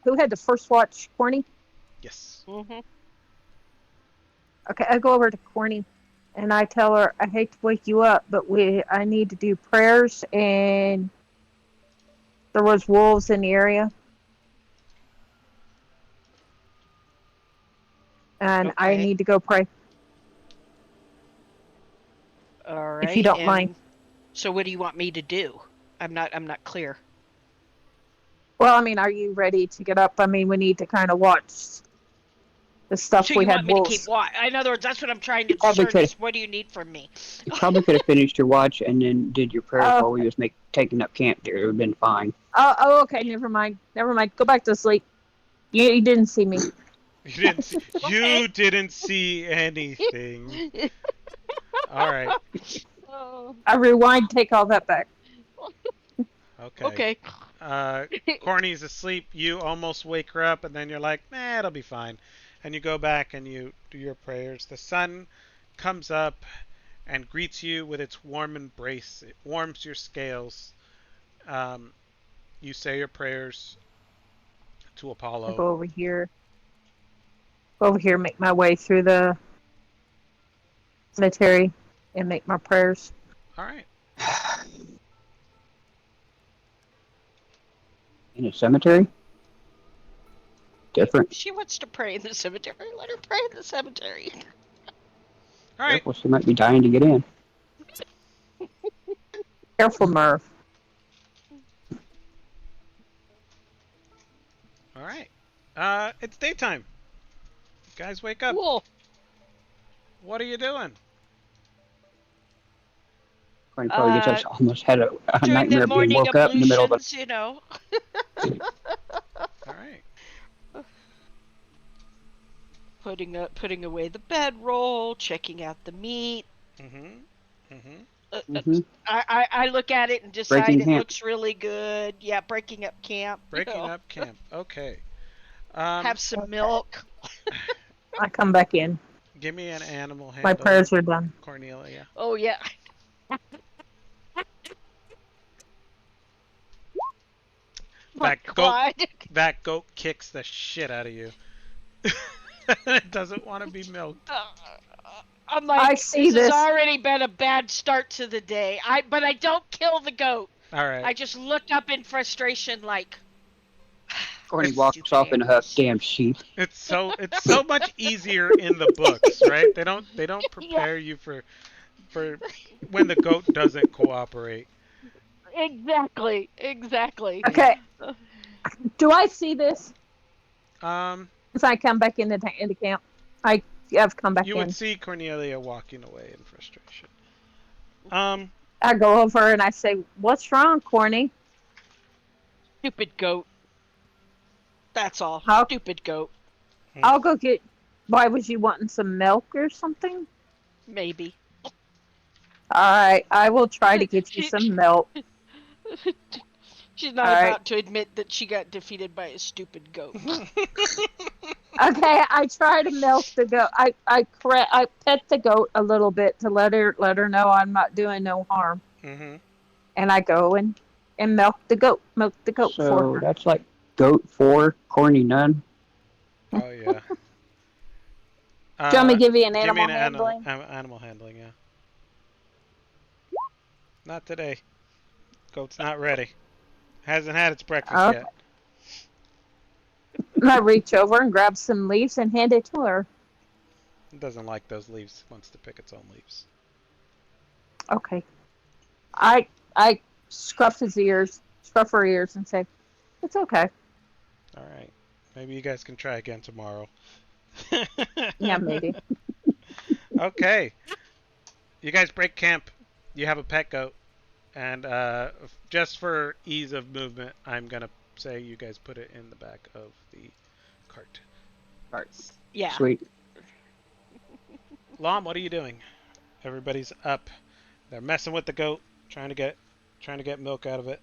Speaker 3: Who had the first watch? Corny?
Speaker 2: Yes.
Speaker 5: Mm-hmm.
Speaker 3: Okay, I go over to Corny and I tell her, I hate to wake you up, but I need to do prayers, and there was wolves in the area. And I
Speaker 5: Okay.
Speaker 3: need to go pray,
Speaker 5: All
Speaker 3: if you
Speaker 5: right.
Speaker 3: don't mind.
Speaker 5: And so, what do you want me to do? I'm not clear.
Speaker 3: Well, I mean, are you ready to get up? I mean, we need to kind of watch the
Speaker 5: So
Speaker 3: stuff. We
Speaker 5: you
Speaker 3: had
Speaker 5: want me to keep
Speaker 3: wolves.
Speaker 5: watch? In other words, that's what I'm trying to
Speaker 4: Probably
Speaker 5: discern.
Speaker 4: could.
Speaker 5: Is what do you need from me?
Speaker 4: You probably could have finished your watch and then did your prayers while we
Speaker 3: Okay.
Speaker 4: was taking up camp there. It would have been fine.
Speaker 3: Okay. Never mind. Never mind. Go back to sleep. You didn't see me.
Speaker 5: Okay.
Speaker 2: You didn't see anything. All right.
Speaker 5: Oh,
Speaker 3: I rewind. Take all that back.
Speaker 2: Okay.
Speaker 5: okay.
Speaker 2: Corny's asleep. You almost wake her up, and then you're like, nah, it'll be fine. And you go back and you do your prayers. The sun comes up and greets you with its warm embrace. It warms your scales. Um, you say your prayers to
Speaker 3: I
Speaker 2: Apollo.
Speaker 3: go over here. Go over here. Make my way through the cemetery and make my prayers.
Speaker 2: All right.
Speaker 4: In a cemetery? Different.
Speaker 5: She wants to pray in the cemetery. Let her pray in the cemetery.
Speaker 2: All right.
Speaker 4: Careful, she might be dying to get in.
Speaker 3: Careful, Merv.
Speaker 2: All right. It's daytime. Guys, wake up.
Speaker 5: Cool.
Speaker 2: What are you doing?
Speaker 4: Corny probably gets us almost had a
Speaker 5: Doing the
Speaker 4: nightmare being
Speaker 5: morning
Speaker 4: woke up in the middle of the
Speaker 5: ablutions, you know.
Speaker 2: All right.
Speaker 5: Putting away the bedroll, checking out the meat.
Speaker 2: Mhm. Mhm.
Speaker 4: hmm
Speaker 5: I look at it and decide
Speaker 4: breaking
Speaker 5: it
Speaker 4: camp.
Speaker 5: looks really good. Yeah, breaking up camp.
Speaker 2: Breaking up camp. Okay.
Speaker 5: Have some
Speaker 3: Okay.
Speaker 5: milk.
Speaker 3: I come back in.
Speaker 2: Give me an animal
Speaker 3: My
Speaker 2: handling,
Speaker 3: prayers are done.
Speaker 2: Cornelia.
Speaker 5: Oh yeah. My
Speaker 2: That goat.
Speaker 5: God.
Speaker 2: That goat kicks the shit out of you. It doesn't want to be milked.
Speaker 5: I'm
Speaker 3: I
Speaker 5: like,
Speaker 3: see
Speaker 5: this has
Speaker 3: this.
Speaker 5: already been a bad start to the day. But I don't kill the goat.
Speaker 2: All right.
Speaker 5: I just look up in frustration, like,
Speaker 4: Corny
Speaker 2: It's
Speaker 4: walks
Speaker 5: stupid
Speaker 4: off in a huff.
Speaker 5: animals.
Speaker 4: Damn sheep.
Speaker 2: it's so much easier in the books, right? They don't
Speaker 5: Yeah,
Speaker 2: prepare you for when the goat doesn't cooperate.
Speaker 5: exactly.
Speaker 3: Okay. Do I see this?
Speaker 2: Um,
Speaker 3: As I come back into camp, I have come back
Speaker 2: you would
Speaker 3: in.
Speaker 2: see Cornelia walking away in frustration. Um,
Speaker 3: I go over and I say, "What's wrong, Corny?"
Speaker 5: Stupid goat. That's all.
Speaker 3: I'll
Speaker 5: Stupid goat.
Speaker 3: I'll go get. Why was you wanting some milk or something?
Speaker 5: Maybe.
Speaker 3: All right, I will try to get you
Speaker 5: she,
Speaker 3: some milk.
Speaker 5: she's
Speaker 3: All
Speaker 5: not
Speaker 3: right.
Speaker 5: about to admit that she got defeated by a stupid goat.
Speaker 3: Okay, I try to milk the goat. I pet the goat a little bit to let her know I'm not doing no harm.
Speaker 2: mhm.
Speaker 3: And I go and milk the goat for
Speaker 4: So
Speaker 3: her.
Speaker 4: that's like goat 4, corny none.
Speaker 2: Oh yeah.
Speaker 3: Do you want me to give you an
Speaker 2: Give me
Speaker 3: animal
Speaker 2: an
Speaker 3: handling?
Speaker 2: animal handling. Yeah. Not today. Goat's not ready. Hasn't had its breakfast
Speaker 3: Okay.
Speaker 2: yet.
Speaker 3: And I reach over and grab some leaves and hand it to her.
Speaker 2: It doesn't like those leaves. It wants to pick its own leaves.
Speaker 3: Okay. I scruff her ears, and say, "It's okay."
Speaker 2: All right. Maybe you guys can try again tomorrow.
Speaker 3: Yeah, maybe.
Speaker 2: Okay. You guys break camp. You have a pet goat. And just for ease of movement, I'm going to say you guys put it in the back of the cart.
Speaker 5: Yeah.
Speaker 4: Sweet.
Speaker 2: Lom, what are you doing? Everybody's up. They're messing with the goat, trying to get milk out of it.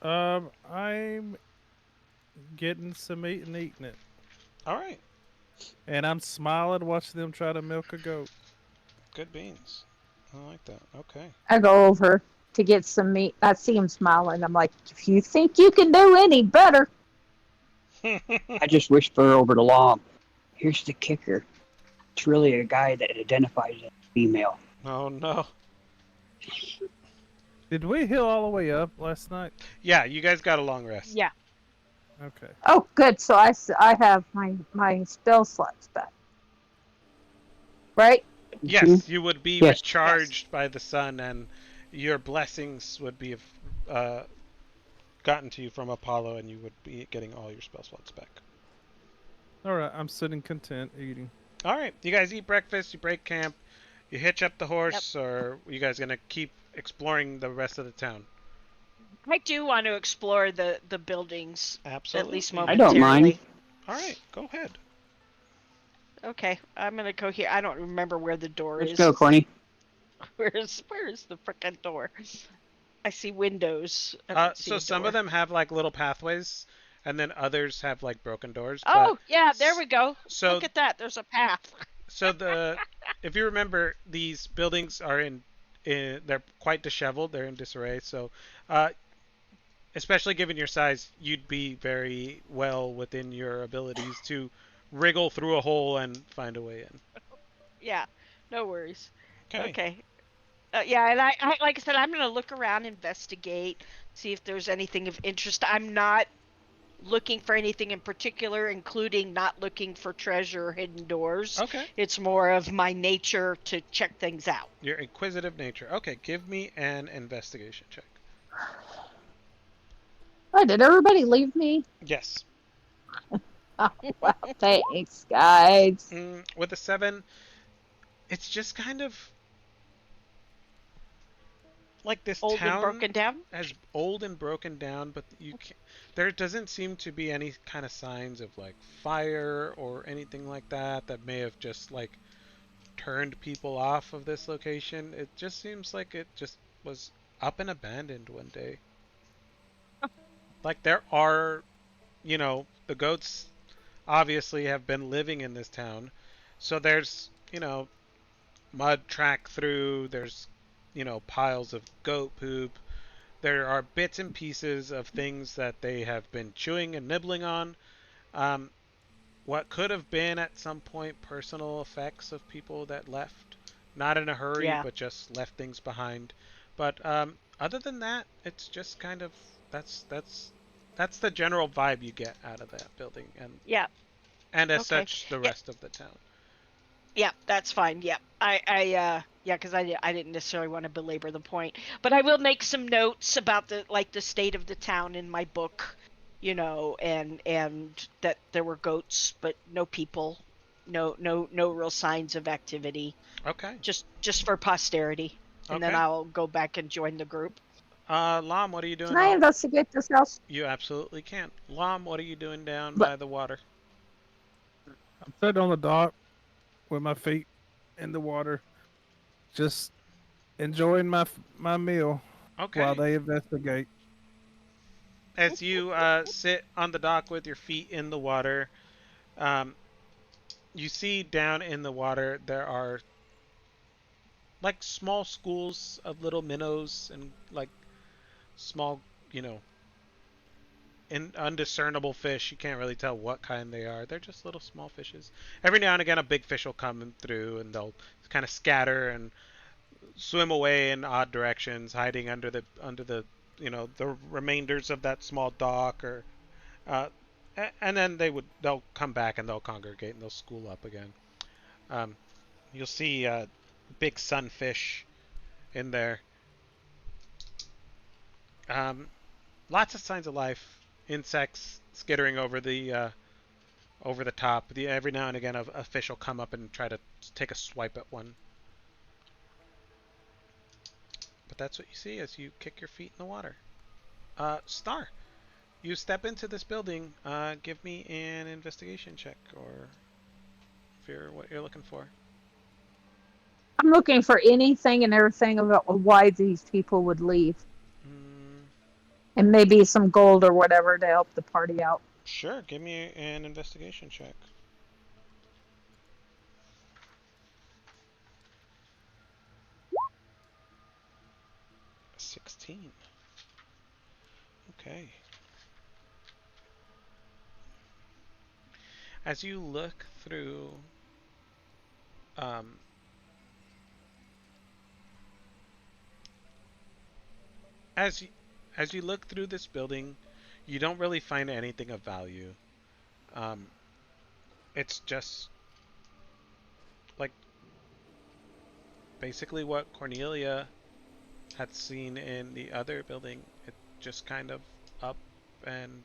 Speaker 1: I'm getting some meat and eating it,
Speaker 2: All right.
Speaker 1: and I'm smiling watching them try to milk a goat.
Speaker 2: Good beans. I like that. Okay.
Speaker 3: I go over to get some meat. I see him smiling. I'm like, if you think you can do any better.
Speaker 4: I just whisper over to Lom. Here's the kicker. It's really a guy that identifies as female.
Speaker 2: Oh no.
Speaker 1: Did we heal all the way up last night?
Speaker 2: Yeah, you guys got a long rest.
Speaker 5: Yeah.
Speaker 1: Okay.
Speaker 3: Oh, good. So I have my spell slots back. Right?
Speaker 2: Yes, you would be
Speaker 4: Yes.
Speaker 2: recharged by the sun, and your blessings would be uh, gotten to you from Apollo, and you would be getting all your spell slots back.
Speaker 1: All right. I'm sitting content eating.
Speaker 2: All right, you guys eat breakfast, you break camp, you hitch up the horse, or are you guys gonna keep exploring the rest of the town?
Speaker 5: I do want to explore the buildings,
Speaker 2: Absolutely.
Speaker 5: at least
Speaker 4: I don't
Speaker 5: momentarily.
Speaker 4: mind.
Speaker 2: All right, go ahead.
Speaker 5: Okay, I'm gonna go here. I don't remember where the door
Speaker 4: Let's
Speaker 5: is.
Speaker 4: go, Corny.
Speaker 5: Where's the frickin' door? I see windows. I don't see
Speaker 2: So
Speaker 5: a
Speaker 2: some
Speaker 5: door.
Speaker 2: of them have like little pathways, and then others have like broken doors.
Speaker 5: Oh yeah, there we go.
Speaker 2: So
Speaker 5: Look at that. There's a path.
Speaker 2: so if you remember, these buildings are they're quite disheveled. They're in disarray. So, especially given your size, you'd be very well within your abilities to wriggle through a hole and find a way in.
Speaker 5: Yeah, no worries.
Speaker 2: Okay.
Speaker 5: Okay. Yeah, and I like I said, I'm gonna look around, investigate, see if there's anything of interest. I'm not looking for anything in particular, including not looking for treasure or hidden doors.
Speaker 2: Okay.
Speaker 5: It's more of my nature to check things out.
Speaker 2: Your inquisitive nature. Okay, give me an investigation check.
Speaker 3: Oh, did everybody leave me?
Speaker 2: Yes.
Speaker 3: Oh, wow. Thanks, guys.
Speaker 2: With a 7, it's just kind of like this
Speaker 5: Old
Speaker 2: town
Speaker 5: and broken down.
Speaker 2: as old and broken down, but there doesn't seem to be any kind of signs of like fire or anything like that that may have just like turned people off of this location. It just seems like it just was up and abandoned one day. Like there are, the goats obviously have been living in this town. So there's, mud track through, there's, piles of goat poop. There are bits and pieces of things that they have been chewing and nibbling on. Um, what could have been at some point personal effects of people that left, not in a hurry,
Speaker 5: Yeah.
Speaker 2: but just left things behind. But other than that, it's just kind of that's the general vibe you get out of that building,
Speaker 5: Yeah.
Speaker 2: and as
Speaker 5: Okay.
Speaker 2: such, the
Speaker 5: Yeah.
Speaker 2: rest of the town.
Speaker 5: Yeah, that's fine. Yeah, yeah, because I didn't necessarily want to belabor the point, but I will make some notes about the state of the town in my book, and that there were goats, but no people, no real signs of activity,
Speaker 2: Okay.
Speaker 5: just for posterity, and then
Speaker 2: Okay.
Speaker 5: I'll go back and join the group.
Speaker 2: Lam, what are you
Speaker 3: Can
Speaker 2: doing?
Speaker 3: I investigate this house?
Speaker 2: You absolutely can. Lam, what are you doing down
Speaker 3: But
Speaker 2: by the water?
Speaker 1: I'm sitting on the dock with my feet in the water, just enjoying my meal
Speaker 2: Okay.
Speaker 1: while they investigate.
Speaker 2: As you sit on the dock with your feet in the water, um, you see down in the water there are like small schools of little minnows and like small, you know, undiscernible fish. You can't really tell what kind they are. They're just little small fishes. Every now and again, a big fish will come through, and they'll kind of scatter and swim away in odd directions, hiding under the the remainders of that small dock, or uh, and then they'll come back and they'll congregate and they'll school up again. Um, you'll see big sunfish in there. Um, Lots of signs of life. Insects skittering over the top. Every now and again, a fish will come up and try to take a swipe at one. But that's what you see as you kick your feet in the water. Star, you step into this building. Give me an investigation check, or if you're what you're looking for.
Speaker 3: I'm looking for anything and everything about why these people would leave,
Speaker 2: Mm,
Speaker 3: and maybe some gold or whatever to help the party out.
Speaker 2: sure, give me an investigation check. 16. Okay. As you look through um, as you, as you look through this building, you don't really find anything of value. Um, it's just like basically what Cornelia had seen in the other building. It just kind of up and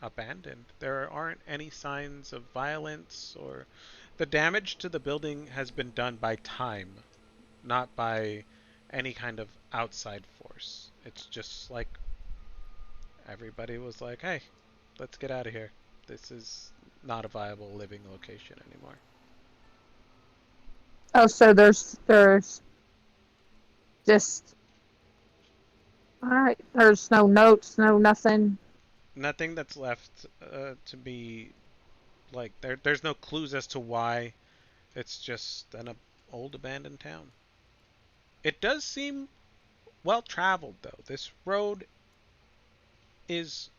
Speaker 2: abandoned. There aren't any signs of violence, or the damage to the building has been done by time, not by any kind of outside force. It's just like everybody was like, hey, let's get out of here. This is not a viable living location anymore.
Speaker 3: Oh, so there's just all right. There's no notes, no nothing.
Speaker 2: Nothing that's left to be like there's no clues as to why. It's just an old abandoned town. It does seem well traveled though. This road is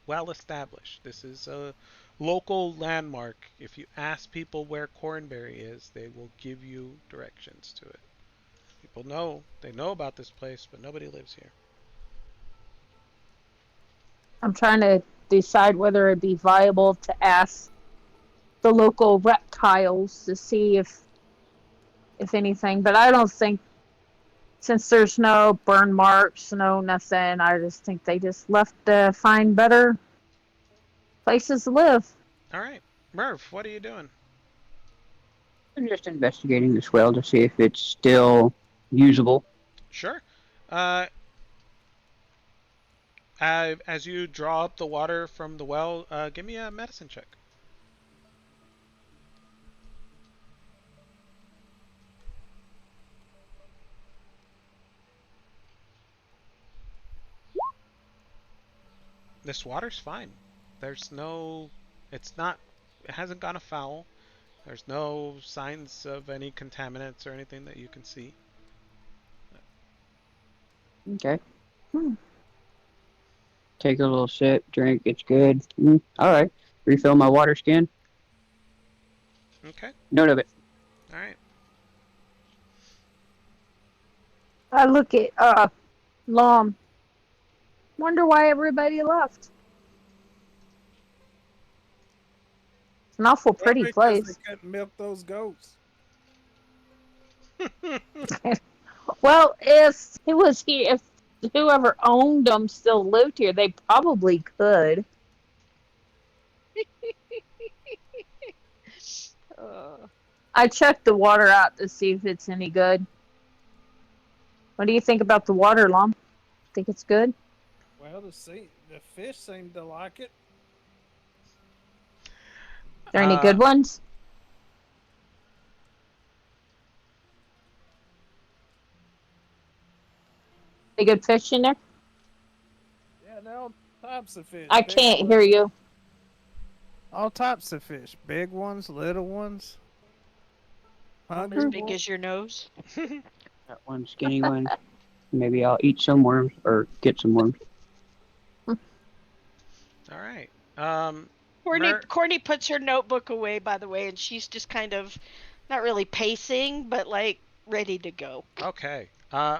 Speaker 2: well established. This is a local landmark. If you ask people where Cornbury is, they will give you directions to it. People know, they know about this place, but nobody lives here.
Speaker 3: I'm trying to decide whether it'd be viable to ask the local reptiles to see if anything. But I don't think, since there's no burn marks, no nothing, I just think they just left to find better places to live.
Speaker 2: All right, Merv, what are you doing?
Speaker 4: I'm just investigating this well to see if it's still usable.
Speaker 2: Sure. Uh, as you draw up the water from the well, give me a medicine check. This water's fine. There's no, it's not, it hasn't gone afoul. There's no signs of any contaminants or anything that you can see.
Speaker 4: Okay. Take a little sip, drink, it's good. Alright. Refill my water skin.
Speaker 2: Okay.
Speaker 4: Note of it.
Speaker 2: All right.
Speaker 3: I look at Lom. Wonder why everybody left. It's an awful pretty
Speaker 1: Because
Speaker 3: place.
Speaker 1: they couldn't milk those goats.
Speaker 3: Well, if it was here, if whoever owned them still lived here, they probably could. I checked the water out to see if it's any good. What do you think about the water, Lom? Think it's good?
Speaker 1: Well, the fish seem to like it.
Speaker 3: Are there any good ones? Any good fish in there?
Speaker 1: Yeah, they're all types of fish.
Speaker 3: I can't hear you.
Speaker 1: All types of fish. Big ones, little ones.
Speaker 5: As big as your nose.
Speaker 4: Got one skinny one. Maybe I'll eat some worms or get some worms.
Speaker 2: All right.
Speaker 5: Courtney puts her notebook away, by the way, and she's just kind of not really pacing, but like ready to go.
Speaker 2: Okay.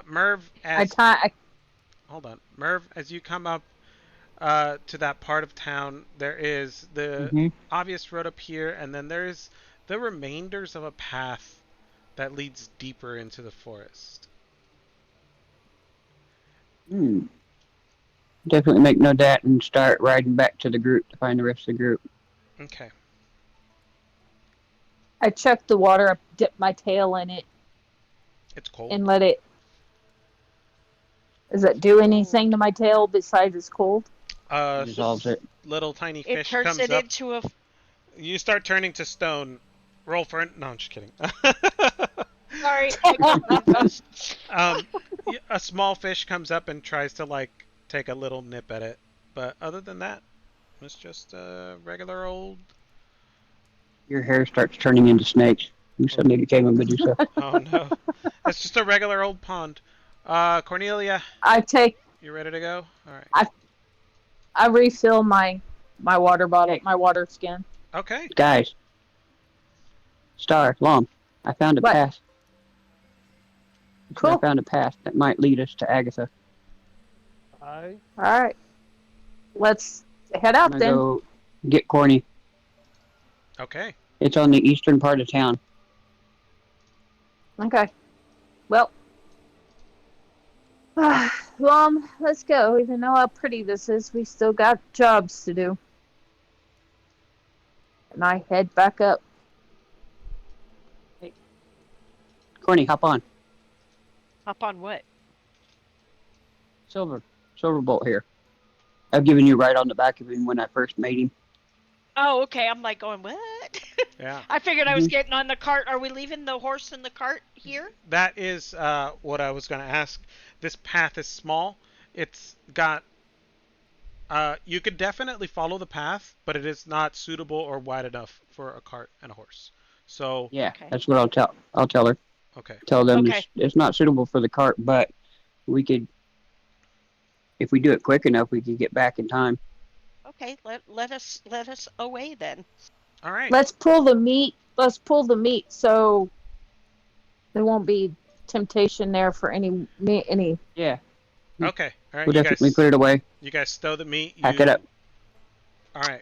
Speaker 2: Merv, hold on. Merv, as you come up to that part of town, there is the obvious road up here, and then there's the remainders of a path that leads deeper into the forest.
Speaker 4: Definitely make note of that and start riding back to the group to find the rest of the group.
Speaker 2: Okay.
Speaker 3: I checked the water, I dipped my tail in it.
Speaker 2: It's cold.
Speaker 3: And let it. Does it do anything to my tail besides it's cold?
Speaker 4: Dissolves it.
Speaker 2: Little tiny
Speaker 5: It
Speaker 2: fish
Speaker 5: turns
Speaker 2: comes
Speaker 5: it
Speaker 2: up.
Speaker 5: into a.
Speaker 2: You start turning to stone. Roll for it. No, I'm just kidding.
Speaker 5: Sorry, I got confused.
Speaker 2: A small fish comes up and tries to like take a little nip at it, but other than that, it's just a regular old.
Speaker 4: Your hair starts turning into snakes. You suddenly became a Medusa.
Speaker 2: Oh no, it's just a regular old pond. Cornelia,
Speaker 3: I take.
Speaker 2: you ready to go? All right.
Speaker 3: I refill my water bottle, my water skin.
Speaker 2: Okay.
Speaker 4: Guys, Star, Lom, I found a
Speaker 3: What?
Speaker 4: path. I
Speaker 3: Cool.
Speaker 4: found a path that might lead us to Agatha.
Speaker 1: All
Speaker 3: right. Let's head
Speaker 4: I'm
Speaker 3: out
Speaker 4: gonna
Speaker 3: then.
Speaker 4: go get Corny.
Speaker 2: Okay.
Speaker 4: It's on the eastern part of town.
Speaker 3: Okay. Well, let's go. Even though how pretty this is, we still got jobs to do. And I head back up.
Speaker 4: Corny, hop on.
Speaker 5: Hop on what?
Speaker 4: Silverbolt here. I've given you right on the back of him when I first made him.
Speaker 5: Oh, okay. I'm like going, what?
Speaker 2: Yeah.
Speaker 5: I figured I was getting on the cart. Are we leaving the horse in the cart here?
Speaker 2: That is what I was going to ask. This path is small. It's got. You could definitely follow the path, but it is not suitable or wide enough for a cart and a horse. So.
Speaker 4: Yeah,
Speaker 5: Okay.
Speaker 4: that's what I'll tell her.
Speaker 2: Okay.
Speaker 4: Tell them
Speaker 5: Okay.
Speaker 4: it's not suitable for the cart, but we could, if we do it quick enough, we could get back in time.
Speaker 5: Okay. Let us away then.
Speaker 2: All right.
Speaker 3: Let's pull the meat. So there won't be temptation there for any.
Speaker 4: Yeah.
Speaker 2: Okay. All right.
Speaker 4: We'll
Speaker 2: You
Speaker 4: definitely
Speaker 2: guys.
Speaker 4: put it away.
Speaker 2: You guys stow the meat.
Speaker 4: Pack it up.
Speaker 2: All right.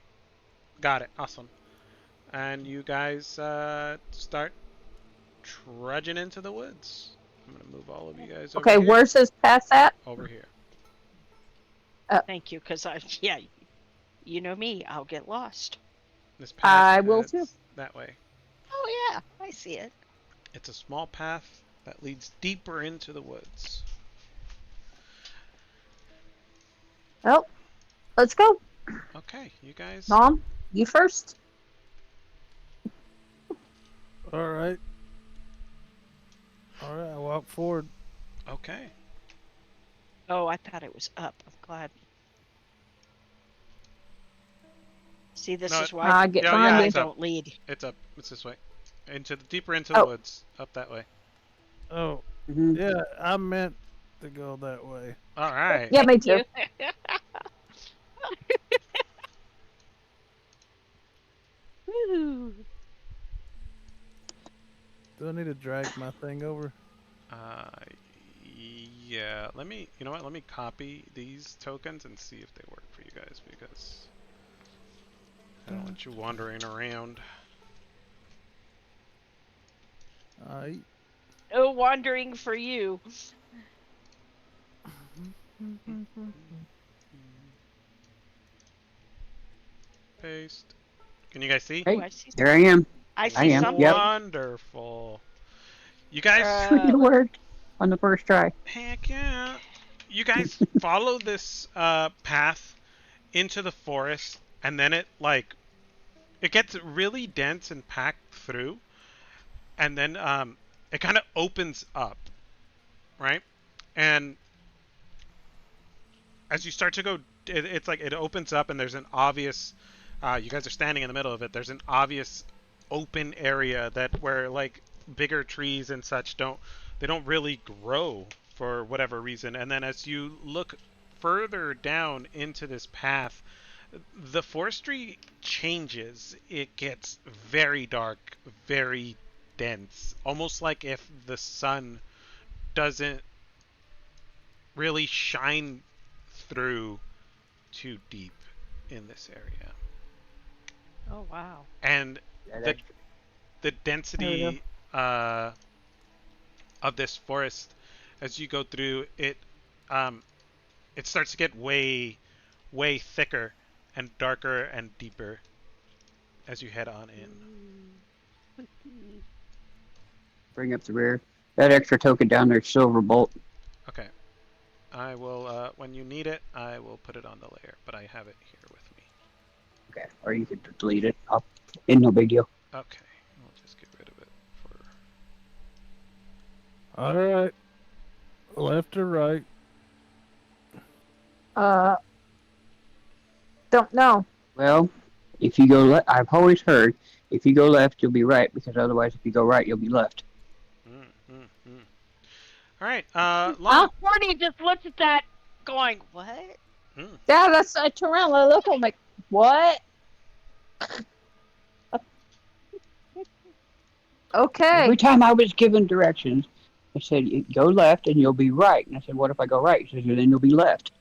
Speaker 2: Got it. Awesome. And you guys start trudging into the woods. I'm gonna move all of you guys over
Speaker 3: Okay,
Speaker 2: here.
Speaker 3: where's this path at?
Speaker 2: Over here.
Speaker 5: Thank you, because you know me, I'll get lost.
Speaker 2: This path
Speaker 3: I will too.
Speaker 2: that way.
Speaker 5: Oh yeah, I see it.
Speaker 2: It's a small path that leads deeper into the woods.
Speaker 3: Well, let's go.
Speaker 2: Okay, you guys.
Speaker 3: Mom, you first.
Speaker 1: All right. I walk forward.
Speaker 2: Okay.
Speaker 5: Oh, I thought it was up. I'm glad. See, this is why
Speaker 3: I get behind
Speaker 5: I
Speaker 3: you.
Speaker 5: don't lead.
Speaker 2: It's up. It's this way. Deeper into the woods. Up that way.
Speaker 1: Oh,
Speaker 4: Mm-hmm.
Speaker 1: yeah, I meant to go that way.
Speaker 2: All right.
Speaker 3: Yeah, me too.
Speaker 5: Woo.
Speaker 1: Do I need to drag my thing over?
Speaker 2: Yeah. Let me. You know what? Let me copy these tokens and see if they work for you guys because I don't want you wandering around.
Speaker 5: No wandering for you.
Speaker 2: Paste. Can you guys see?
Speaker 4: Hey,
Speaker 5: I see.
Speaker 4: here I am.
Speaker 5: I see
Speaker 4: I am,
Speaker 5: something.
Speaker 4: yep.
Speaker 2: Wonderful. You guys.
Speaker 4: It worked on the first try.
Speaker 2: Heck yeah. You guys follow this path into the forest, and then it gets really dense and packed through, and then it kind of opens up, right? And as you start to go, it's like it opens up, and there's an obvious. You guys are standing in the middle of it. There's an obvious open area where like bigger trees and such don't really grow for whatever reason. And then as you look further down into this path, the forestry changes. It gets very dark, very dense, almost like if the sun doesn't really shine through too deep in this area.
Speaker 5: Oh wow.
Speaker 2: And the density of this forest, as you go through it, it starts to get way thicker and darker and deeper as you head on in.
Speaker 4: Bring up the rear. That extra token down there, Silverbolt.
Speaker 2: Okay. I will, when you need it, I will put it on the layer, but I have it here with me.
Speaker 4: Okay, or you could delete it. Ain't no big deal.
Speaker 2: Okay. I'll just get rid of it for...
Speaker 1: All right. Left or right?
Speaker 3: Don't know.
Speaker 4: Well, if you go left, I've always heard if you go left, you'll be right, because otherwise, if you go right, you'll be left.
Speaker 2: All right. Lom.
Speaker 5: Corny just looks at that, going, "What?"
Speaker 2: Mm.
Speaker 3: Yeah, that's I turn around and I look. I'm like, what?
Speaker 4: Every
Speaker 3: Okay.
Speaker 4: time I was given directions, I said, go left and you'll be right. And I said, what if I go right? She said, then you'll be left.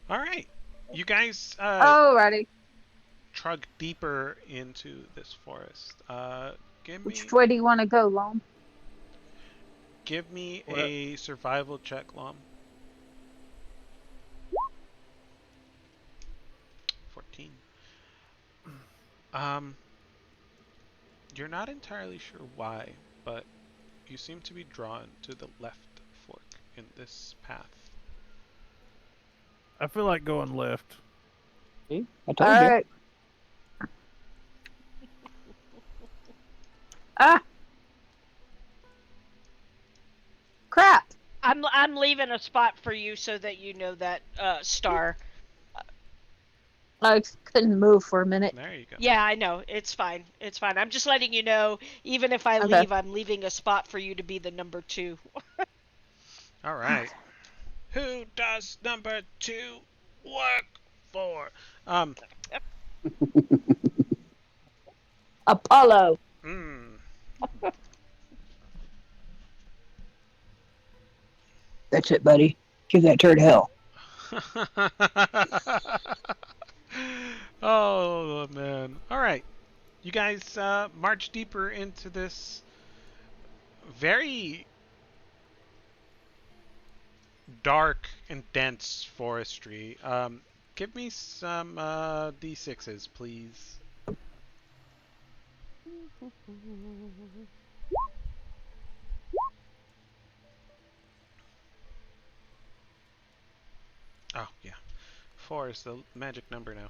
Speaker 2: All right. You guys
Speaker 3: Alrighty.
Speaker 2: trug deeper into this forest. Give
Speaker 3: Which
Speaker 2: me
Speaker 3: way do you want to go, Lom?
Speaker 2: give me
Speaker 1: What?
Speaker 2: a survival check, Lom. 14. Um, you're not entirely sure why, but you seem to be drawn to the left fork in this path.
Speaker 1: I feel like going left.
Speaker 4: See? I
Speaker 3: All
Speaker 4: told you.
Speaker 3: right. Ah, crap.
Speaker 5: I'm leaving a spot for you so that you know that star.
Speaker 3: I couldn't move for a minute.
Speaker 2: There you go.
Speaker 5: Yeah, I know. It's fine. It's fine. I'm just letting you know. Even if I
Speaker 3: Okay.
Speaker 5: leave, I'm leaving a spot for you to be the number 2.
Speaker 2: All right. Who does number 2 work for? Um.
Speaker 3: Apollo.
Speaker 2: Hmm.
Speaker 4: That's it, buddy. Give that turd hell.
Speaker 2: Oh man. All right. You guys march deeper into this very dark and dense forestry. Give me some d6s, please. Oh yeah, 4 is the magic number now.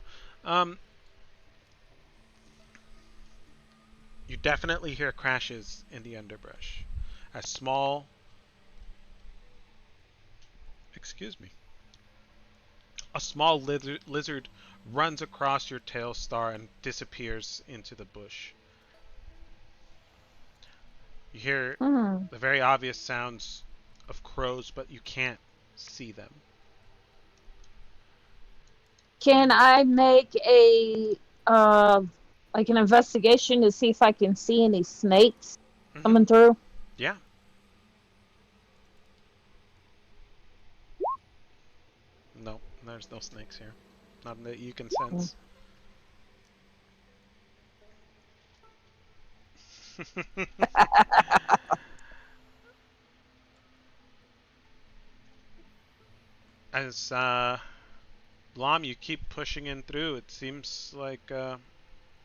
Speaker 2: You definitely hear crashes in the underbrush. A small, excuse me, a small lizard runs across your tail star and disappears into the bush. You hear
Speaker 3: Hmm.
Speaker 2: the very obvious sounds of crows, but you can't see them.
Speaker 3: Can I make a like an investigation to see if I can see any snakes
Speaker 2: Mm-hmm.
Speaker 3: coming through?
Speaker 2: Yeah. No, there's no snakes here. Not that you can sense. As Blom, you keep pushing in through. It seems like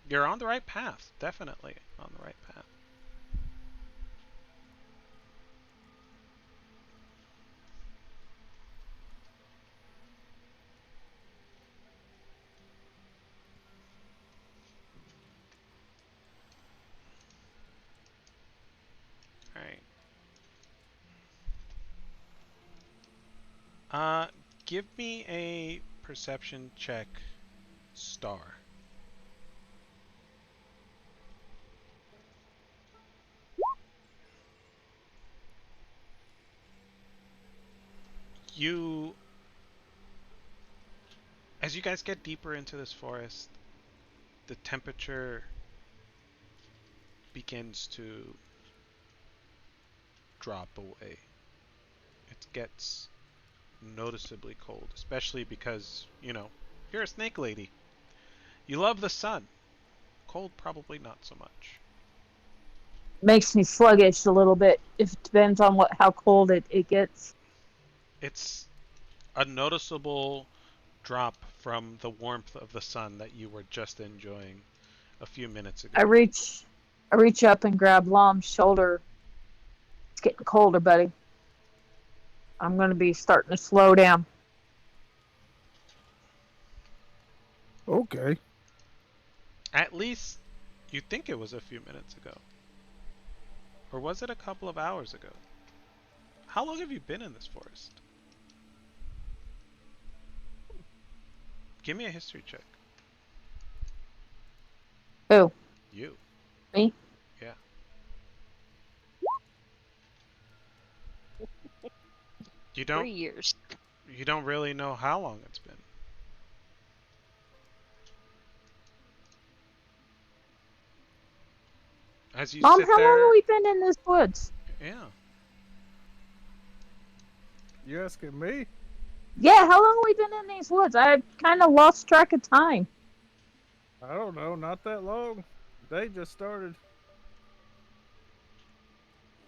Speaker 2: you're on the right path. Definitely on the right path. All right. Uh, give me a perception check, Star. You, as you guys get deeper into this forest, the temperature begins to drop away. It gets noticeably cold, especially because, you're a snake lady. You love the sun. Cold, probably not so much.
Speaker 3: Makes me sluggish a little bit. It depends on how cold it gets.
Speaker 2: It's a noticeable drop from the warmth of the sun that you were just enjoying a few minutes
Speaker 3: I
Speaker 2: ago.
Speaker 3: reach I reach up and grab Lom's shoulder. It's getting colder, buddy. I'm gonna be starting to slow down.
Speaker 1: Okay.
Speaker 2: At least you think it was a few minutes ago. Or was it a couple of hours ago? How long have you been in this forest? Give me a history check.
Speaker 3: Who?
Speaker 2: You.
Speaker 3: Me?
Speaker 2: Yeah. You don't.
Speaker 5: 3 years.
Speaker 2: You don't really know how long it's been. As you
Speaker 3: Mom,
Speaker 2: sit
Speaker 3: how long
Speaker 2: there,
Speaker 3: have we been in this woods?
Speaker 2: yeah.
Speaker 1: You asking me?
Speaker 3: Yeah, how long have we been in these woods? I've kind of lost track of time.
Speaker 1: I don't know. Not that long. They just started.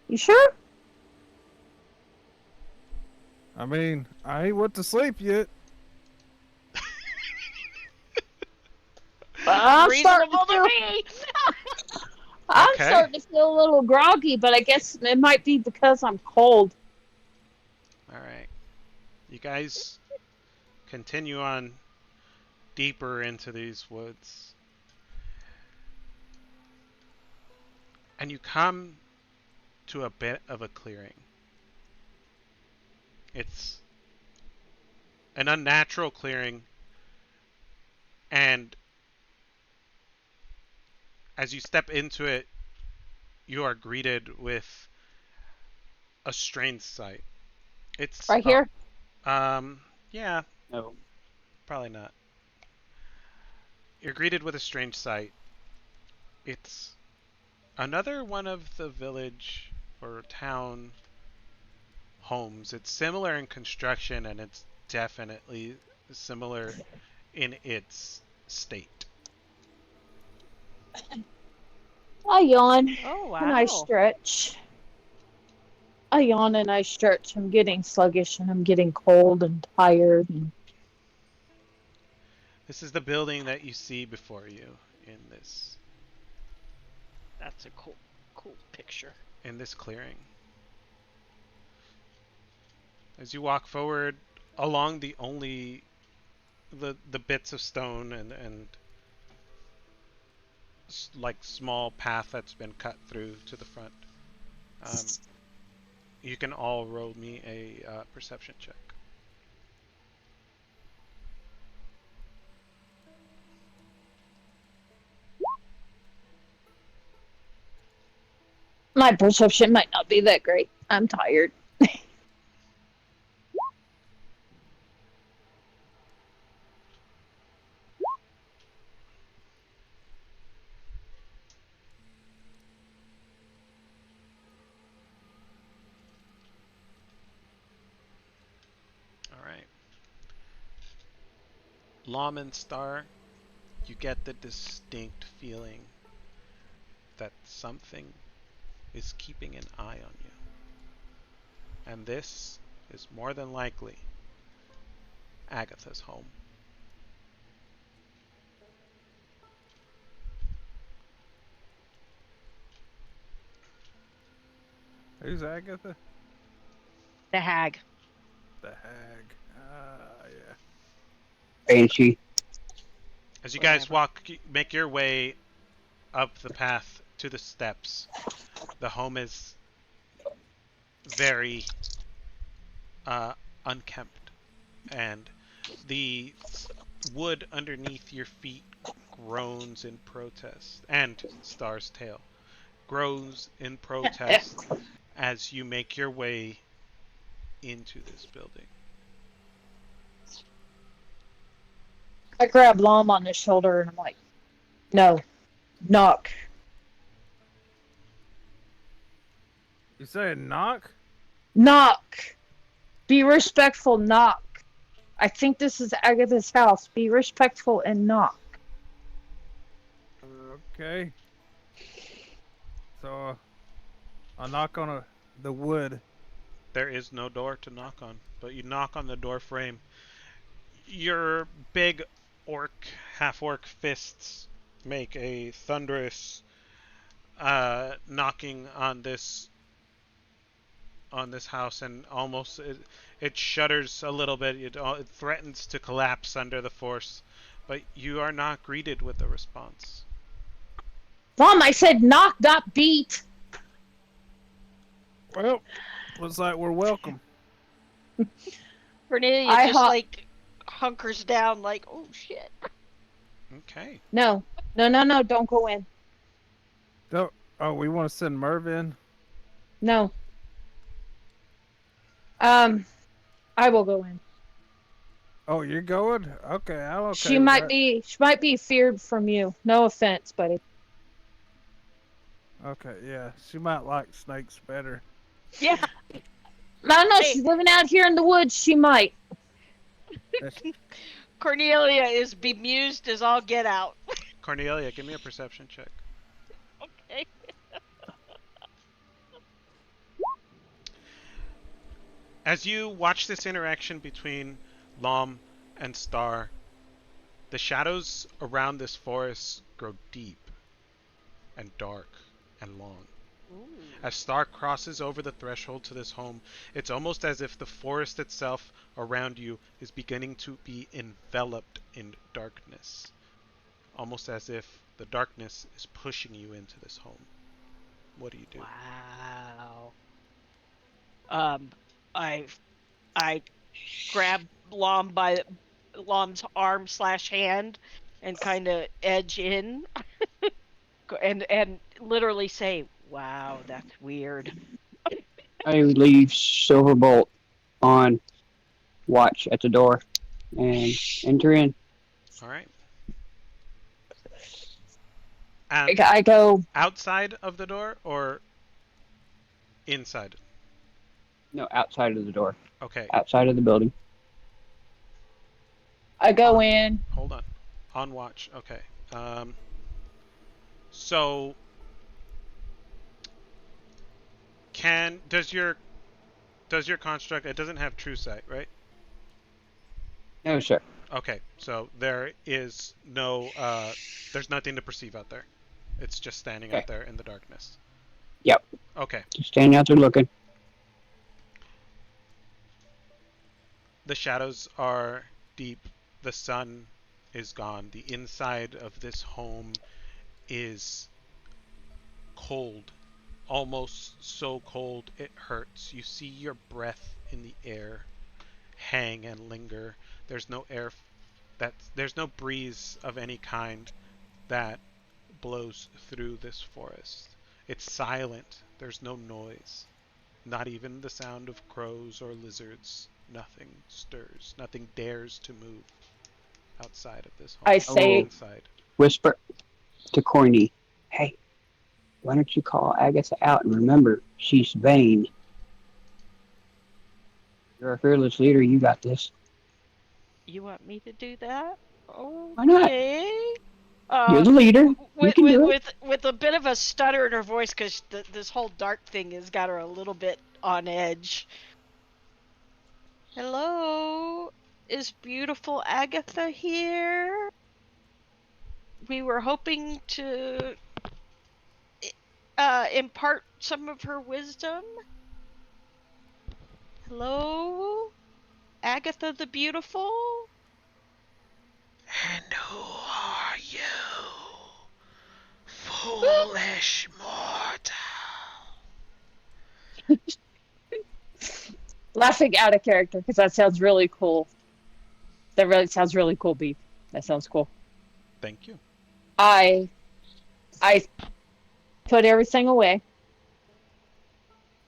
Speaker 3: You sure?
Speaker 1: I mean, I ain't went to sleep yet.
Speaker 3: I'm starting to
Speaker 5: Reasonable to
Speaker 3: feel.
Speaker 5: me.
Speaker 3: I'm
Speaker 2: Okay.
Speaker 3: starting to feel a little groggy, but I guess it might be because I'm cold.
Speaker 2: All right. You guys continue on deeper into these woods. And you come to a bit of a clearing. It's an unnatural clearing, and as you step into it, you are greeted with a strange sight. It's
Speaker 3: Right here?
Speaker 2: yeah,
Speaker 4: No.
Speaker 2: probably not. You're greeted with a strange sight. It's another one of the village or town homes. It's similar in construction and it's definitely similar in its state.
Speaker 3: I yawn
Speaker 5: Oh
Speaker 3: and I
Speaker 5: wow.
Speaker 3: stretch. I yawn and I stretch. I'm getting sluggish and I'm getting cold and tired. And
Speaker 2: This is the building that you see before you
Speaker 5: That's a cool picture.
Speaker 2: in this clearing. As you walk forward along the bits of stone and like small path that's been cut through to the front, um, you can all roll me a perception check.
Speaker 3: my perception might not be that great. I'm tired.
Speaker 2: All right. Lawman Star, you get the distinct feeling that something is keeping an eye on you. And this is more than likely Agatha's home.
Speaker 1: Who's Agatha?
Speaker 5: The hag.
Speaker 1: The hag. Ah, yeah.
Speaker 4: Banshee.
Speaker 2: As you guys
Speaker 5: Whatever.
Speaker 2: make your way up the path to the steps, the home is very unkempt, and the wood underneath your feet groans in protest, and Star's tail groans in protest as you make your way into this building.
Speaker 3: I grab Lom on the shoulder and I'm like, no, knock.
Speaker 1: You saying knock?
Speaker 3: Knock. Be respectful, knock. I think this is Agatha's house. Be respectful and knock.
Speaker 1: Okay. So I knock on the wood.
Speaker 2: There is no door to knock on, but you knock on the door frame. Your big half orc fists make a thunderous knocking on this house, and almost it shudders a little bit. It threatens to collapse under the force, but you are not greeted with a response.
Speaker 3: Mom, I said knock, not beat.
Speaker 1: Well, looks like we're welcome.
Speaker 5: Cornelia
Speaker 3: I
Speaker 5: just like hunkers down like, oh shit.
Speaker 2: Okay.
Speaker 3: No, no, don't go in.
Speaker 1: Don't. Oh, we want to send Merv in.
Speaker 3: No. Um, I will go in.
Speaker 1: Oh, you're going? Okay, I'm okay
Speaker 3: She
Speaker 1: with
Speaker 3: might
Speaker 1: that.
Speaker 3: be she might be feared from you. No offense, buddy.
Speaker 1: Okay, yeah. She might like snakes better.
Speaker 5: Yeah.
Speaker 3: I know
Speaker 5: Hey,
Speaker 3: she's living out here in the woods. She might.
Speaker 1: That's,
Speaker 5: Cornelia is bemused as all get out.
Speaker 2: Cornelia, give me a perception check.
Speaker 5: Okay.
Speaker 2: As you watch this interaction between Lom and Star, the shadows around this forest grow deep and dark and long.
Speaker 5: Ooh.
Speaker 2: As Star crosses over the threshold to this home, it's almost as if the forest itself around you is beginning to be enveloped in darkness. Almost as if the darkness is pushing you into this home. What do you do?
Speaker 5: Wow. Um, I I grab Lom's arm slash hand and kind of edge in and literally say, "Wow, that's weird."
Speaker 4: I leave Silverbolt on watch at the door and enter in.
Speaker 2: All right. And
Speaker 3: I go.
Speaker 2: outside of the door or inside?
Speaker 4: No, outside of the door,
Speaker 2: Okay.
Speaker 4: outside of the building.
Speaker 3: I go
Speaker 2: On.
Speaker 3: in.
Speaker 2: Hold on. On watch. Okay. So can does your construct, it doesn't have true sight, right?
Speaker 4: No, sir.
Speaker 2: Okay. So there is no there's nothing to perceive out there. It's just standing
Speaker 4: Okay.
Speaker 2: out there in the darkness.
Speaker 4: Yep.
Speaker 2: Okay.
Speaker 4: Just standing out there looking.
Speaker 2: The shadows are deep. The sun is gone. The inside of this home is cold, almost so cold it hurts. You see your breath in the air hang and linger. There's no air there's no breeze of any kind that blows through this forest. It's silent. There's no noise. Not even the sound of crows or lizards. Nothing stirs. Nothing dares to move outside of this home
Speaker 3: I
Speaker 2: or
Speaker 3: say,
Speaker 4: Oh,
Speaker 2: inside.
Speaker 4: whisper to Corny, "Hey, why don't you call Agatha out and remember she's vain? You're a fearless leader. You got this.
Speaker 5: You want me to do that?
Speaker 4: Why not?
Speaker 5: Okay.
Speaker 4: You're the leader. You
Speaker 5: With
Speaker 4: can
Speaker 5: with
Speaker 4: do it."
Speaker 5: with with a bit of a stutter in her voice because this whole dark thing has got her a little bit on edge. Hello, is beautiful Agatha here? We were hoping to impart some of her wisdom. Hello, Agatha the beautiful.
Speaker 2: And who are you, foolish mortal?
Speaker 3: laughing out of character because that sounds really cool. That really sounds really cool, Beef. That sounds cool.
Speaker 2: Thank you.
Speaker 3: I I put everything away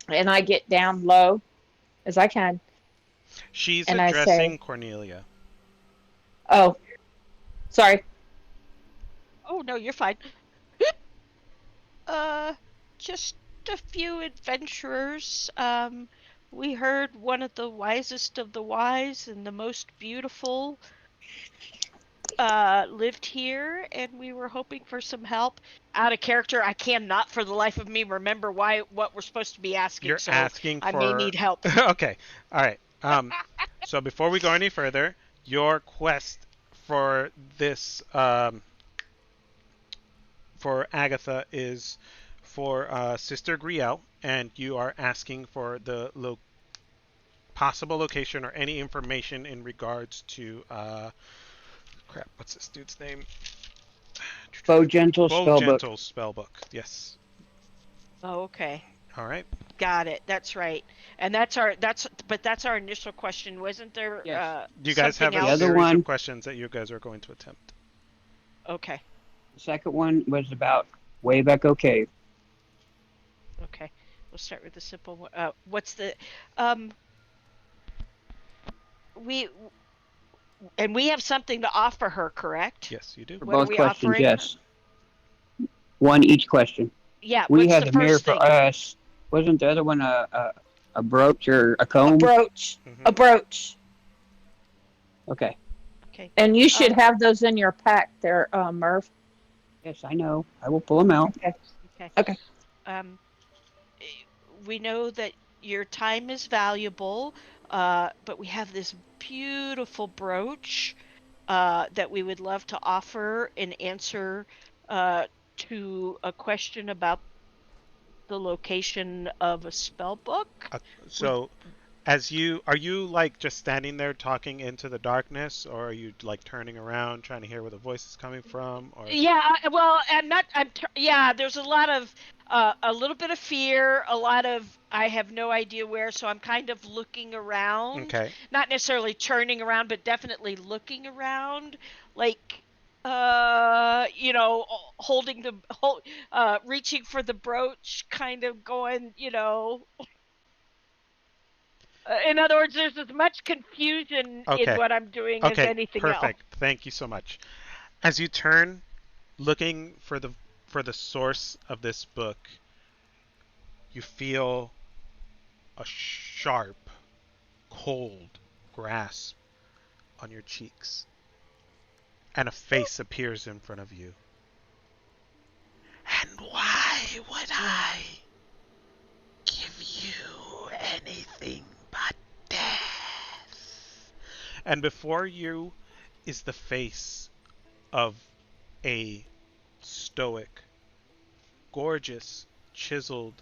Speaker 3: and I get down low as I can
Speaker 2: She's
Speaker 3: and I say,
Speaker 2: addressing Cornelia.
Speaker 3: "Oh, sorry.
Speaker 5: Oh no, you're fine. Uh, just a few adventurers. We heard one of the wisest of the wise and the most beautiful lived here, and we were hoping for some help. Out of character, I cannot for the life of me remember what we're supposed to be asking,
Speaker 2: You're
Speaker 5: so
Speaker 2: asking
Speaker 5: I may
Speaker 2: for.
Speaker 5: need help.
Speaker 2: Okay. All right. So before we go any further, your quest for this for Agatha is for Sister Griel, and you are asking for the possible location or any information in regards to crap. What's this dude's name?
Speaker 4: Bo Gentle
Speaker 2: Bo
Speaker 4: spellbook.
Speaker 2: Gentle's spellbook. Yes.
Speaker 5: Oh, okay.
Speaker 2: All right.
Speaker 5: Got it. That's right. And that's our initial question. Wasn't there
Speaker 4: Yes.
Speaker 2: You guys have
Speaker 5: something
Speaker 2: a
Speaker 4: The other
Speaker 5: else?
Speaker 2: series of
Speaker 4: one,
Speaker 2: questions that you guys are going to attempt.
Speaker 5: Okay.
Speaker 4: the second one was about Wave Echo Cave.
Speaker 5: Okay. We'll start with the simple one. What's the um we have something to offer her, correct?
Speaker 2: Yes, you do.
Speaker 4: For
Speaker 5: What are
Speaker 4: both
Speaker 5: we
Speaker 4: questions,
Speaker 5: offering her?
Speaker 4: yes. One each question.
Speaker 5: Yeah,
Speaker 4: We
Speaker 5: what's
Speaker 4: had
Speaker 5: the
Speaker 4: the mirror
Speaker 5: first
Speaker 4: for
Speaker 5: thing?
Speaker 4: us. Wasn't the other one a brooch or a
Speaker 3: A
Speaker 4: comb?
Speaker 3: brooch.
Speaker 2: Mm-hmm.
Speaker 3: A brooch.
Speaker 4: Okay.
Speaker 5: Okay.
Speaker 3: And you should have those in your pack there, Murph.
Speaker 4: Yes, I know. I will pull them out.
Speaker 3: Okay.
Speaker 5: Okay.
Speaker 3: Okay.
Speaker 5: Um, we know that your time is valuable, but we have this beautiful brooch that we would love to offer in answer to a question about the location of a spell book. Would
Speaker 2: So, are you like just standing there talking into the darkness, or are you like turning around trying to hear where the voice is coming from, or?
Speaker 5: Yeah, well, I'm not. Yeah, there's a little bit of fear, a lot of I have no idea where, so I'm kind of looking around,
Speaker 2: Okay.
Speaker 5: not necessarily turning around, but definitely looking around, like, holding reaching for the brooch, kind of going, in other words, there's as much confusion in
Speaker 2: Okay.
Speaker 5: what I'm doing as
Speaker 2: Okay.
Speaker 5: anything else.
Speaker 2: Perfect. Thank you so much. As you turn, looking for the source of this book, you feel a sharp, cold grasp on your cheeks, and a face appears in front of you. And why would I give you anything but death? And before you is the face of a stoic, gorgeous, chiseled,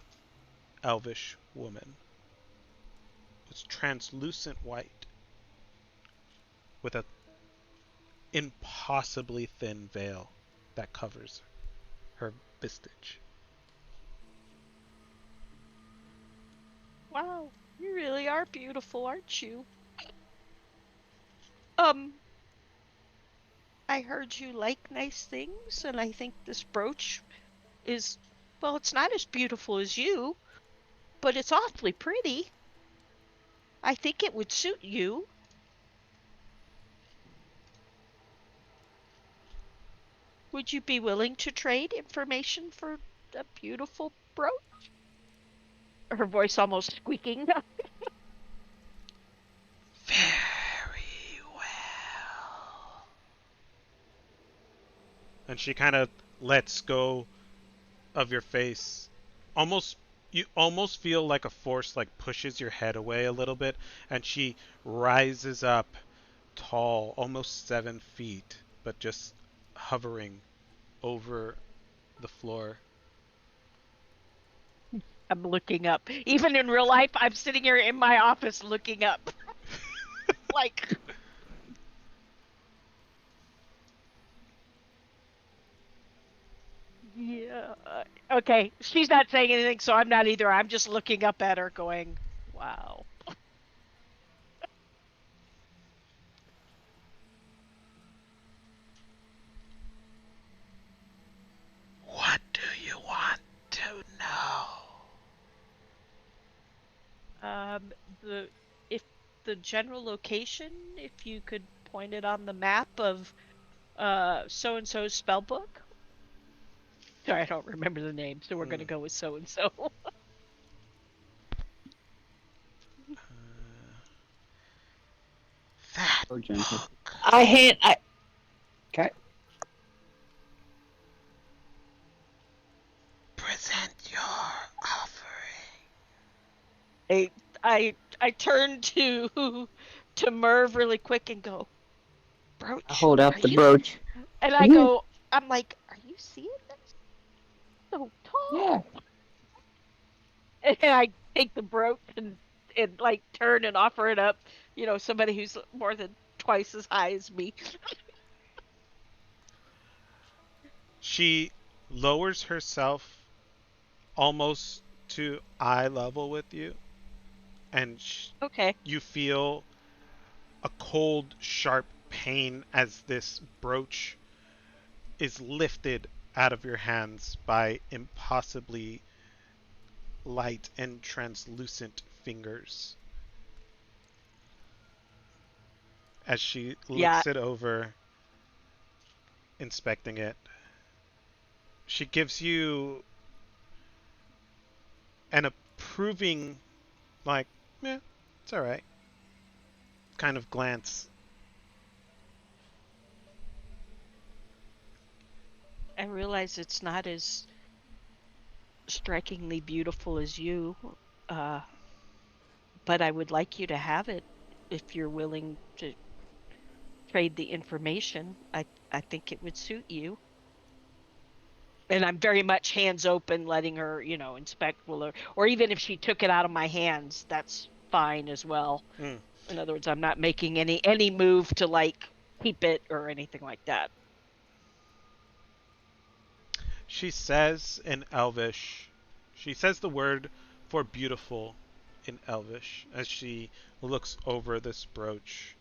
Speaker 2: elvish woman. It's translucent white with an impossibly thin veil that covers her visage.
Speaker 5: Wow, you really are beautiful, aren't you? Um, I heard you like nice things, and I think this brooch is, well, it's not as beautiful as you, but it's awfully pretty. I think it would suit you. Would you be willing to trade information for a beautiful brooch? Her voice almost squeaking.
Speaker 2: Very well. And she kind of lets go of your face. Almost you almost feel like a force like pushes your head away a little bit, and she rises up tall, almost 7 feet, but just hovering over the floor.
Speaker 5: I'm looking up. Even in real life, I'm sitting here in my office looking up. Like, yeah. Okay, she's not saying anything, so I'm not either. I'm just looking up at her going, wow.
Speaker 2: What do you want to know?
Speaker 5: Um, the if the general location, if you could point it on the map of so and so's spell book. Sorry, I don't remember the name, so we're gonna go with so and so.
Speaker 2: That
Speaker 4: So gentle.
Speaker 2: book.
Speaker 3: I
Speaker 4: Okay.
Speaker 2: Present your offering.
Speaker 5: I I turn to Merv really quick and go,
Speaker 4: I
Speaker 5: Brooch,
Speaker 4: hold
Speaker 5: are
Speaker 4: out the
Speaker 5: you?
Speaker 4: brooch.
Speaker 5: And
Speaker 4: Are
Speaker 5: I
Speaker 4: you?
Speaker 5: go, I'm like, are you seeing this? So
Speaker 4: Yeah.
Speaker 5: tall. And I take the brooch and like turn and offer it up. Somebody who's more than twice as high as me.
Speaker 2: She lowers herself almost to eye level with you, and
Speaker 5: Okay.
Speaker 2: you feel a cold, sharp pain as this brooch is lifted out of your hands by impossibly light and translucent fingers. as she
Speaker 5: Yeah.
Speaker 2: looks it over, inspecting it. She gives you an approving, like, yeah, it's all right, kind of glance.
Speaker 5: I realize it's not as strikingly beautiful as you, uh, but I would like you to have it if you're willing to trade the information. I think it would suit you. And I'm very much hands open, letting her, inspect or even if she took it out of my hands, that's fine as well.
Speaker 2: Mm.
Speaker 5: In other words, I'm not making any move to like keep it or anything like that.
Speaker 2: She says in Elvish, she says the word for beautiful in Elvish as she looks over this brooch,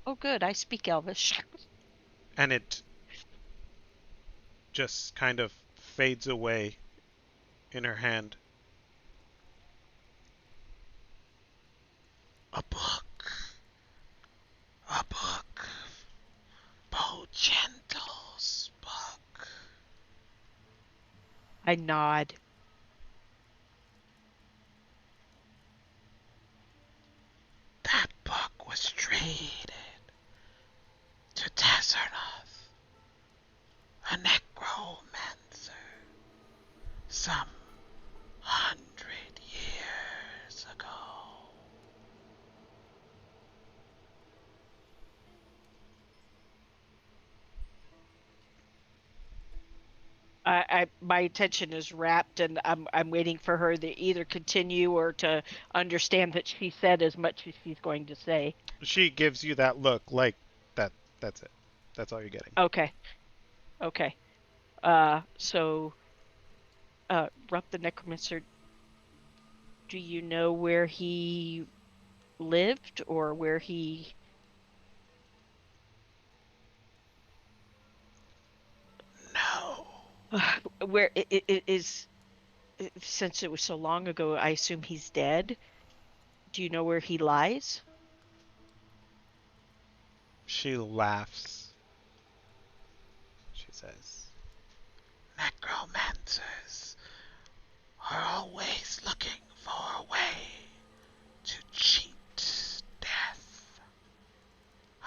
Speaker 5: Oh, good. I speak Elvish.
Speaker 2: and it just kind of fades away in her hand. A book. A book. Bo Gentle's book.
Speaker 5: I nod.
Speaker 2: That book was traded to Tazarnoth, a necromancer, some 100 years ago.
Speaker 5: My attention is rapt, and I'm waiting for her to either continue or to understand that she said as much as she's going to say.
Speaker 2: She gives you that look like that. That's it. That's all you're getting.
Speaker 5: Okay. Okay. So, Rupp the Necromancer, do you know where he lived or where he
Speaker 2: No.
Speaker 5: where it is since it was so long ago, I assume he's dead. Do you know where he lies?
Speaker 2: She laughs. She says, necromancers are always looking for a way to cheat death.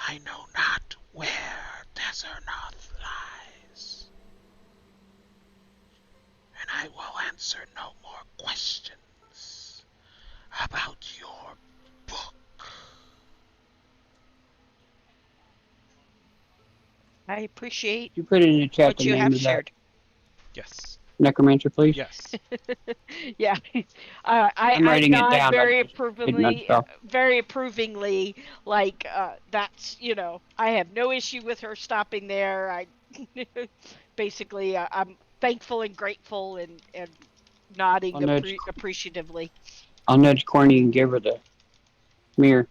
Speaker 2: I know not where Desernoth lies, and I will answer no more questions about your book.
Speaker 5: I appreciate
Speaker 4: You put in the chat the
Speaker 5: what you
Speaker 4: name
Speaker 5: have
Speaker 4: of that
Speaker 5: shared.
Speaker 2: Yes.
Speaker 4: necromancer, please.
Speaker 2: Yes.
Speaker 5: Yeah, I
Speaker 4: I'm
Speaker 5: I
Speaker 4: writing it
Speaker 5: nod
Speaker 4: down. I
Speaker 5: very
Speaker 4: just didn't
Speaker 5: approvingly,
Speaker 4: understand.
Speaker 5: like that's I have no issue with her stopping there. I basically I'm thankful and grateful and nodding appreciatively.
Speaker 4: I'll nudge Corny and give her the mirror.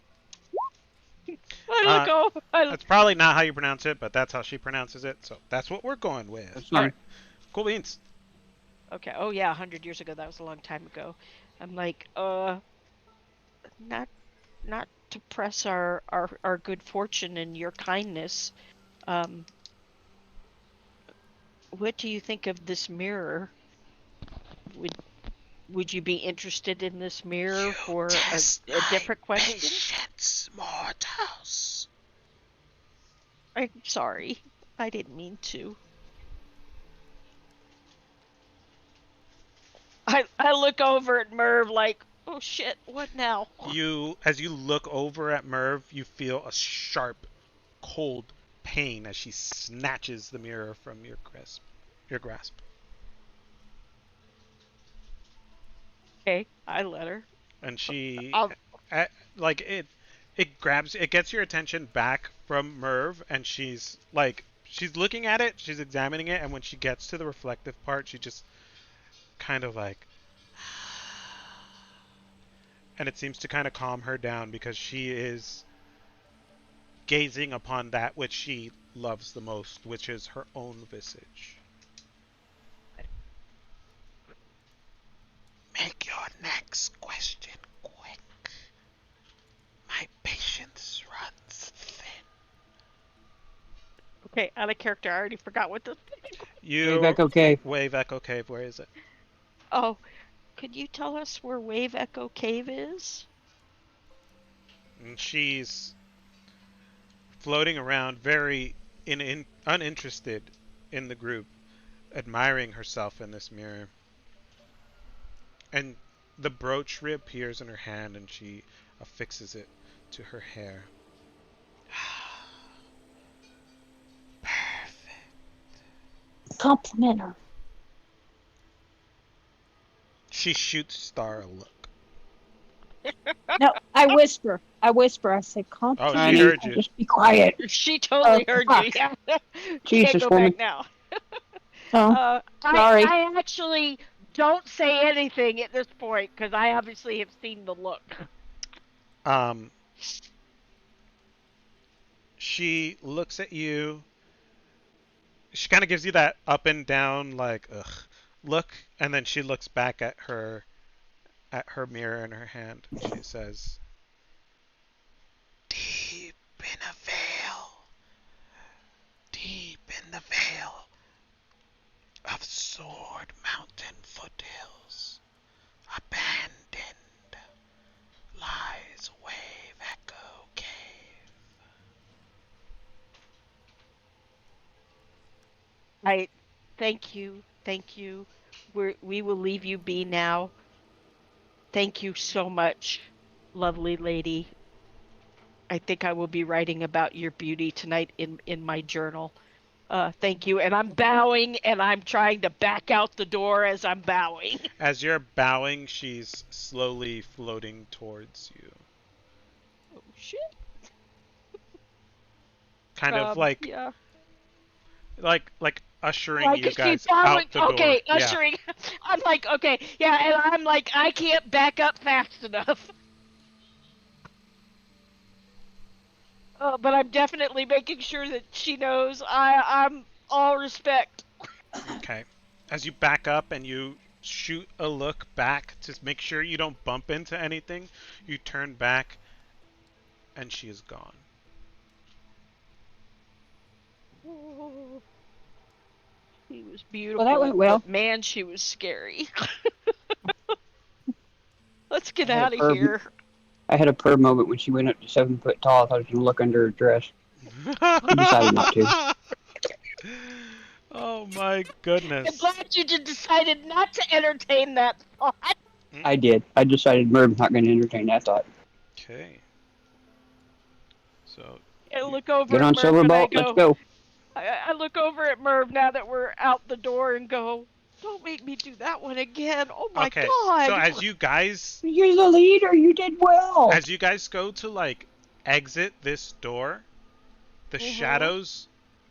Speaker 5: I
Speaker 2: Uh,
Speaker 5: look over.
Speaker 2: that's probably not how you pronounce it, but that's how she pronounces it, so that's what we're going with.
Speaker 4: That's
Speaker 2: All
Speaker 4: fine.
Speaker 2: right. Cool beans.
Speaker 5: Okay. Oh yeah, 100 years ago. That was a long time ago. I'm like, not not to press our good fortune and your kindness. Um, what do you think of this mirror? Would would you be interested in this
Speaker 2: You
Speaker 5: mirror for
Speaker 2: test
Speaker 5: a
Speaker 2: my
Speaker 5: different question?
Speaker 2: patience, mortals.
Speaker 5: I'm sorry. I didn't mean to. I look over at Merv like, oh shit, what now?
Speaker 2: As you look over at Merv, you feel a sharp, cold pain as she snatches the mirror from your grasp. Your grasp.
Speaker 5: Okay, I let her.
Speaker 2: And she,
Speaker 5: I'll
Speaker 2: eh, like it gets your attention back from Merv, and she's looking at it, she's examining it, and when she gets to the reflective part, she just kind of like, and it seems to kind of calm her down because she is gazing upon that which she loves the most, which is her own visage. Make your next question quick. My patience runs thin.
Speaker 5: Okay, out of character. I already forgot what this.
Speaker 2: You
Speaker 4: Echo Cave.
Speaker 2: Wave Echo Cave. Where is it?
Speaker 5: Oh, could you tell us where Wave Echo Cave is?
Speaker 2: And she's floating around, very uninterested in the group, admiring herself in this mirror. And the brooch reappears in her hand, and she affixes it to her hair. Perfect.
Speaker 3: Compliment her.
Speaker 2: She shoots Star a look.
Speaker 3: No, I whisper. I say,
Speaker 2: Oh, she
Speaker 3: compliment.
Speaker 4: Honey,
Speaker 2: heard you.
Speaker 4: just be quiet.
Speaker 5: She totally heard you.
Speaker 4: Fuck.
Speaker 5: Yeah, can't
Speaker 4: Jesus,
Speaker 5: go
Speaker 4: woman.
Speaker 5: back now.
Speaker 3: Oh, sorry.
Speaker 5: I actually don't say anything at this point because I obviously have seen the look.
Speaker 2: Um, she looks at you. She kind of gives you that up and down, like, ugh, look, and then she looks back at her mirror in her hand, and she says, "Deep in a veil, deep in the veil of Sword Mountain foothills, abandoned, lies Wave Echo Cave."
Speaker 5: I thank you, thank you. We will leave you be now. Thank you so much, lovely lady. I think I will be writing about your beauty tonight in my journal. Thank you. And I'm bowing and I'm trying to back out the door as I'm bowing.
Speaker 2: As you're bowing, she's slowly floating towards you.
Speaker 5: Oh shit.
Speaker 2: Kind of like
Speaker 5: Yeah.
Speaker 2: like ushering
Speaker 5: Like
Speaker 2: you
Speaker 5: she's
Speaker 2: guys
Speaker 5: bowing.
Speaker 2: out the door.
Speaker 5: Okay,
Speaker 2: Yeah.
Speaker 5: ushering. I'm like, okay, yeah, and I'm like, I can't back up fast enough. But I'm definitely making sure that she knows I'm all respect.
Speaker 2: Okay. As you back up and you shoot a look back to make sure you don't bump into anything, you turn back and she is gone.
Speaker 5: Oh, she was
Speaker 4: Well, that
Speaker 5: beautiful,
Speaker 4: went well.
Speaker 5: but man, she was scary. Let's get
Speaker 4: I had a
Speaker 5: out of
Speaker 4: perv.
Speaker 5: here.
Speaker 4: I had a perv moment when she went up to 7 foot tall. I thought I was gonna look under her dress. I decided not to.
Speaker 2: Oh my
Speaker 5: I'm
Speaker 2: goodness.
Speaker 5: glad you decided not to entertain that thought.
Speaker 4: I did. I decided Merv's not gonna entertain that thought.
Speaker 2: Okay. So
Speaker 5: I
Speaker 2: you,
Speaker 5: look over
Speaker 4: Get
Speaker 5: at
Speaker 4: on
Speaker 5: Merv and I
Speaker 4: Silverbolt. Let's
Speaker 5: go,
Speaker 4: go.
Speaker 5: I look over at Merv now that we're out the door and go, don't make me do that one again. Oh my
Speaker 2: okay. So
Speaker 5: god.
Speaker 4: You're the leader. You did well.
Speaker 2: as you guys go to like exit this door, the shadows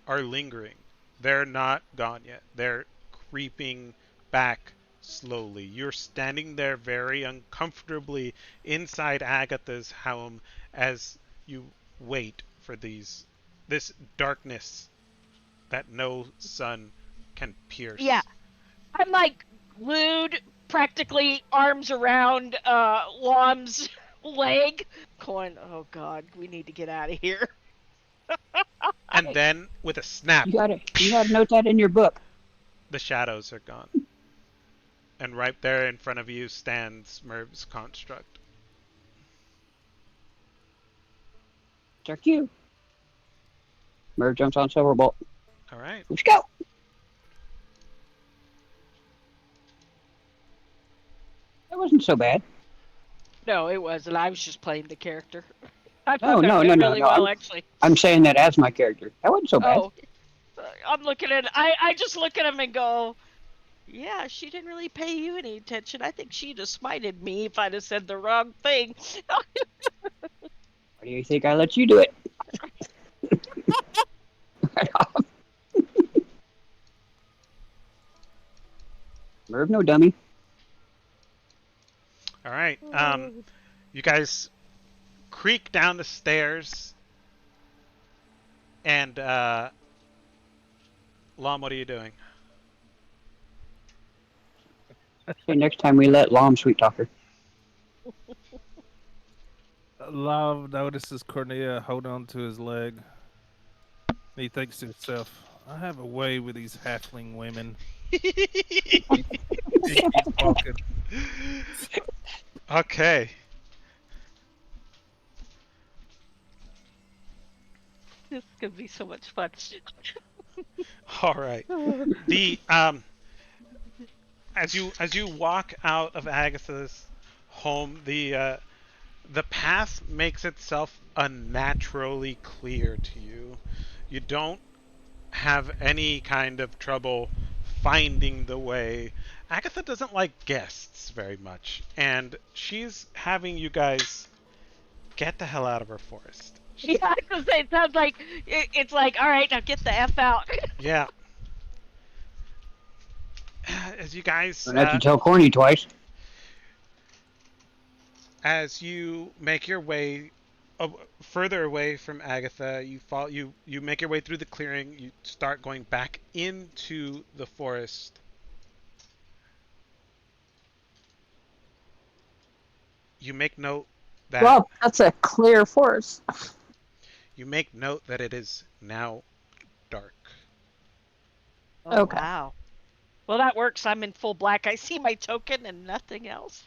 Speaker 2: are lingering. They're not gone yet. They're creeping back slowly. You're standing there very uncomfortably inside Agatha's home as you wait for this darkness that no sun can
Speaker 5: Yeah,
Speaker 2: pierce.
Speaker 5: I'm like glued, practically arms around Lom's leg. Going, oh god, we need to get out of here.
Speaker 2: And then with a snap,
Speaker 4: You gotta note that in your book.
Speaker 2: the shadows are gone. And right there in front of you stands Merv's construct.
Speaker 4: It's our cue. Merv jumps on Silverbolt.
Speaker 2: All right.
Speaker 4: Let's go. That wasn't so bad.
Speaker 5: No, it wasn't. I was just playing the character. I
Speaker 4: No,
Speaker 5: thought that
Speaker 4: no,
Speaker 5: went
Speaker 4: no, no,
Speaker 5: really
Speaker 4: no.
Speaker 5: well, actually.
Speaker 4: I'm saying that as my character. That wasn't so bad.
Speaker 5: Oh, I'm looking at. I just look at him and go, yeah, she didn't really pay you any attention. I think she'd have smited me if I'd have said the wrong thing.
Speaker 4: Why do you think I let you do it? Right off. Merv, no dummy.
Speaker 2: All right. You guys creak down the stairs, and Lom, what are you doing?
Speaker 4: Okay, next time we let Lom sweet talk her.
Speaker 1: Love notices Cornelia hold on to his leg. He thinks to himself, I have a way with these halfling women. He keeps walking.
Speaker 2: Okay.
Speaker 5: This is gonna be so much fun.
Speaker 2: All right. The as you walk out of Agatha's home, the path makes itself unnaturally clear to you. You don't have any kind of trouble finding the way. Agatha doesn't like guests very much, and she's having you guys get the hell out of her forest.
Speaker 5: Yeah, I was gonna say it sounds like it's like, all right, now get the f out.
Speaker 2: Yeah. As you guys,
Speaker 4: Don't have to tell Corny twice.
Speaker 2: as you make your way further away from Agatha, you make your way through the clearing. You start going back into the forest. You make note that
Speaker 3: Well, that's a clear forest.
Speaker 2: it is now dark.
Speaker 5: Oh
Speaker 3: Okay.
Speaker 5: wow. Well, that works. I'm in full black. I see my token and nothing else.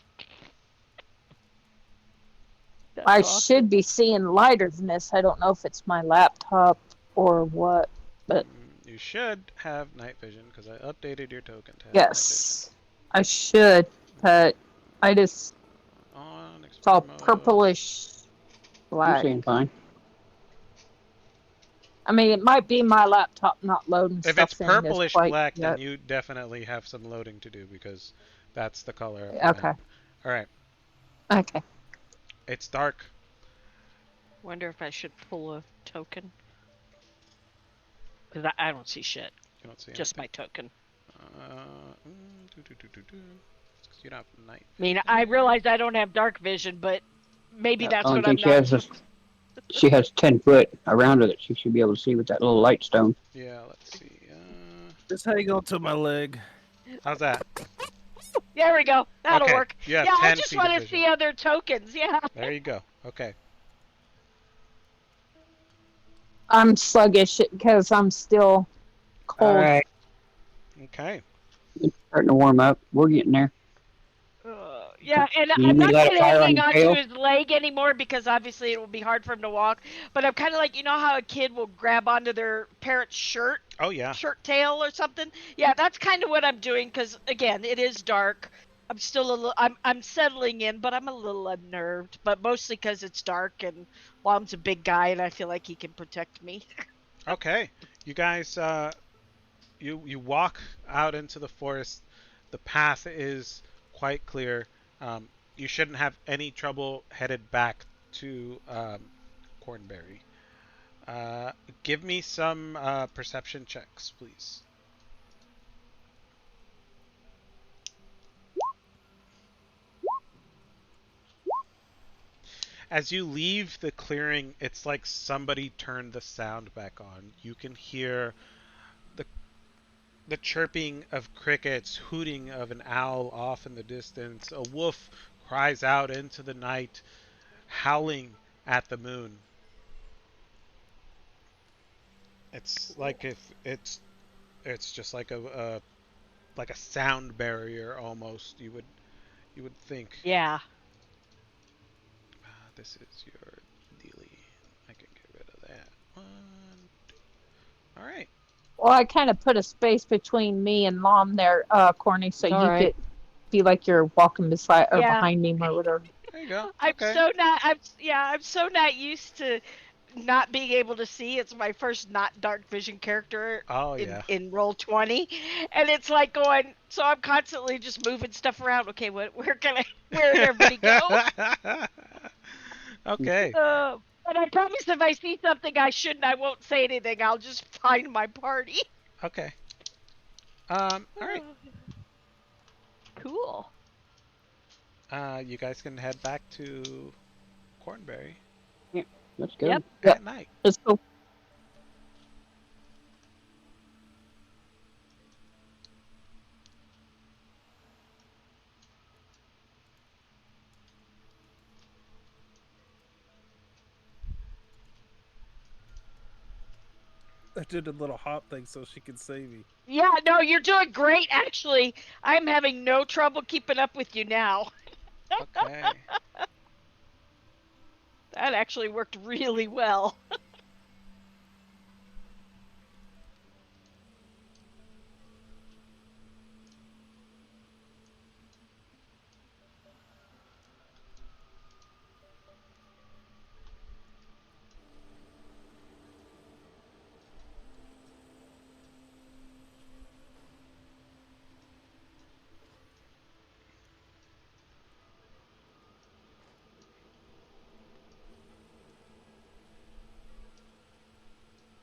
Speaker 5: That's
Speaker 3: I
Speaker 5: awesome.
Speaker 3: should be seeing lighter than this. I don't know if it's my laptop or what, but
Speaker 2: You should have night vision because I updated your token to have
Speaker 3: yes, I should. But I just
Speaker 2: night vision. On
Speaker 3: saw
Speaker 2: explore mode.
Speaker 3: purplish
Speaker 4: You're
Speaker 3: black.
Speaker 4: saying fine.
Speaker 3: I mean, it might be my laptop not loading
Speaker 2: If it's
Speaker 3: stuff in this
Speaker 2: purplish
Speaker 3: quite
Speaker 2: black, then
Speaker 3: yet.
Speaker 2: you definitely have some loading to do because that's the color of the
Speaker 3: Okay.
Speaker 2: map. All right,
Speaker 3: Okay.
Speaker 2: it's dark.
Speaker 5: Wonder if I should pull a token because I don't see shit.
Speaker 2: You don't see
Speaker 5: Just
Speaker 2: anything.
Speaker 5: my token.
Speaker 2: Because you don't have night.
Speaker 5: I mean, I realize I don't have dark vision, but maybe
Speaker 3: Yep.
Speaker 5: that's
Speaker 4: Only
Speaker 5: what
Speaker 4: thing
Speaker 5: I'm not.
Speaker 4: she has 10 foot around her that she should be able to see with that little light stone.
Speaker 2: Yeah, let's see.
Speaker 1: Just hang on to my leg.
Speaker 2: How's that?
Speaker 5: There we go. That'll
Speaker 2: Okay,
Speaker 5: work.
Speaker 2: you have
Speaker 5: Yeah, I
Speaker 2: 10
Speaker 5: just
Speaker 2: feet of
Speaker 5: want to
Speaker 2: vision.
Speaker 5: see other tokens. Yeah.
Speaker 2: There you go. Okay.
Speaker 3: I'm sluggish because I'm still
Speaker 4: All
Speaker 3: cold.
Speaker 4: right,
Speaker 2: Okay.
Speaker 4: starting to warm up. We're getting there.
Speaker 5: Yeah, and
Speaker 4: You
Speaker 5: I'm
Speaker 4: need me to
Speaker 5: not
Speaker 4: light
Speaker 5: kind
Speaker 4: a
Speaker 5: of
Speaker 4: fire on
Speaker 5: hanging
Speaker 4: your
Speaker 5: on to
Speaker 4: tail?
Speaker 5: his leg anymore because obviously it will be hard for him to walk. But I'm kind of like, you know how a kid will grab onto their parent's
Speaker 2: Oh, yeah.
Speaker 5: shirt tail or something? Yeah, that's kind of what I'm doing because again, it is dark. I'm still a little, I'm settling in, but I'm a little unnerved. But mostly because it's dark and Lom's a big guy and I feel like he can protect me.
Speaker 2: Okay. You guys, you walk out into the forest. The path is quite clear. You shouldn't have any trouble headed back to Cornberry. Uh, Give me some perception checks, please. As you leave the clearing, it's like somebody turned the sound back on. You can hear the the chirping of crickets, hooting of an owl off in the distance. A wolf cries out into the night, howling at the moon. It's like if it's just like a sound barrier almost. You would think.
Speaker 5: Yeah.
Speaker 2: This is your dealie. I can get rid of that one. All right.
Speaker 3: Well, I kind of put a space between me and Mom there, Corny, so
Speaker 5: All
Speaker 3: you
Speaker 5: right.
Speaker 3: could feel like you're walking beside or
Speaker 5: Yeah.
Speaker 3: behind him or whatever.
Speaker 2: There you go.
Speaker 5: I'm
Speaker 2: Okay.
Speaker 5: so not I'm so not used to not being able to see. It's my first not dark vision character
Speaker 2: Oh
Speaker 5: in
Speaker 2: yeah.
Speaker 5: roll 20, and it's like going, so I'm constantly just moving stuff around. Okay, where did everybody go?
Speaker 2: Okay.
Speaker 5: But I promise if I see something I shouldn't, I won't say anything. I'll just find my party.
Speaker 2: Okay. All right.
Speaker 5: Cool.
Speaker 2: You guys can head back to Cornberry
Speaker 4: Yeah, let's go.
Speaker 5: Yep.
Speaker 3: Yep.
Speaker 2: at night.
Speaker 3: Let's go.
Speaker 1: I did a little hop thing so she could see me.
Speaker 5: Yeah, no, you're doing great, actually. I'm having no trouble keeping up with you now.
Speaker 2: Okay.
Speaker 5: That actually worked really well.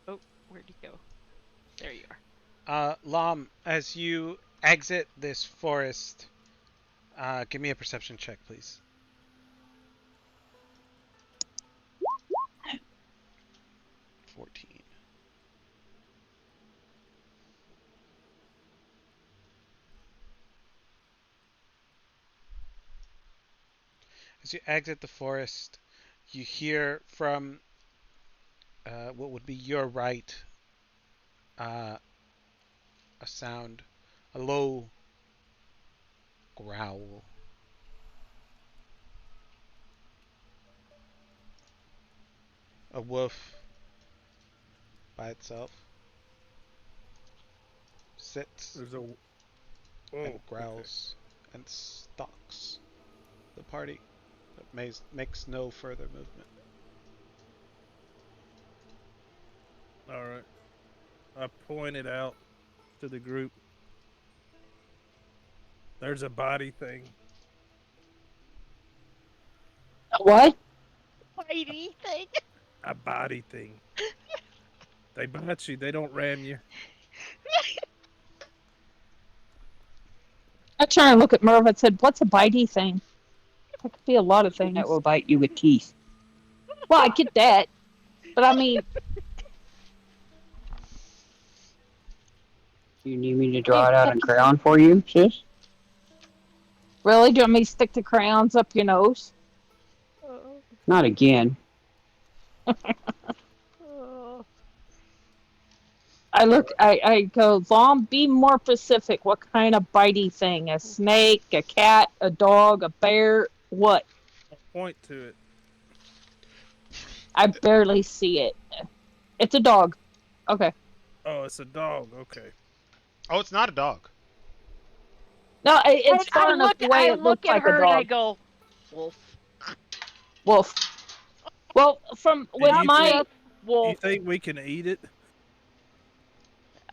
Speaker 5: Oh, where'd he go? There you are.
Speaker 2: Lom, as you exit this forest, give me a perception check, please. 14. As you exit the forest, you hear from what would be your right uh, a sound, a low growl. A wolf by itself sits
Speaker 1: There's a.
Speaker 2: and
Speaker 1: Oh, okay.
Speaker 2: growls and stalks the party, but makes no further movement.
Speaker 1: All right. I pointed out to the group. There's a body thing.
Speaker 3: What?
Speaker 5: Whitey thing.
Speaker 1: A body thing. They bite you. They don't ram you.
Speaker 3: I turned and looked at Merv and said, "What's a bitey thing?" That could be a lot of
Speaker 4: That
Speaker 3: things.
Speaker 4: will bite you with teeth.
Speaker 3: Well, I get that, but I mean,
Speaker 4: You need me to draw it out on crayon for you, sis?
Speaker 3: really, do you want me to stick the crayons up your nose?
Speaker 5: Oh,
Speaker 4: Not again.
Speaker 5: oh.
Speaker 3: I look, I go, Lom, be more specific. What kind of bitey thing? A snake, a cat, a dog, a bear? What?
Speaker 1: Point to it.
Speaker 3: I barely see it. It's a dog. Okay.
Speaker 1: Oh, it's a dog. Okay.
Speaker 2: Oh, it's not a dog.
Speaker 3: No, it's far enough away.
Speaker 5: I
Speaker 3: It looks
Speaker 5: look at
Speaker 3: like a
Speaker 5: her and I
Speaker 3: dog.
Speaker 5: go, wolf,
Speaker 3: Wolf. Well, from
Speaker 1: And
Speaker 3: with
Speaker 1: you
Speaker 5: thumbs
Speaker 3: my
Speaker 1: think
Speaker 5: up, wolf.
Speaker 1: we can eat it?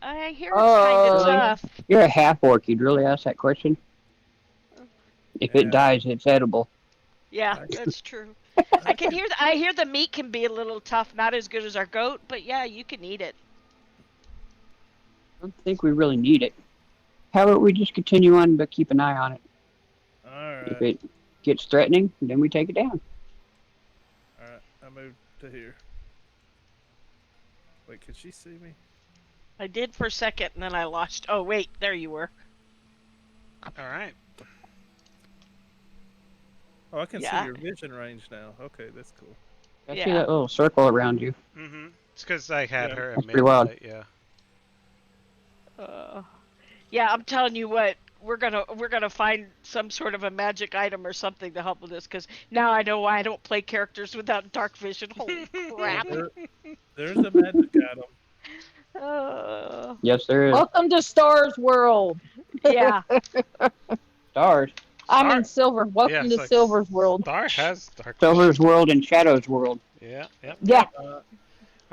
Speaker 5: I hear it's kind of
Speaker 4: Really?
Speaker 5: tough.
Speaker 4: You're a half orc. You'd really ask that question? If it
Speaker 1: Yeah.
Speaker 4: dies, it's edible.
Speaker 5: Yeah,
Speaker 1: I,
Speaker 5: that's true.
Speaker 1: I can.
Speaker 5: I hear the meat can be a little tough, not as good as our goat, but yeah, you can eat it.
Speaker 4: I don't think we really need it. How about we just continue on, but keep an eye on it?
Speaker 1: All
Speaker 4: If
Speaker 1: right.
Speaker 4: it gets threatening, then we take it down.
Speaker 1: All right. I moved to here. Wait, can she see me?
Speaker 5: I did for a second and then I lost. Oh, wait, there you were.
Speaker 2: All right.
Speaker 1: Oh, I can see
Speaker 5: Yeah.
Speaker 1: your vision range now. Okay, that's cool.
Speaker 4: I see
Speaker 5: Yeah.
Speaker 4: that little circle around you.
Speaker 2: Mm-hmm. It's because I had
Speaker 1: Yeah.
Speaker 2: her
Speaker 4: That's
Speaker 2: at
Speaker 4: pretty wild.
Speaker 2: light. Yeah.
Speaker 5: Yeah, I'm telling you what, we're gonna find some sort of a magic item or something to help with this, because now I know why I don't play characters without dark vision. Holy
Speaker 1: Yeah,
Speaker 5: crap!
Speaker 1: there's a magic item.
Speaker 5: Uh,
Speaker 4: Yes, there is.
Speaker 3: welcome to Stars World.
Speaker 5: yeah,
Speaker 4: Stars.
Speaker 3: I'm in
Speaker 2: Star.
Speaker 3: Silver.
Speaker 2: Yeah,
Speaker 3: Welcome
Speaker 2: it's
Speaker 3: to
Speaker 2: like
Speaker 3: Silver's World.
Speaker 2: Star has dark vision.
Speaker 4: Silver's world and Shadow's world.
Speaker 2: Yeah. Yep.
Speaker 3: Yeah.
Speaker 2: Yep. All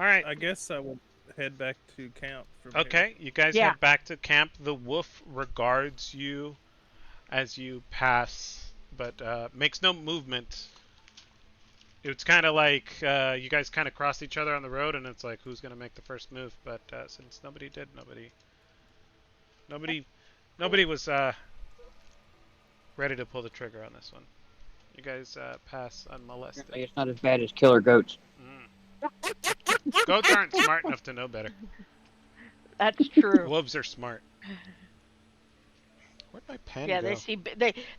Speaker 2: right.
Speaker 1: I guess I will head back to camp from here.
Speaker 2: Okay. You guys
Speaker 5: yeah.
Speaker 2: head back to camp. The wolf regards you as you pass, but makes no movement. It's kind of like you guys kind of crossed each other on the road, and it's like who's gonna make the first move. But since nobody did, nobody, nobody was ready to pull the trigger on this one. You guys pass unmolested.
Speaker 4: Apparently, it's not as bad as killer goats.
Speaker 2: Goats aren't smart enough to know better.
Speaker 5: That's true.
Speaker 2: Wolves are smart. Where'd my pen
Speaker 5: Yeah,
Speaker 2: go?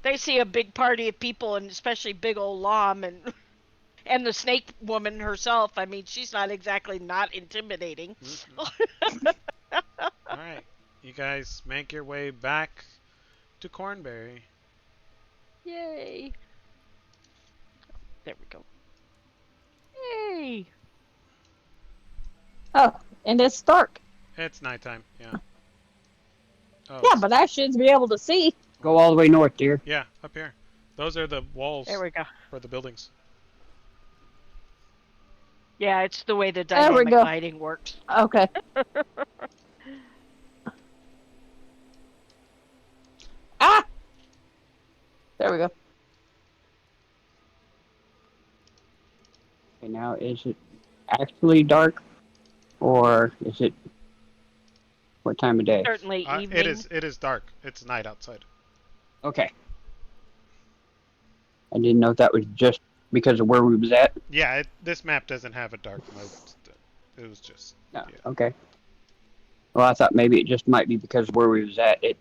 Speaker 5: they see a big party of people, and especially big old Lom, and And the snake woman herself, I mean, she's not exactly not intimidating.
Speaker 2: Alright, you guys make your way back to Cornberry.
Speaker 5: Yay. There we go. Yay.
Speaker 3: Oh, and it's dark.
Speaker 2: It's nighttime, yeah. Oh,
Speaker 3: Yeah, but I should be able to see.
Speaker 4: Go all the way north, dear.
Speaker 2: yeah, up here. Those are the walls
Speaker 5: There we go.
Speaker 2: for the buildings.
Speaker 5: Yeah, it's the way the
Speaker 3: There we
Speaker 5: dynamic
Speaker 3: go.
Speaker 5: lighting works.
Speaker 3: Okay. Ah! There we go.
Speaker 4: Okay, now, is it actually dark, or is it what time of day?
Speaker 5: Certainly evening.
Speaker 2: It is dark. It's night outside.
Speaker 4: Okay. I didn't know if that was just because of where we was at.
Speaker 2: Yeah, this map doesn't have a dark mode. It was just...
Speaker 4: No.
Speaker 2: Yeah.
Speaker 4: Okay. Well, I thought maybe it just might be because of where we was at. It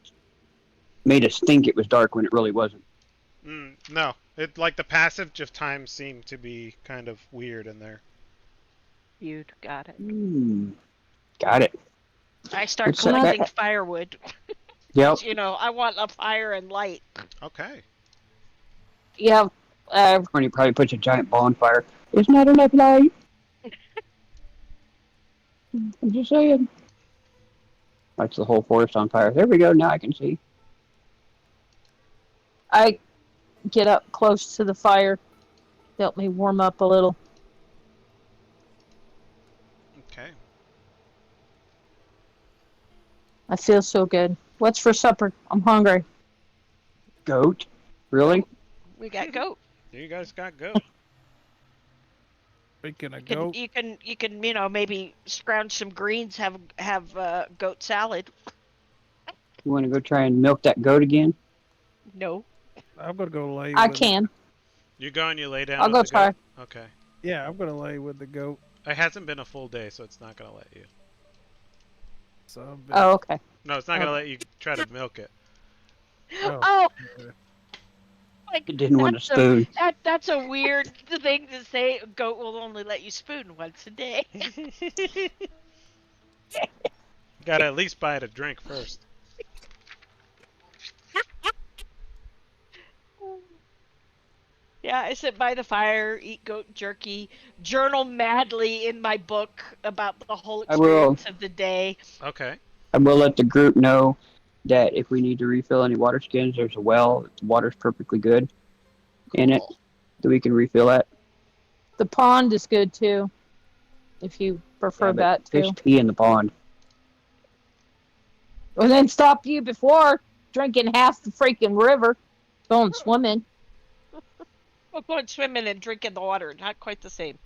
Speaker 4: made us think it was dark when it really wasn't.
Speaker 2: No. Like the passage of time seemed to be kind of weird in there.
Speaker 5: You got it.
Speaker 4: Got it.
Speaker 5: I start
Speaker 4: It's set
Speaker 5: collecting
Speaker 4: back.
Speaker 5: firewood.
Speaker 4: Yep.
Speaker 5: You know, I want a fire and light.
Speaker 2: Okay.
Speaker 3: Yeah.
Speaker 4: When he probably puts a giant bonfire. It's not enough light. I'm just saying. Lights the whole forest on fire. There we go. Now I can see.
Speaker 3: I get up close to the fire. Help me warm up a little.
Speaker 2: Okay.
Speaker 3: I feel so good. What's for supper? I'm hungry.
Speaker 4: Goat? Really?
Speaker 5: We got goat.
Speaker 2: You guys got goat.
Speaker 1: Speaking of goat,
Speaker 5: You can you know, maybe scrounge some greens, have goat salad.
Speaker 4: You want to go try and milk that goat again?
Speaker 5: No.
Speaker 1: I'm gonna go lay.
Speaker 3: I
Speaker 1: with
Speaker 3: can.
Speaker 2: You go and you lay down
Speaker 3: I'll
Speaker 2: with
Speaker 3: go
Speaker 2: the
Speaker 3: try.
Speaker 2: goat? Okay.
Speaker 1: Yeah, I'm gonna lay with the goat.
Speaker 2: It hasn't been a full day, so it's not going to let you.
Speaker 1: So I'm
Speaker 3: Oh, okay.
Speaker 2: No, it's not going to
Speaker 3: Oh.
Speaker 2: let you try to milk it.
Speaker 5: Oh,
Speaker 1: okay.
Speaker 5: like,
Speaker 4: It didn't want a
Speaker 5: that's
Speaker 4: spoon.
Speaker 5: That's a weird thing to say. A goat will only let you spoon once a day.
Speaker 2: Got to at least buy it a drink first.
Speaker 5: Yeah, I sit by the fire, eat goat jerky, journal madly in my book about the whole
Speaker 4: I will.
Speaker 5: experience of the day.
Speaker 2: Okay.
Speaker 4: I will let the group know that if we need to refill any water skins, there's a well. The water's perfectly good in it. That we can refill that.
Speaker 3: The pond is good too. If you prefer
Speaker 4: Yeah, but
Speaker 3: that too.
Speaker 4: fish pee in the pond.
Speaker 3: Well, then stop you before drinking half the freaking river, going swimming.
Speaker 5: Well, going swimming and drinking the water, not quite the same.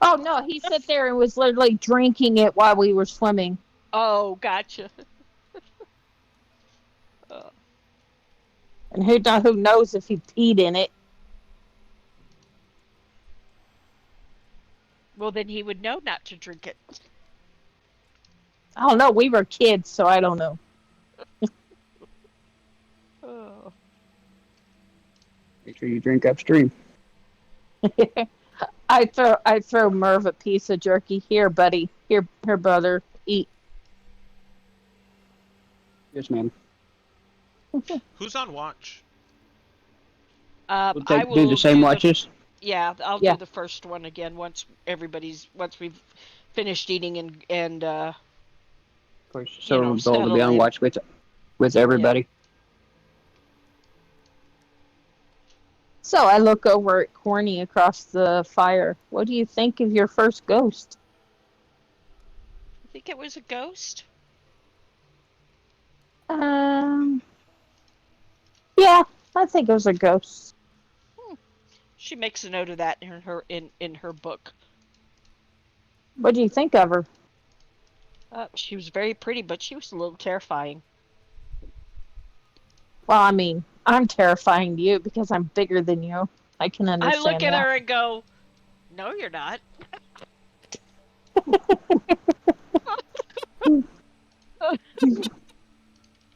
Speaker 3: Oh no, he sat there and was literally drinking it while we were swimming.
Speaker 5: Oh, gotcha.
Speaker 3: And who knows if he peed in it?
Speaker 5: Well, then he would know not to drink it.
Speaker 3: I don't know. We were kids, so I don't know.
Speaker 5: Oh.
Speaker 4: Make sure you drink upstream.
Speaker 3: I throw Merv a piece of jerky. Here, buddy. Here, brother. Eat.
Speaker 4: Yes, ma'am.
Speaker 2: Who's on watch?
Speaker 4: We'll
Speaker 5: I will
Speaker 4: do the same watches.
Speaker 5: Yeah, I'll
Speaker 3: Yeah.
Speaker 5: do the first one again once we've finished eating and
Speaker 4: Of course, so
Speaker 5: know,
Speaker 4: we'll be
Speaker 5: settle
Speaker 4: on
Speaker 5: in.
Speaker 4: watch with everybody.
Speaker 3: So I look over at Corny across the fire. What do you think of your first ghost?
Speaker 5: I think it was a ghost.
Speaker 3: Yeah, I think it was a ghost.
Speaker 5: She makes a note of that in her book.
Speaker 3: What do you think of her?
Speaker 5: She was very pretty, but she was a little terrifying.
Speaker 3: Well, I mean, I'm terrifying to you because I'm bigger than you. I can understand
Speaker 5: I look at
Speaker 3: that.
Speaker 5: her and go, "No, you're not."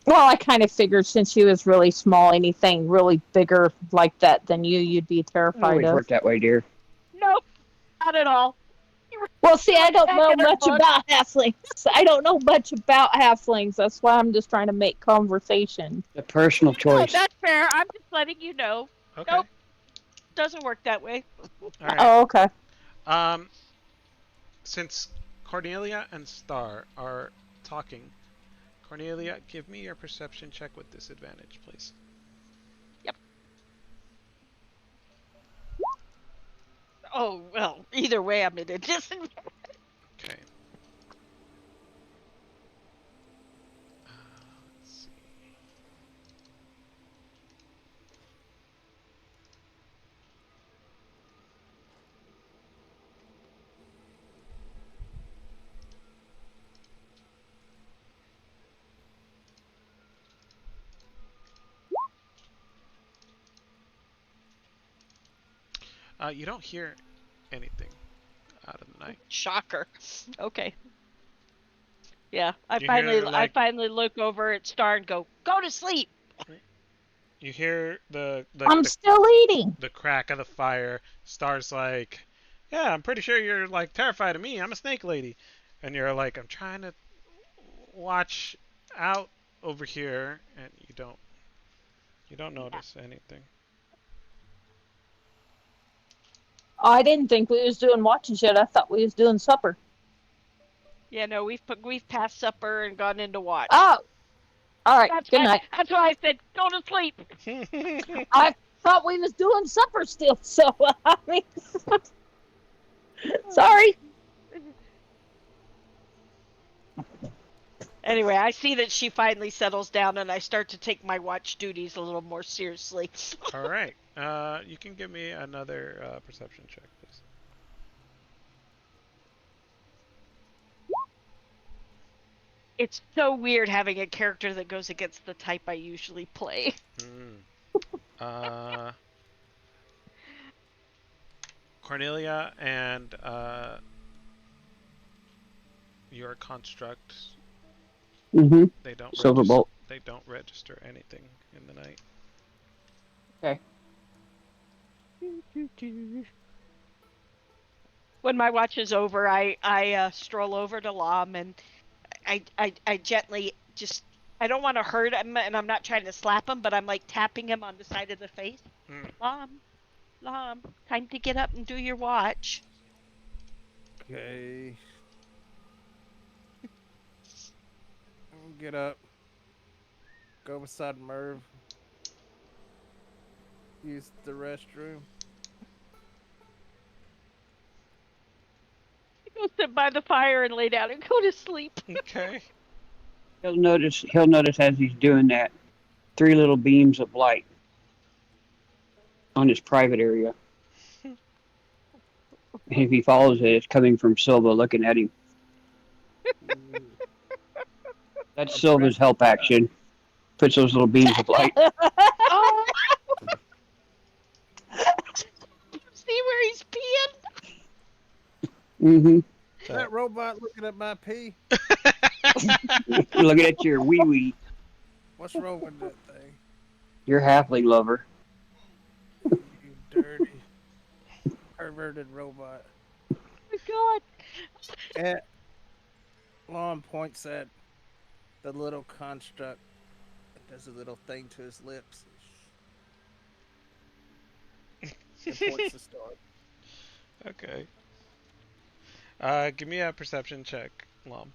Speaker 3: Well, I kind of figured since she was really small, anything really bigger like that than you, you'd be
Speaker 4: It
Speaker 3: terrified
Speaker 4: always
Speaker 3: of.
Speaker 4: worked that way, dear.
Speaker 5: Not at all.
Speaker 3: Well, see, I don't
Speaker 5: Back
Speaker 3: know
Speaker 5: in our
Speaker 3: much
Speaker 5: book.
Speaker 3: about halflings. I don't know much about halflings. That's why I'm just trying to make conversation.
Speaker 4: A personal
Speaker 5: Oh,
Speaker 4: choice.
Speaker 5: that's fair. I'm just letting you know.
Speaker 2: Okay.
Speaker 5: Nope, doesn't work that way.
Speaker 2: All right.
Speaker 3: Oh, okay.
Speaker 2: Um, since Cornelia and Star are talking, Cornelia, give me your perception check with disadvantage, please.
Speaker 5: Yep. Oh well. Either way, I'm in a disadvantage.
Speaker 2: Okay. Let's see. You don't hear anything out of the night.
Speaker 5: Shocker. Okay. Yeah. I
Speaker 2: You hear like
Speaker 5: finally look over at Star and go to sleep.
Speaker 2: you hear
Speaker 3: I'm still eating.
Speaker 2: the crack of the fire. Star's like, yeah, I'm pretty sure you're like terrified of me. I'm a snake lady, and you're like, I'm trying to watch out over here, and you don't notice anything.
Speaker 3: I didn't think we was doing watching yet. I thought we was doing supper.
Speaker 5: Yeah, no, we've passed supper and gone into watch.
Speaker 3: Oh, all right. Good night.
Speaker 5: That's why I said go to sleep.
Speaker 3: I thought we was doing supper still. So I mean, sorry.
Speaker 5: Anyway, I see that she finally settles down, and I start to take my watch duties a little more seriously.
Speaker 2: All right. You can give me another perception check, please.
Speaker 5: It's so weird having a character that goes against the type I usually play.
Speaker 2: Uh, Cornelia and your construct,
Speaker 4: Mm-hmm.
Speaker 2: they don't
Speaker 4: Silverbolt.
Speaker 2: register anything in the night.
Speaker 4: Okay.
Speaker 5: When my watch is over, I stroll over to Lam and I gently just I don't want to hurt him and I'm not trying to slap him, but I'm like tapping him on the side of the face. Lam, time to get up and do your watch.
Speaker 1: Okay. Get up. Go beside Merv. Use the restroom.
Speaker 5: Go sit by the fire and lay down and go to sleep.
Speaker 2: Okay.
Speaker 4: He'll notice as he's doing that 3 little beams of light on his private area. And if he follows it, it's coming from Silva looking at him. That's Silva's help action. Puts those little beams of light.
Speaker 5: Oh, see where he's peeing?
Speaker 4: Mm-hmm.
Speaker 1: That robot looking at my pee.
Speaker 4: Looking at your wee wee.
Speaker 1: What's wrong with that thing?
Speaker 4: Your halfling lover.
Speaker 1: You dirty, perverted robot.
Speaker 5: Oh my god.
Speaker 1: And Lon points at the little construct that does a little thing to his lips. And points to Star.
Speaker 2: Okay. Give me a perception check, Lom.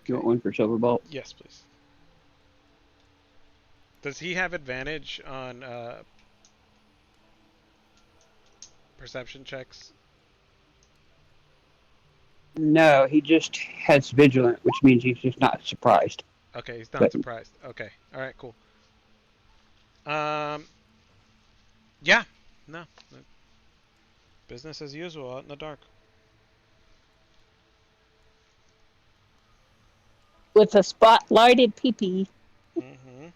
Speaker 4: You want one for Silverbolt?
Speaker 2: Yes, please. Does he have advantage on perception checks?
Speaker 4: No, he just has vigilant, which means he's just not surprised.
Speaker 2: Okay, he's not surprised. Okay, all right, cool. Yeah, no, business as usual out in the dark.
Speaker 3: With a spotlighted pee-pee.
Speaker 2: Mm-hmm.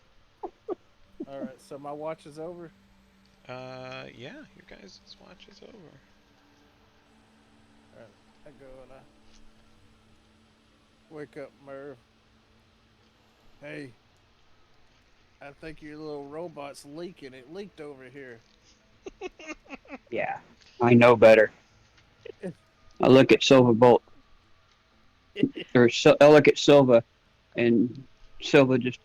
Speaker 1: All right, so my watch is over.
Speaker 2: Yeah, your guys' watch is over.
Speaker 1: All right, I go and I wake up Merv. Hey, I think your little robot's leaking. It leaked over here.
Speaker 4: Yeah, I know better. I look at Silverbolt, I look at Silva, and Silva just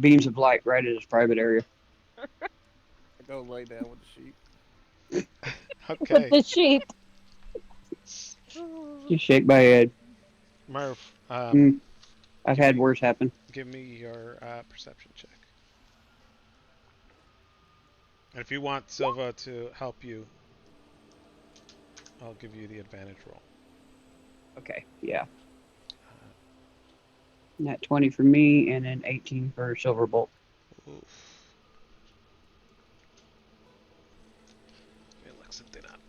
Speaker 4: beams of light right at his private area.
Speaker 1: I go lay down with the sheep.
Speaker 3: With
Speaker 2: Okay.
Speaker 3: the sheep.
Speaker 4: Just shake my head.
Speaker 2: Murph,
Speaker 4: Mm, I've
Speaker 2: give
Speaker 4: had
Speaker 2: me
Speaker 4: worse happen.
Speaker 2: give me your perception check. And if you want Silva to help you, I'll give you the advantage roll.
Speaker 4: Okay, yeah.
Speaker 2: Uh,
Speaker 4: Nat 20 for me, and then 18 for Silverbolt.
Speaker 2: oof. Let me look something up.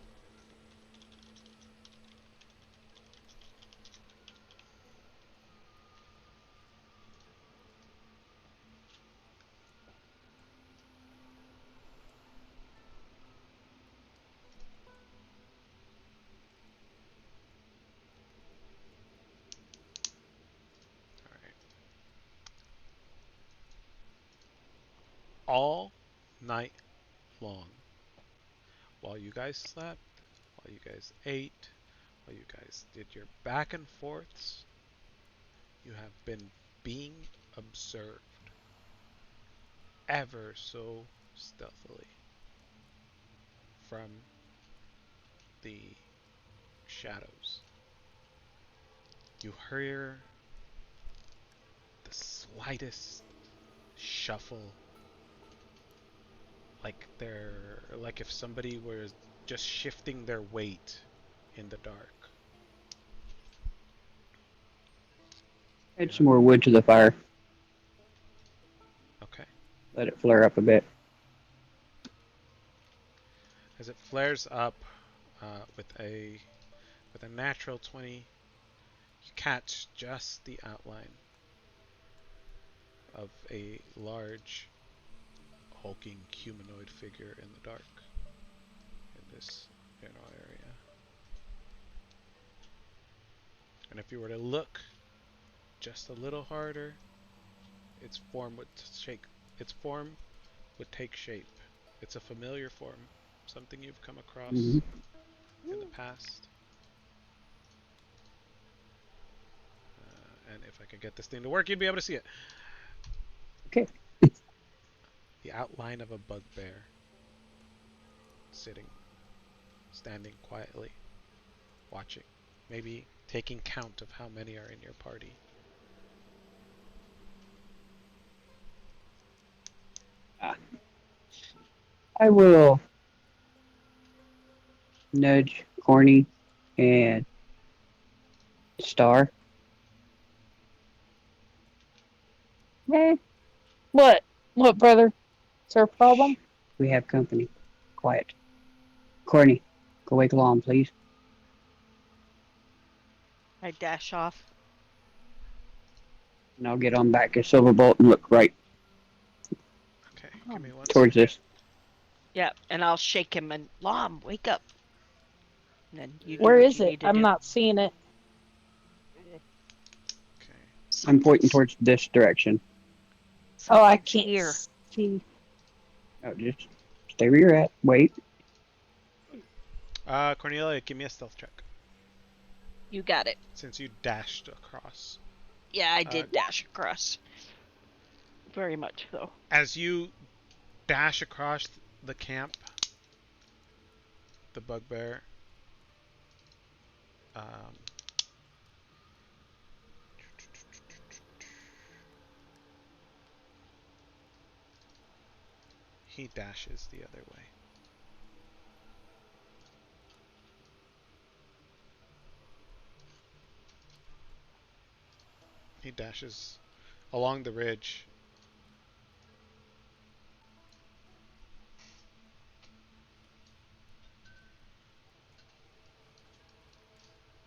Speaker 2: All right. All night long, while you guys slept, while you guys ate, while you guys did your back and forths, you have been being observed ever so stealthily from the shadows. You hear the slightest shuffle, like if somebody were just shifting their weight in the dark.
Speaker 4: Add some more wood to the fire.
Speaker 2: Okay.
Speaker 4: Let it flare up a bit.
Speaker 2: As it flares up with a natural 20, you catch just the outline of a large hulking humanoid figure in the dark in this general area. And if you were to look just a little harder, its form would shake. Its form would take shape. It's a familiar form, something you've come across
Speaker 4: Hmm.
Speaker 2: in the past. And if I could get this thing to work, you'd be able to see it.
Speaker 4: Okay.
Speaker 2: The outline of a bugbear sitting, standing quietly, watching, maybe taking count of how many are in your party.
Speaker 4: I will nudge Corny and Star.
Speaker 3: Eh, what? What, brother? Is there a
Speaker 4: Shh.
Speaker 3: problem?
Speaker 4: We have company. Quiet. Corny, go wake Lon, please.
Speaker 5: I dash off.
Speaker 4: And I'll get on back to Silverbolt and look right
Speaker 2: Okay, give me one
Speaker 4: towards
Speaker 2: second.
Speaker 4: this.
Speaker 5: Yeah, and I'll shake him and Lom, wake up. And then you do
Speaker 3: Where
Speaker 5: what
Speaker 3: is
Speaker 5: you
Speaker 3: it?
Speaker 5: need to
Speaker 3: I'm
Speaker 5: do.
Speaker 3: not seeing it.
Speaker 2: Okay.
Speaker 4: I'm pointing
Speaker 5: Something's
Speaker 4: towards this direction.
Speaker 3: Oh, I
Speaker 5: something's
Speaker 3: can't
Speaker 5: here.
Speaker 3: see.
Speaker 4: Oh, just stay where you're at. Wait.
Speaker 2: Cornelia, give me a stealth check.
Speaker 5: You got it.
Speaker 2: Since you dashed across.
Speaker 5: Yeah, I
Speaker 2: Uh,
Speaker 5: did dash across. Very much so.
Speaker 2: as you dash across the camp, the bugbear um, he dashes the other way. He dashes along the ridge.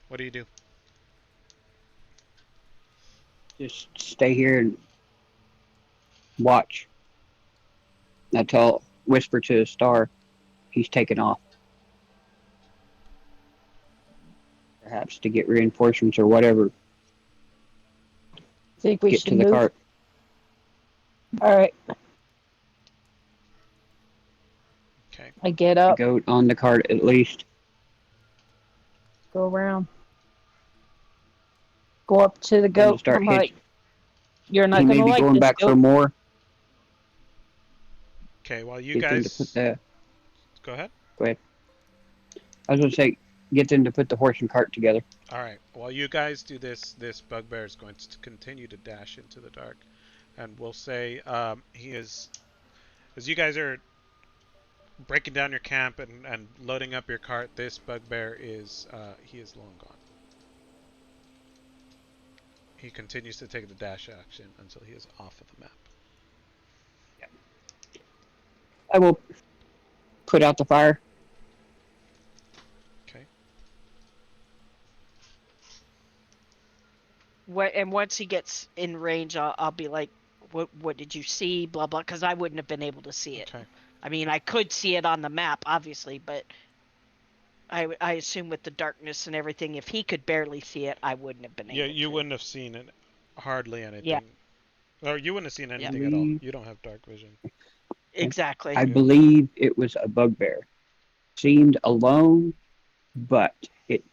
Speaker 2: What do you do?
Speaker 4: Just stay here and watch. I tell, whisper to Star, he's taken off. Perhaps to get reinforcements or whatever.
Speaker 3: Think we
Speaker 4: Get
Speaker 3: should
Speaker 4: to the
Speaker 3: move?
Speaker 4: cart.
Speaker 3: All right. I get
Speaker 4: The
Speaker 3: up,
Speaker 4: goat on the cart at least.
Speaker 3: go around, go up to the
Speaker 4: Then we'll
Speaker 3: goat.
Speaker 4: start
Speaker 3: I'm like,
Speaker 4: hitching.
Speaker 3: you're
Speaker 4: He
Speaker 3: not
Speaker 4: may
Speaker 3: gonna
Speaker 4: be
Speaker 3: like
Speaker 4: going
Speaker 3: this
Speaker 4: back for
Speaker 3: goat.
Speaker 4: more.
Speaker 2: Okay, while you
Speaker 4: Get them to put
Speaker 2: guys
Speaker 4: the.
Speaker 2: go ahead.
Speaker 4: Go ahead. I was gonna say, get them to put the horse and cart together.
Speaker 2: All right. While you guys do this, this bugbear is going to continue to dash into the dark, and we'll say he is as you guys are breaking down your camp and loading up your cart. This bugbear is he is long gone. He continues to take the dash action until he is off of the map.
Speaker 4: I will put out the fire.
Speaker 2: Okay.
Speaker 5: And once he gets in range, I'll be like, what did you see? Blah blah, because I wouldn't have been able to see it.
Speaker 2: Okay.
Speaker 5: I mean, I could see it on the map, obviously, but I assume with the darkness and everything, if he could barely see it, I wouldn't have been
Speaker 2: Yeah,
Speaker 5: able
Speaker 2: you
Speaker 5: to.
Speaker 2: wouldn't have seen it, hardly anything.
Speaker 5: Yeah.
Speaker 2: Or you wouldn't have seen
Speaker 5: Yeah.
Speaker 2: anything at all. You don't have dark vision.
Speaker 5: Exactly.
Speaker 4: I
Speaker 2: Yeah.
Speaker 4: believe it was a bugbear. Seemed alone, but it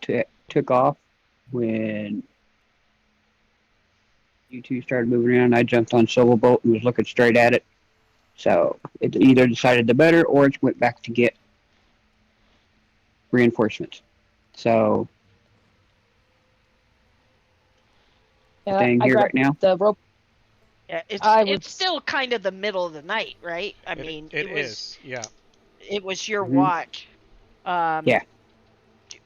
Speaker 4: took off when you two started moving around. I jumped on Silverbolt and was looking straight at it. So it either decided the better or it went back to get reinforcements. So
Speaker 3: Yeah,
Speaker 4: staying
Speaker 3: I
Speaker 4: here right
Speaker 3: grabbed
Speaker 4: now.
Speaker 3: the rope.
Speaker 5: Yeah,
Speaker 3: I would.
Speaker 5: it's still kind of the middle of the night, right? I mean,
Speaker 2: It is. Yeah.
Speaker 5: it was your
Speaker 4: Mhm.
Speaker 5: watch. Um,
Speaker 4: Yeah.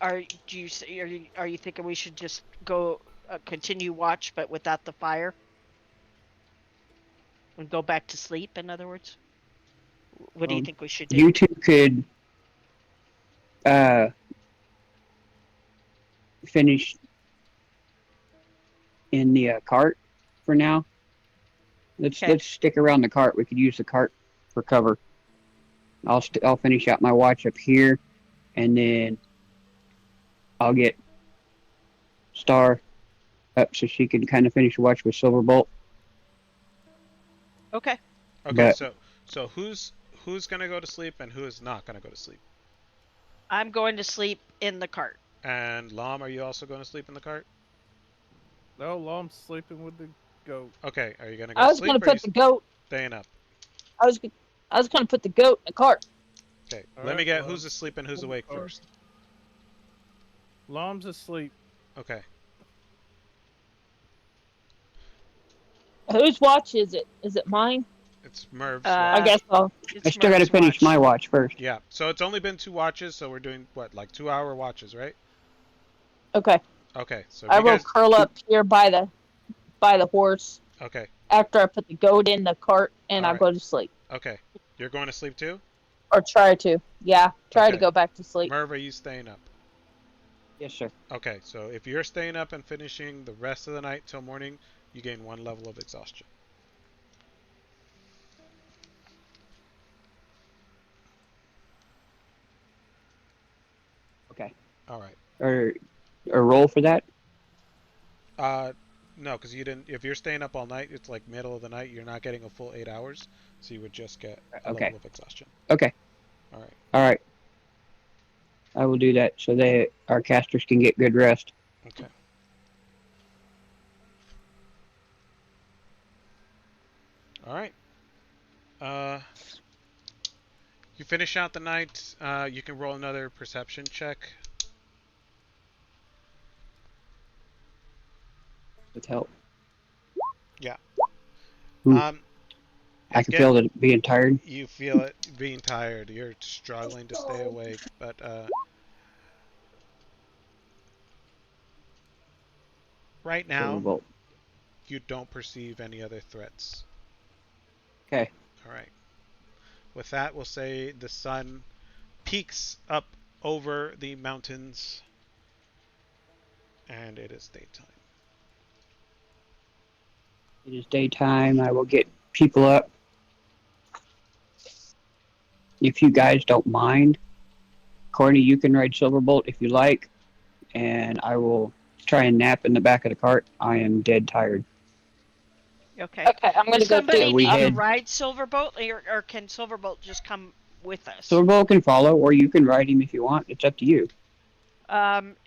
Speaker 5: are you thinking we should just go continue watch, but without the fire, and go back to sleep? In other words, what do you think we should do?
Speaker 4: You two could uh, finish in the cart for now.
Speaker 5: Okay.
Speaker 4: Let's stick around the cart. We could use the cart for cover. I'll finish out my watch up here, and then I'll get Star up so she can kind of finish the watch with Silverbolt.
Speaker 5: Okay.
Speaker 2: Okay.
Speaker 4: But
Speaker 2: So who's gonna go to sleep and who is not gonna go to sleep?
Speaker 5: I'm going to sleep in the cart.
Speaker 2: And Lom, are you also going to sleep in the cart?
Speaker 1: No, Lom's sleeping with the goat.
Speaker 2: Okay. Are you gonna go
Speaker 3: I
Speaker 2: to
Speaker 3: was
Speaker 2: sleep
Speaker 3: gonna
Speaker 2: or are you
Speaker 3: put the goat.
Speaker 2: staying up?
Speaker 3: I was. I was gonna put the goat in the cart.
Speaker 2: Okay.
Speaker 1: All
Speaker 2: Let me
Speaker 1: right,
Speaker 2: get
Speaker 1: well,
Speaker 2: who's asleep and who's awake
Speaker 1: or-
Speaker 2: first.
Speaker 1: Lom's asleep.
Speaker 2: Okay.
Speaker 3: Whose watch is it? Is it mine?
Speaker 2: It's Merv's
Speaker 3: I
Speaker 2: watch.
Speaker 3: guess I'll.
Speaker 5: It's
Speaker 4: I still got to
Speaker 5: Merv's
Speaker 4: finish
Speaker 5: watch.
Speaker 4: my watch first.
Speaker 2: Yeah. So it's only been 2 watches, so we're doing what, like 2-hour watches, right?
Speaker 3: Okay.
Speaker 2: Okay. So if
Speaker 3: I
Speaker 2: you
Speaker 3: will
Speaker 2: guys.
Speaker 3: curl up here by the horse
Speaker 2: Okay.
Speaker 3: after I put the goat in the cart, and
Speaker 2: All
Speaker 3: I'll
Speaker 2: right.
Speaker 3: go to sleep
Speaker 2: Okay. You're going to sleep too?
Speaker 3: or try to. Yeah, try to
Speaker 2: Okay.
Speaker 3: go back to sleep.
Speaker 2: Merv, are you staying up?
Speaker 4: Yes, sir.
Speaker 2: Okay. So if you're staying up and finishing the rest of the night till morning, you gain 1 level of exhaustion.
Speaker 4: Okay.
Speaker 2: All right.
Speaker 4: Or a roll for that?
Speaker 2: No, because you didn't. If you're staying up all night, it's like middle of the night. You're not getting a full 8 hours, so you would just get a
Speaker 4: Okay.
Speaker 2: level of exhaustion.
Speaker 4: Okay.
Speaker 2: All right.
Speaker 4: All right. I will do that so that our casters can get good rest.
Speaker 2: Okay. All right. You finish out the night. You can roll another perception check.
Speaker 4: With help.
Speaker 2: Yeah.
Speaker 4: Ooh.
Speaker 2: Um,
Speaker 4: I can feel it being tired.
Speaker 2: You feel it being tired. You're struggling to stay awake, but right now
Speaker 4: Silverbolt.
Speaker 2: you don't perceive any other threats.
Speaker 4: Okay.
Speaker 2: All right. With that, we'll say the sun peaks up over the mountains, and it is daytime.
Speaker 4: It is daytime. I will get people up. If you guys don't mind, Courtney, you can ride Silverbolt if you like, and I will try and nap in the back of the cart. I am dead tired.
Speaker 5: Okay.
Speaker 3: Okay, I'm gonna
Speaker 5: Does
Speaker 3: go
Speaker 5: somebody
Speaker 3: too.
Speaker 4: we
Speaker 5: need to
Speaker 4: had-
Speaker 5: ride Silverbolt, or can Silverbolt just come with us.
Speaker 4: Silverbolt can follow, or you can ride him if you want. It's up to you.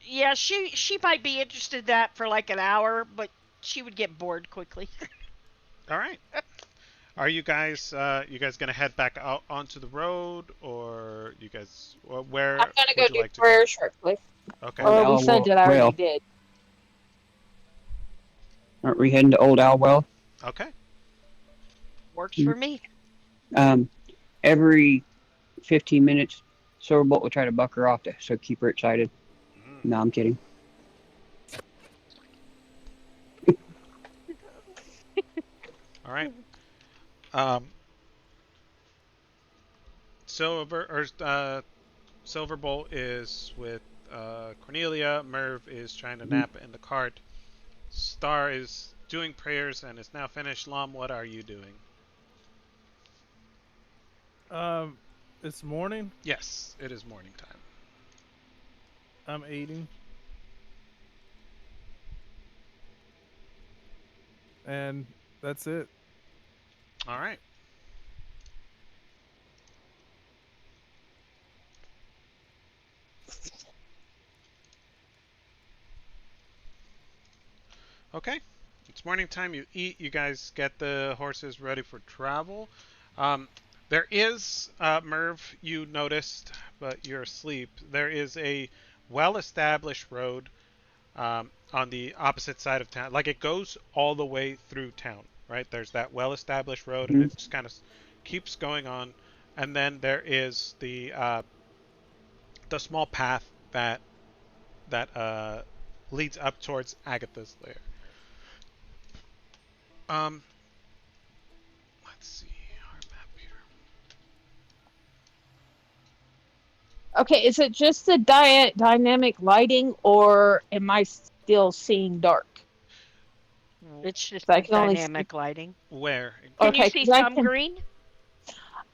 Speaker 5: Yeah, she might be interested in that for like an hour, but she would get bored quickly.
Speaker 2: All right. Are you guys gonna head back out onto the road, or you guys
Speaker 3: I'm
Speaker 2: where
Speaker 3: gonna go
Speaker 2: would you
Speaker 3: do
Speaker 2: like to go?
Speaker 3: prayer shortly.
Speaker 2: Okay.
Speaker 4: Old
Speaker 3: Or we
Speaker 4: Owl
Speaker 3: said that I already
Speaker 4: Well.
Speaker 3: did.
Speaker 4: Aren't we heading to Old Owl Well?
Speaker 2: Okay.
Speaker 5: Works for me.
Speaker 4: Um, every 15 minutes, Silverbolt will try to buck her off, so keep her excited.
Speaker 2: Mm.
Speaker 4: No, I'm kidding.
Speaker 2: All right. Silverbolt is with Cornelia. Merv is trying to
Speaker 4: Mhm.
Speaker 2: nap in the cart. Star is doing prayers and is now finished. Lom, what are you doing?
Speaker 1: It's morning.
Speaker 2: Yes, it is morning time.
Speaker 1: I'm eating. And that's it.
Speaker 2: All right. Okay. It's morning time. You eat. You guys get the horses ready for travel. There is, Merv, you noticed, but you're asleep. There is a well established road on the opposite side of town. Like it goes all the way through town, right? There's that well established road, and
Speaker 4: Mhm.
Speaker 2: it just kind of keeps going on. And then there is the small path that leads up towards Agatha's lair. Um, let's see our map here.
Speaker 3: Okay, is it just the dynamic lighting, or am I still seeing dark?
Speaker 5: It's just
Speaker 3: 'Cause I
Speaker 5: the
Speaker 3: can only see.
Speaker 5: dynamic lighting.
Speaker 2: Where?
Speaker 5: Can you
Speaker 3: Okay,
Speaker 5: see
Speaker 3: because
Speaker 5: some green?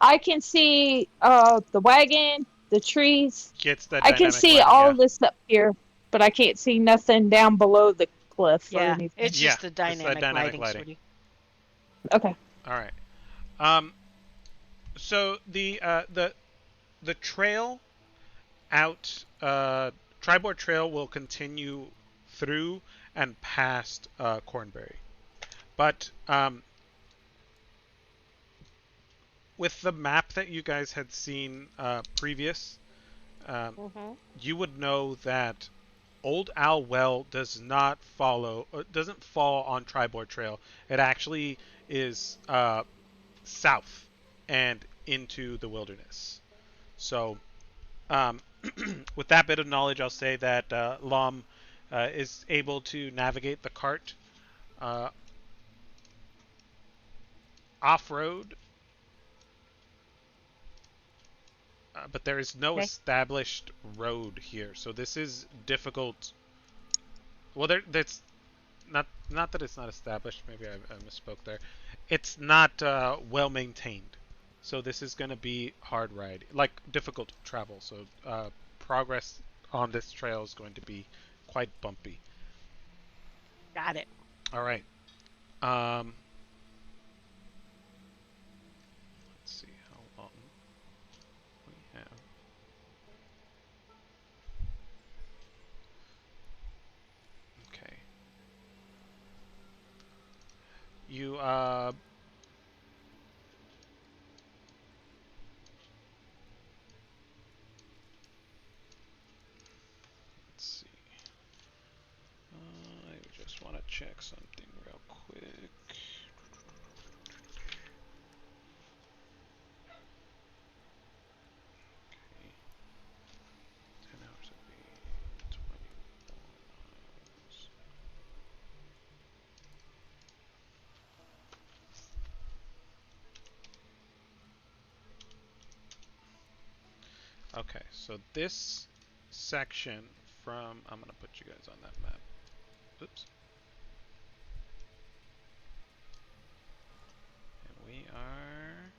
Speaker 3: I can see the wagon, the trees.
Speaker 2: It's the
Speaker 3: I can
Speaker 2: dynamic
Speaker 3: see
Speaker 2: lighting,
Speaker 3: all
Speaker 2: yeah.
Speaker 3: of this up here, but I can't see nothing down below the cliff or
Speaker 5: Yeah,
Speaker 3: anything.
Speaker 5: it's
Speaker 2: Yeah,
Speaker 5: just the
Speaker 2: it's the
Speaker 5: dynamic
Speaker 2: dynamic
Speaker 5: lighting,
Speaker 2: lighting.
Speaker 5: sweetie.
Speaker 3: Okay.
Speaker 2: All right. Um, so the trail out Tribord Trail will continue through and past Cornbury, but with the map that you guys had seen previous, um,
Speaker 5: Mm-hmm.
Speaker 2: you would know that Old Owl Well doesn't fall on Tribord Trail. It actually is south and into the wilderness. So, um, with that bit of knowledge, I'll say that Lom is able to navigate the cart uh, off road, but there is no
Speaker 5: Okay.
Speaker 2: established road here. So this is difficult. Well, that's not that it's not established. Maybe I misspoke there. It's not well maintained. So this is going to be hard ride, like difficult travel. So progress on this trail is going to be quite bumpy.
Speaker 5: Got it.
Speaker 2: All right. Um, let's see how long we have. Okay. You let's see. I just want to check something real quick. Okay. 10 hours a day, 24 miles. Okay, so this section from I'm gonna put you guys on that map. Oops. And we are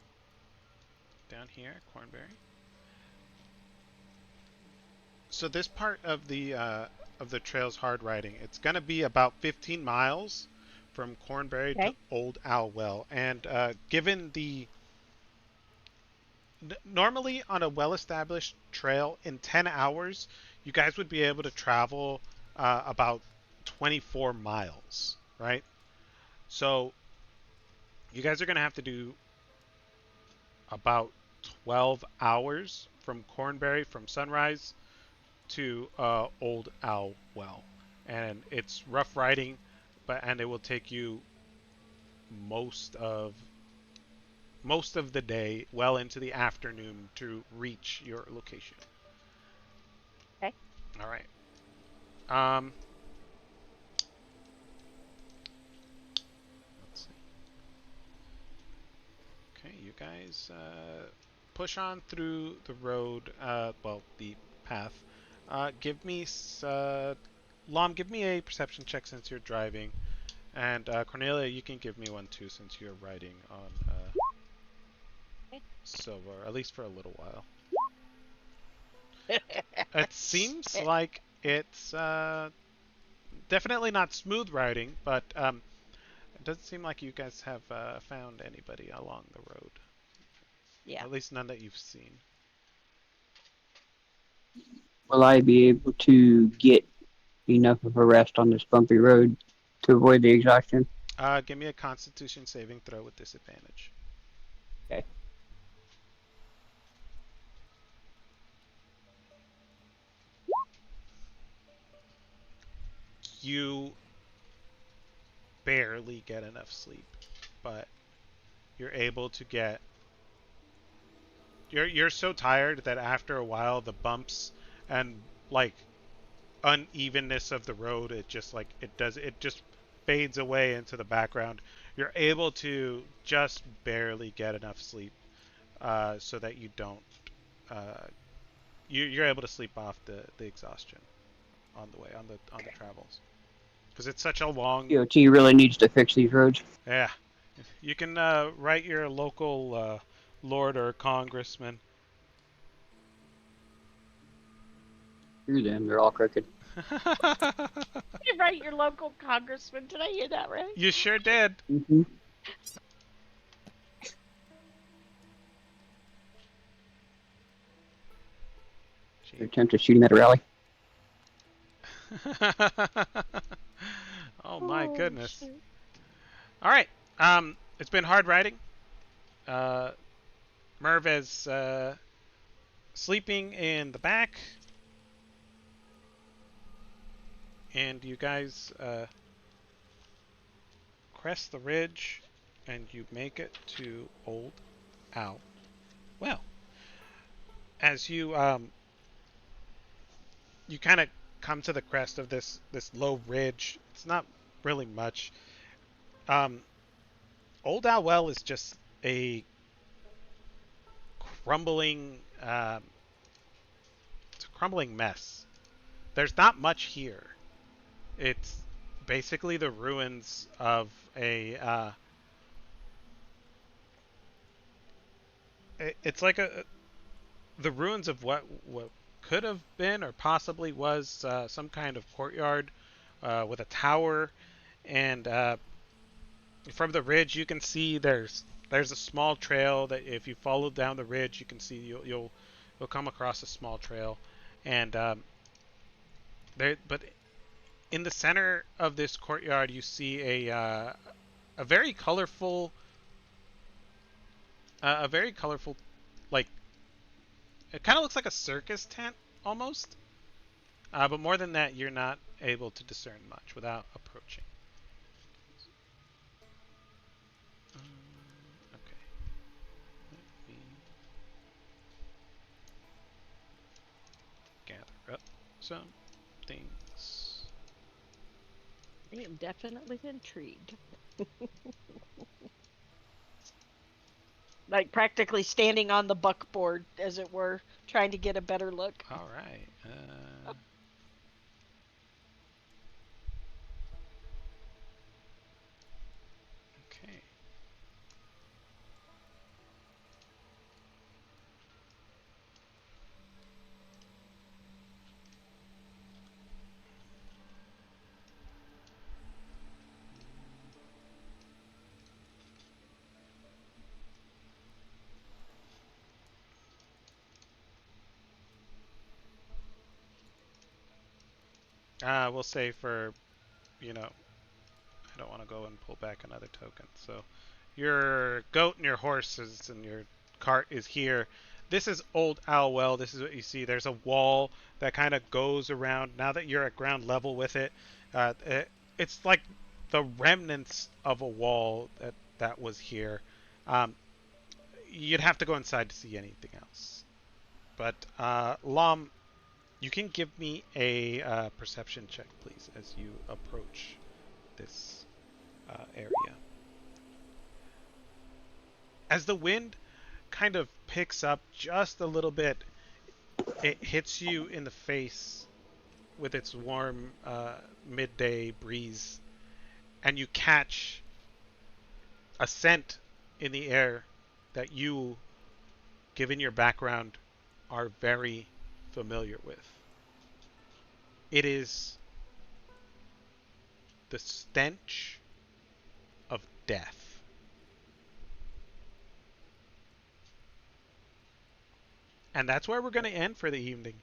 Speaker 2: down here, Cornbury. So this part of the trail's hard riding. It's gonna be about 15 miles from Cornbury to
Speaker 5: Okay.
Speaker 2: Old Owl Well, and given normally on a well-established trail in 10 hours, you guys would be able to travel about 24 miles, right? So you guys are going to have to do about 12 hours from Cornberry, from sunrise to Old Owl Well. And it's rough riding, and it will take you most of the day, well into the afternoon, to reach your location.
Speaker 5: Okay.
Speaker 2: All right. Let's see. Okay, you guys push on through the road. The path. Give me Lom. Give me a perception check since you're driving, and Cornelia, you can give me one too since you're riding on Silver, at least for a little while. It seems like it's definitely not smooth riding, but it doesn't seem like you guys have found anybody along the road.
Speaker 5: Yeah.
Speaker 2: At least none that you've seen.
Speaker 4: Will I be able to get enough of a rest on this bumpy road to avoid the exhaustion?
Speaker 2: Give me a Constitution saving throw with disadvantage.
Speaker 4: Okay.
Speaker 2: You barely get enough sleep, but you're able to get. You're so tired that after a while the bumps and like unevenness of the road, it just fades away into the background. You're able to just barely get enough sleep, so that you don't. Uh, you're able to sleep off the exhaustion on the way on the travels, because it's such a long.
Speaker 4: DOT really needs to fix these roads.
Speaker 2: Yeah, you can write your local lord or congressman.
Speaker 4: Screw them, they're all crooked.
Speaker 5: You write your local congressman. Did I hear that right?
Speaker 2: You sure did.
Speaker 4: Mm-hmm. Attempt to shoot him at a rally.
Speaker 2: Oh my goodness.
Speaker 5: Shoot.
Speaker 2: All right. It's been hard riding. Merv is sleeping in the back, and you guys crest the ridge, and you make it to Old Owl Well. As you you kind of come to the crest of this low ridge. It's not really much. Um, Old Owl Well is just a crumbling it's a crumbling mess. There's not much here. It's basically the ruins of a it's like the ruins of what could have been or possibly was some kind of courtyard with a tower, and from the ridge you can see there's a small trail that if you follow down the ridge you can see you'll come across a small trail, and but in the center of this courtyard you see a very colorful like it kind of looks like a circus tent almost, but more than that you're not able to discern much without approaching. Okay. Let me gather up some things.
Speaker 5: I am definitely intrigued. Like practically standing on the buckboard, as it were, trying to get a better look.
Speaker 2: All right. Okay. We'll say for, I don't want to go and pull back another token. So your goat and your horses and your cart is here. This is Old Owlwell. This is what you see. There's a wall that kind of goes around. Now that you're at ground level with it, it's like the remnants of a wall that was here. Um, you'd have to go inside to see anything else. But Lom, you can give me a perception check, please, as you approach this area. As the wind kind of picks up just a little bit, it hits you in the face with its warm midday breeze, and you catch a scent in the air that you, given your background, are very familiar with. It is the stench of death. And that's where we're going to end for the evening.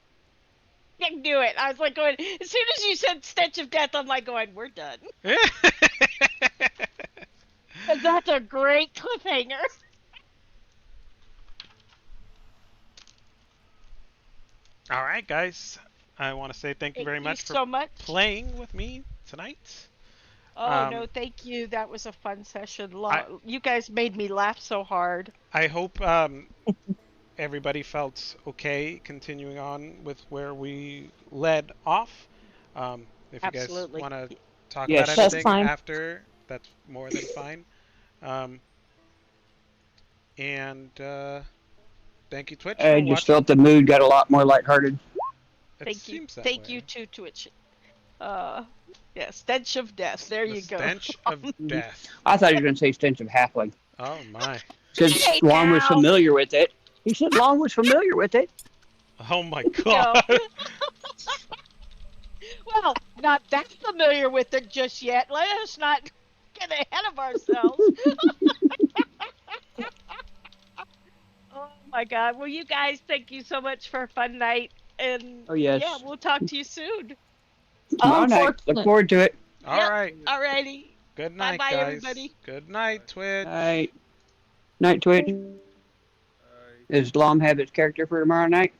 Speaker 5: I knew it. I was like going, as soon as you said stench of death, I'm like going, we're done. That's a great cliffhanger.
Speaker 2: All right, guys. I want to say thank you very much for playing with me tonight.
Speaker 5: Oh, no, thank you. That was a fun session. You guys made me laugh so hard.
Speaker 2: I hope everybody felt okay continuing on with where we led off. If
Speaker 5: Absolutely.
Speaker 2: you guys want to talk about anything after, that's more than fine. And thank you, Twitch.
Speaker 4: I just felt the mood got a lot more lighthearted.
Speaker 5: Thank you too, Twitch. Yeah, stench of death. There you go.
Speaker 2: Stench of death.
Speaker 4: I thought you were going to say stench of halfling.
Speaker 2: Oh my.
Speaker 4: Because Lon was familiar with it. He said Lon was familiar with it.
Speaker 2: Oh my god.
Speaker 5: Well, not that familiar with it just yet. Let us not get ahead of ourselves. Oh my god. Well, you guys, thank you so much for a fun night. And yeah, we'll talk to you soon.
Speaker 4: Tomorrow night. Look forward to it.
Speaker 2: All right.
Speaker 5: Alrighty.
Speaker 2: Good night,
Speaker 5: Bye-bye,
Speaker 2: guys.
Speaker 5: everybody.
Speaker 2: Good night, Twitch.
Speaker 4: Night, Twitch. Does Lom have his character for tomorrow night?